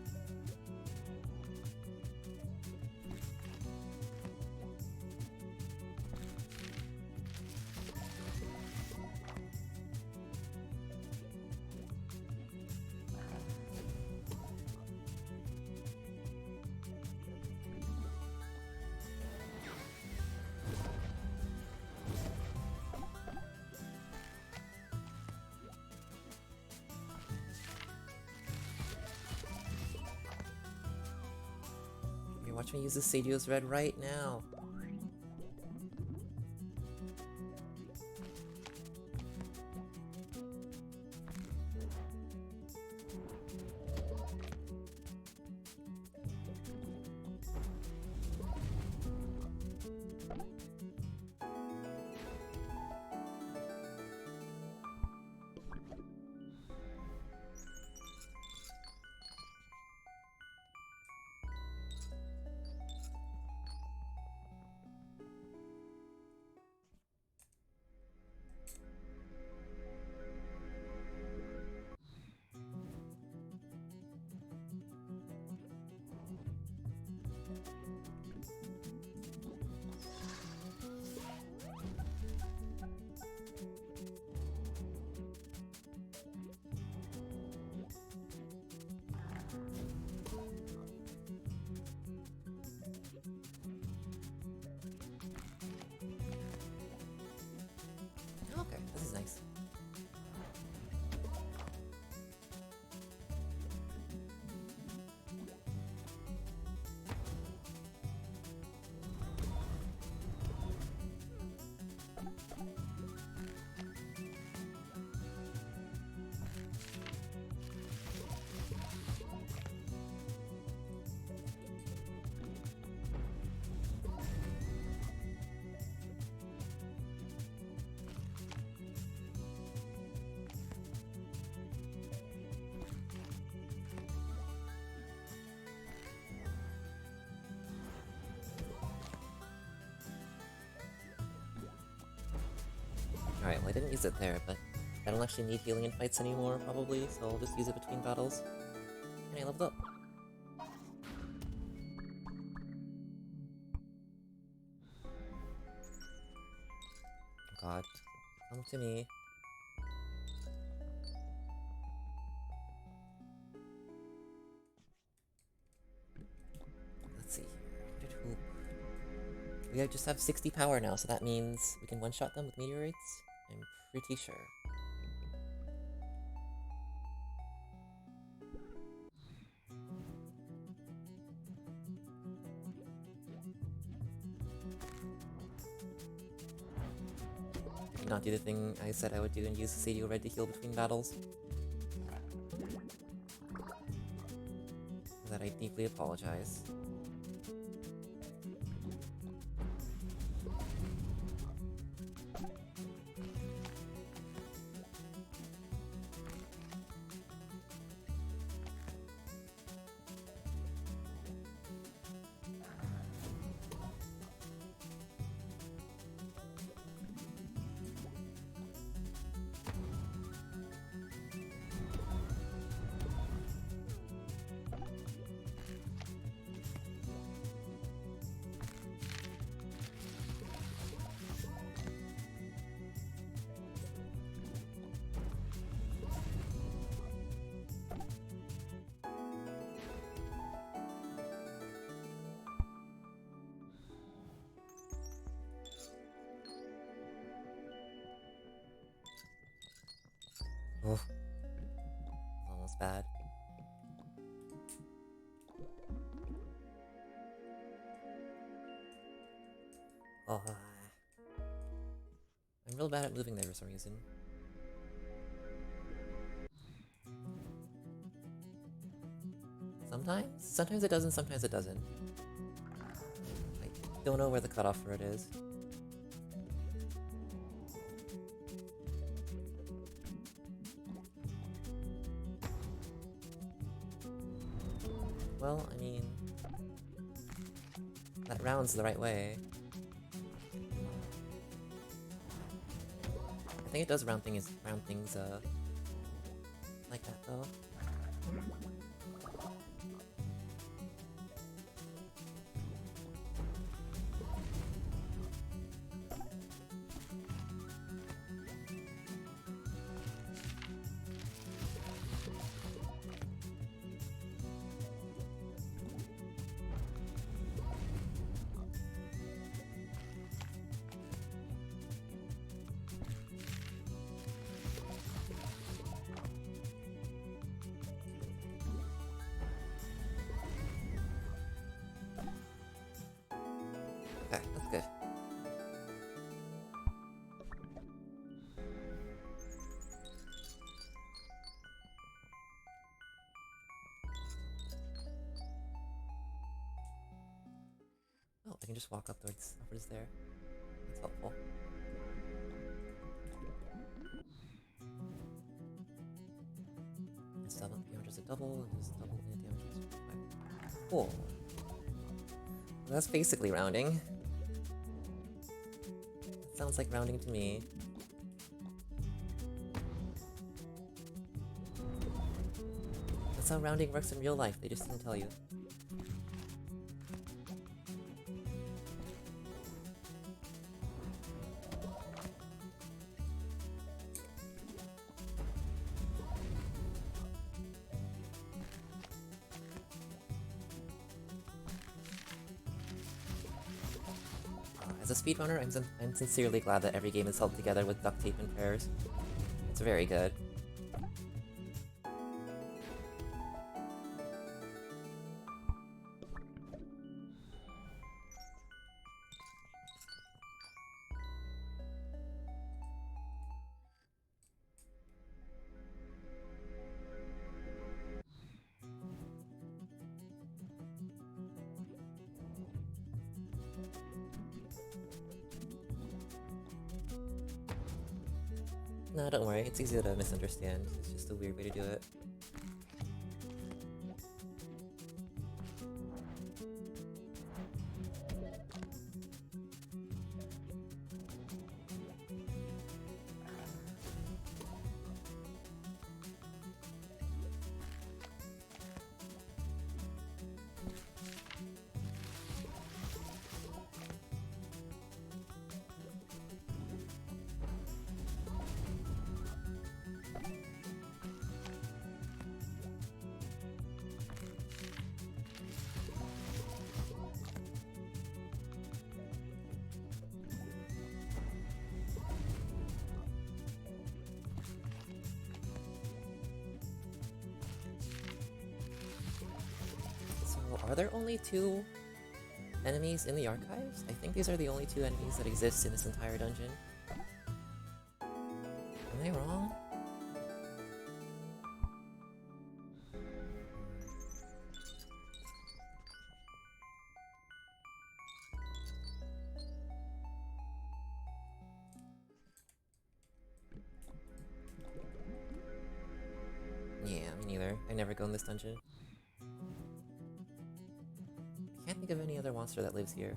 Watch me use the Sadio's Red right now. Okay, this is nice. Alright, well I didn't use it there, but I don't actually need healing in fights anymore, probably, so I'll just use it between battles. And I leveled up. God. Come to me. Let's see here. We just have 60 power now, so that means we can one-shot them with meteorites? I'm pretty sure. Did not do the thing I said I would do and use the Sadio Red to heal between battles. For that I deeply apologize. Oh, almost bad. Oh, I'm real bad at moving there for some reason. Sometimes it doesn't, sometimes it doesn't. I don't know where the cutoff for it is. Well, I mean, that round's the right way. I think it does round things like that though. Okay, that's good. Oh, I can just walk upwards there. That's helpful. It's double damage is a double, and just double the damage is 5. Cool. Well, that's basically rounding. Sounds like rounding to me. That's how rounding works in real life, they just didn't tell you. As a speedrunner, I'm sincerely glad that every game is held together with duct tape and prayers. It's very good. No, don't worry, it's easy to misunderstand. It's just a weird way to do it. there only 2 enemies in the archives? I think these are the only 2 enemies that exist in this entire dungeon. Am I wrong? Yeah, me neither. I never go in this dungeon. I can't think of any other monster that lives here.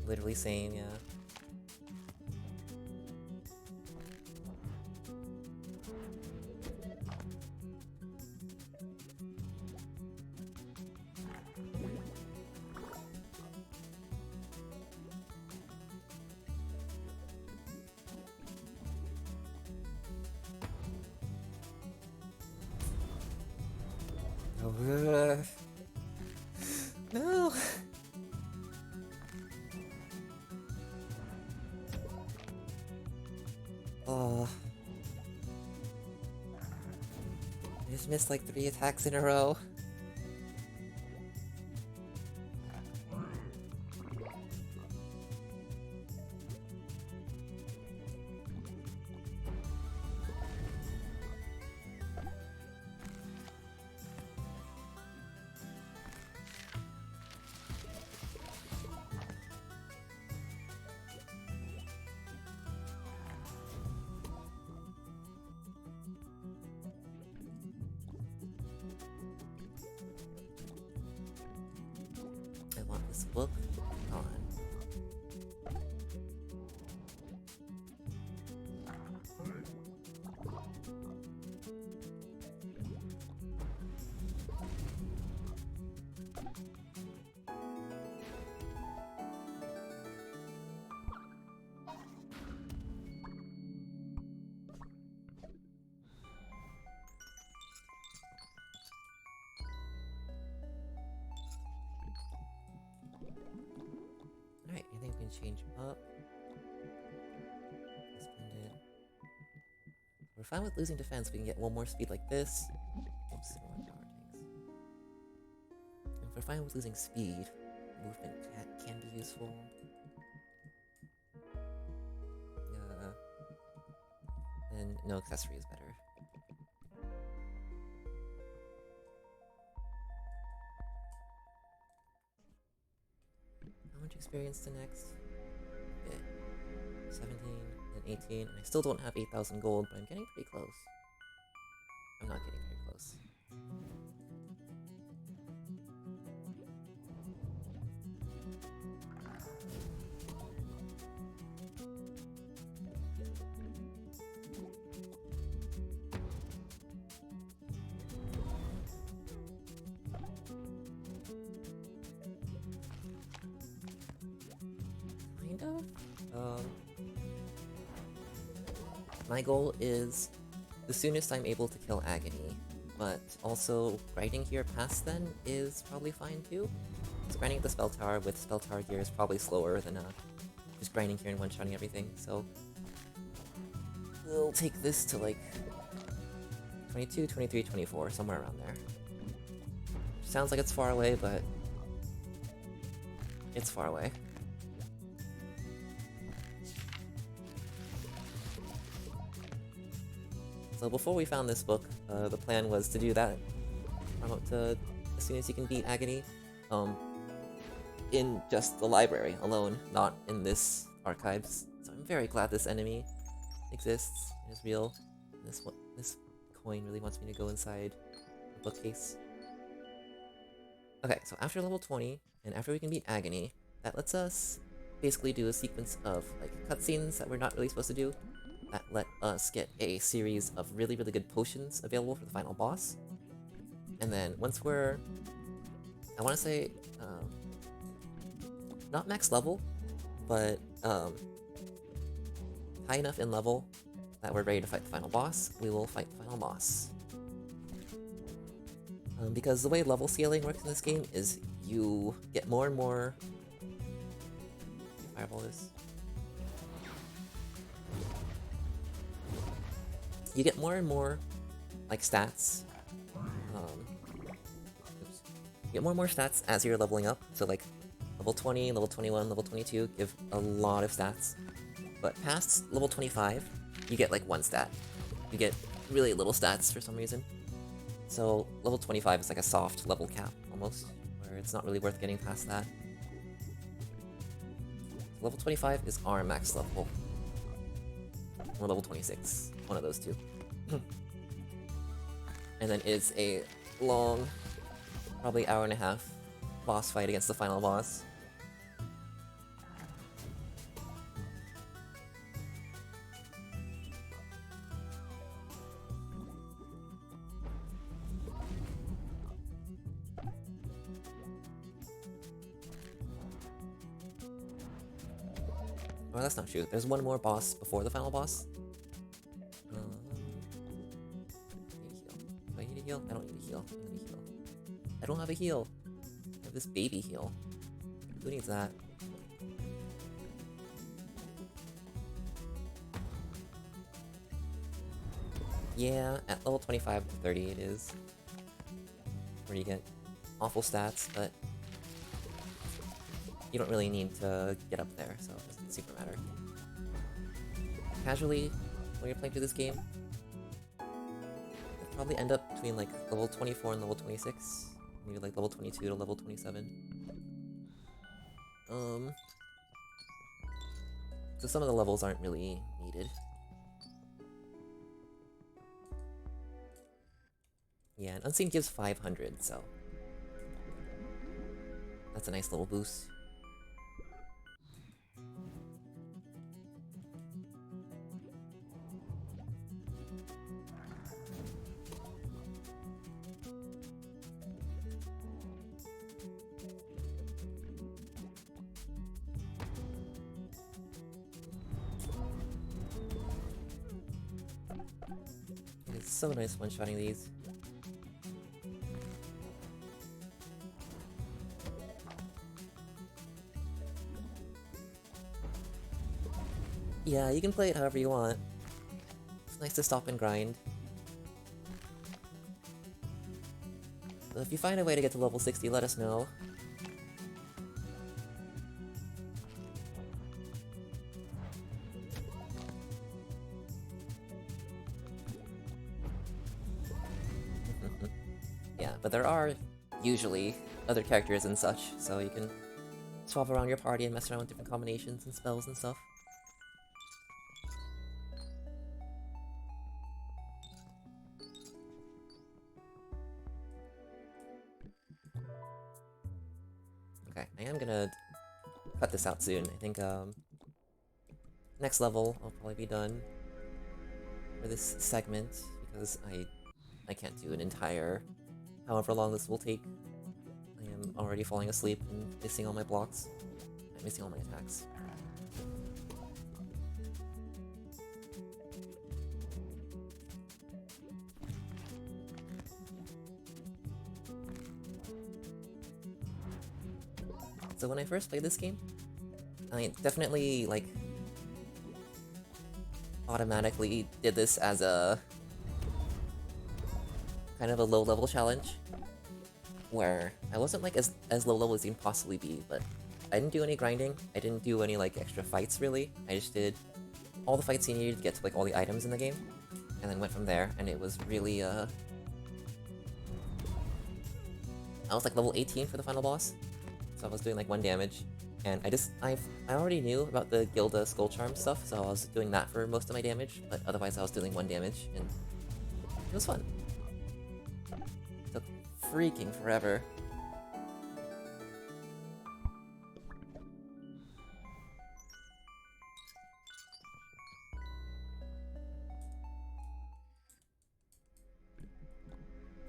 Literally same, yeah. No! Oh. I just missed like 3 attacks in a row. I want this book on. Alright, I think we can change up. Splendid. We're fine with losing defense. We can get 1 more speed like this. Oops, more power tanks. If we're fine with losing speed, movement can be useful. And no accessory is better. How much experience to next? Bit. 17 and 18, and I still don't have 8,000 gold, but I'm getting pretty close. I'm not getting very close. Kind of. My goal is the soonest I'm able to kill Agony, but also grinding here past then is probably fine too. So grinding at the spell tower with spell tower gear is probably slower than just grinding here and one-shotting everything, so we'll take this to like 22, 23, 24, somewhere around there. Sounds like it's far away, but it's far away. So before we found this book, the plan was to do that as soon as you can beat Agony, in just the library alone, not in this archives. So I'm very glad this enemy exists and is real. This coin really wants me to go inside the bookcase. Okay, so after level 20, and after we can beat Agony, that lets us basically do a sequence of like cutscenes that we're not really supposed to do, that let us get a series of really good potions available for the final boss. And then once we're, I want to say, not max level, but high enough in level that we're ready to fight the final boss, we will fight the final boss. Because the way level scaling works in this game is you get more and more... Fireball this. you get more and more like stats. You get more and more stats as you're leveling up. So like level 20, level 21, level 22 give a lot of stats. But past level 25, you get like one stat. You get really little stats for some reason. So level 25 is like a soft level cap almost, where it's not really worth getting past that. Level 25 is our max level. Or level 26, one of those two. And then it's a long, probably hour and a half boss fight against the final boss. Oh, that's not true. There's one more boss before the final boss. I need a heal. Do I need a heal? I don't need a heal. Let me heal. I don't have a heal. I have this baby heal. Who needs that? Yeah, at level 25 to 30 it is. Where you get awful stats, but you don't really need to get up there, so it doesn't super matter. Casually, when you're playing through this game, you'll probably end up between like level 24 and level 26. Maybe like level 22 to level 27. So some of the levels aren't really needed. Yeah, and Unseen gives 500, so that's a nice little boost. It's so nice one-shotting these. Yeah, you can play it however you want. It's nice to stop and grind. So if you find a way to get to level 60, let us know. Yeah, but there are usually other characters and such, so you can swap around your party and mess around with different combinations and spells and stuff. Okay, I am gonna cut this out soon. I think next level I'll probably be done for this segment because I can't do an entire however long this will take. I am already falling asleep and missing all my blocks. I'm missing all my attacks. So when I first played this game, I definitely, like, automatically did this as a kind of a low-level challenge, where I wasn't, like, as low-level as you can possibly be, but I didn't do any grinding, I didn't do any, like, extra fights, really. I just did all the fights you needed to get to, like, all the items in the game, and then went from there, and it was really, I was, like, level 18 for the final boss. So I was doing like 1 damage, and I already knew about the Gilda Skull Charm stuff, so I was doing that for most of my damage, but otherwise I was doing 1 damage, and it was fun. It took freaking forever.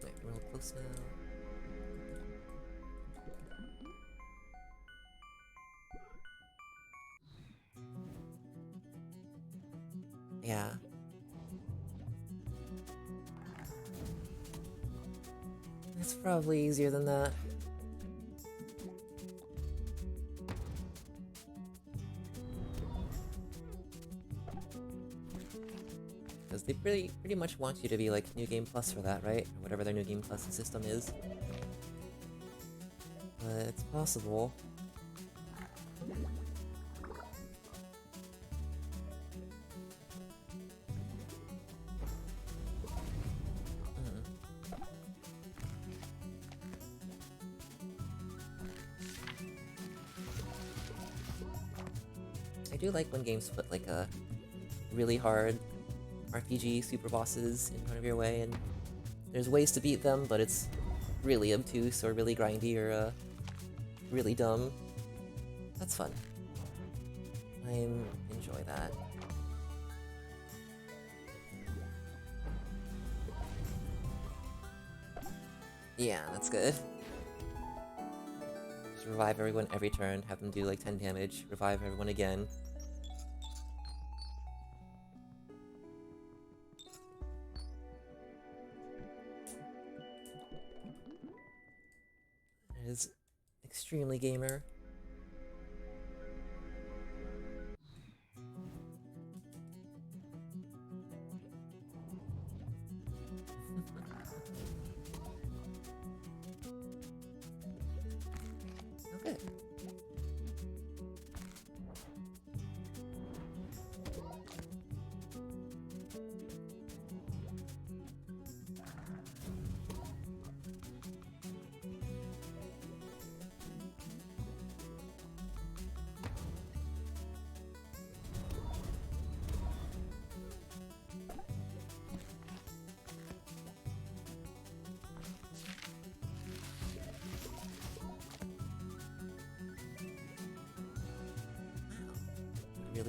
Okay, we're real close now. Yeah. It's probably easier than that. Because they pretty much want you to be like New Game Plus for that, right? Or whatever their New Game Plus system is. But it's possible. I do like when games put like a really hard RPG super bosses in front of your way, and there's ways to beat them, but it's really obtuse or really grindy or really dumb. That's fun. I enjoy that. Yeah, that's good. Just revive everyone every turn, have them do like 10 damage, revive everyone again. It is extremely gamer. Okay.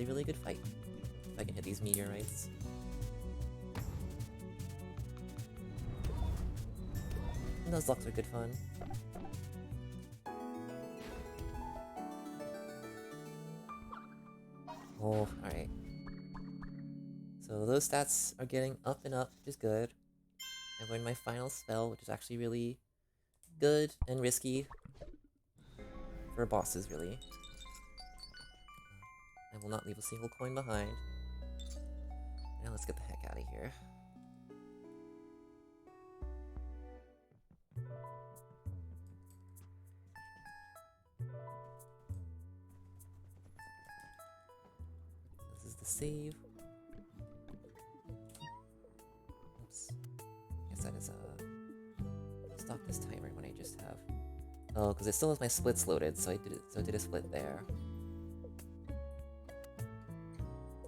Really good fight. If I can hit these meteorites. And those locks are good fun. Oh, alright. So those stats are getting up and up, which is good. And we're in my final spell, which is actually really good and risky. For bosses, really. I will not leave a single coin behind. Now let's get the heck out of here. This is the save. Oops. Guess that is stop this timer when I just have. Oh, because it still has my splits loaded, so I did a split there.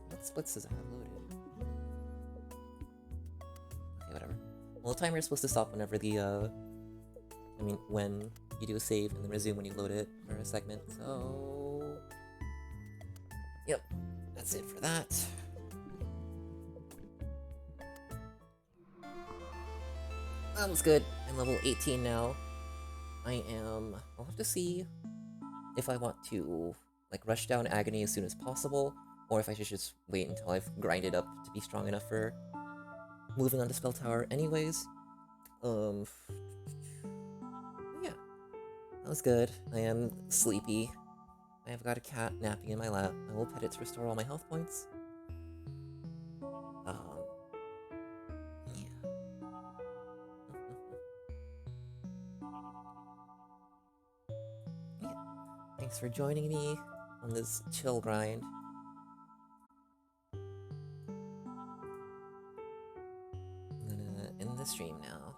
What splits does it have loaded? Okay, whatever. Well, the timer is supposed to stop whenever the when you do a save and then resume when you load it for a segment, so... Yep, that's it for that. That was good. I'm level 18 now. I'll have to see if I want to, like, rush down Agony as soon as possible, or if I should just wait until I've grinded up to be strong enough for moving on to Spell Tower anyways. Yeah. That was good. I am sleepy. I have got a cat napping in my lap. I will pet it to restore all my health points. Yeah. Yeah. Thanks for joining me on this chill grind. I'm gonna end the stream now.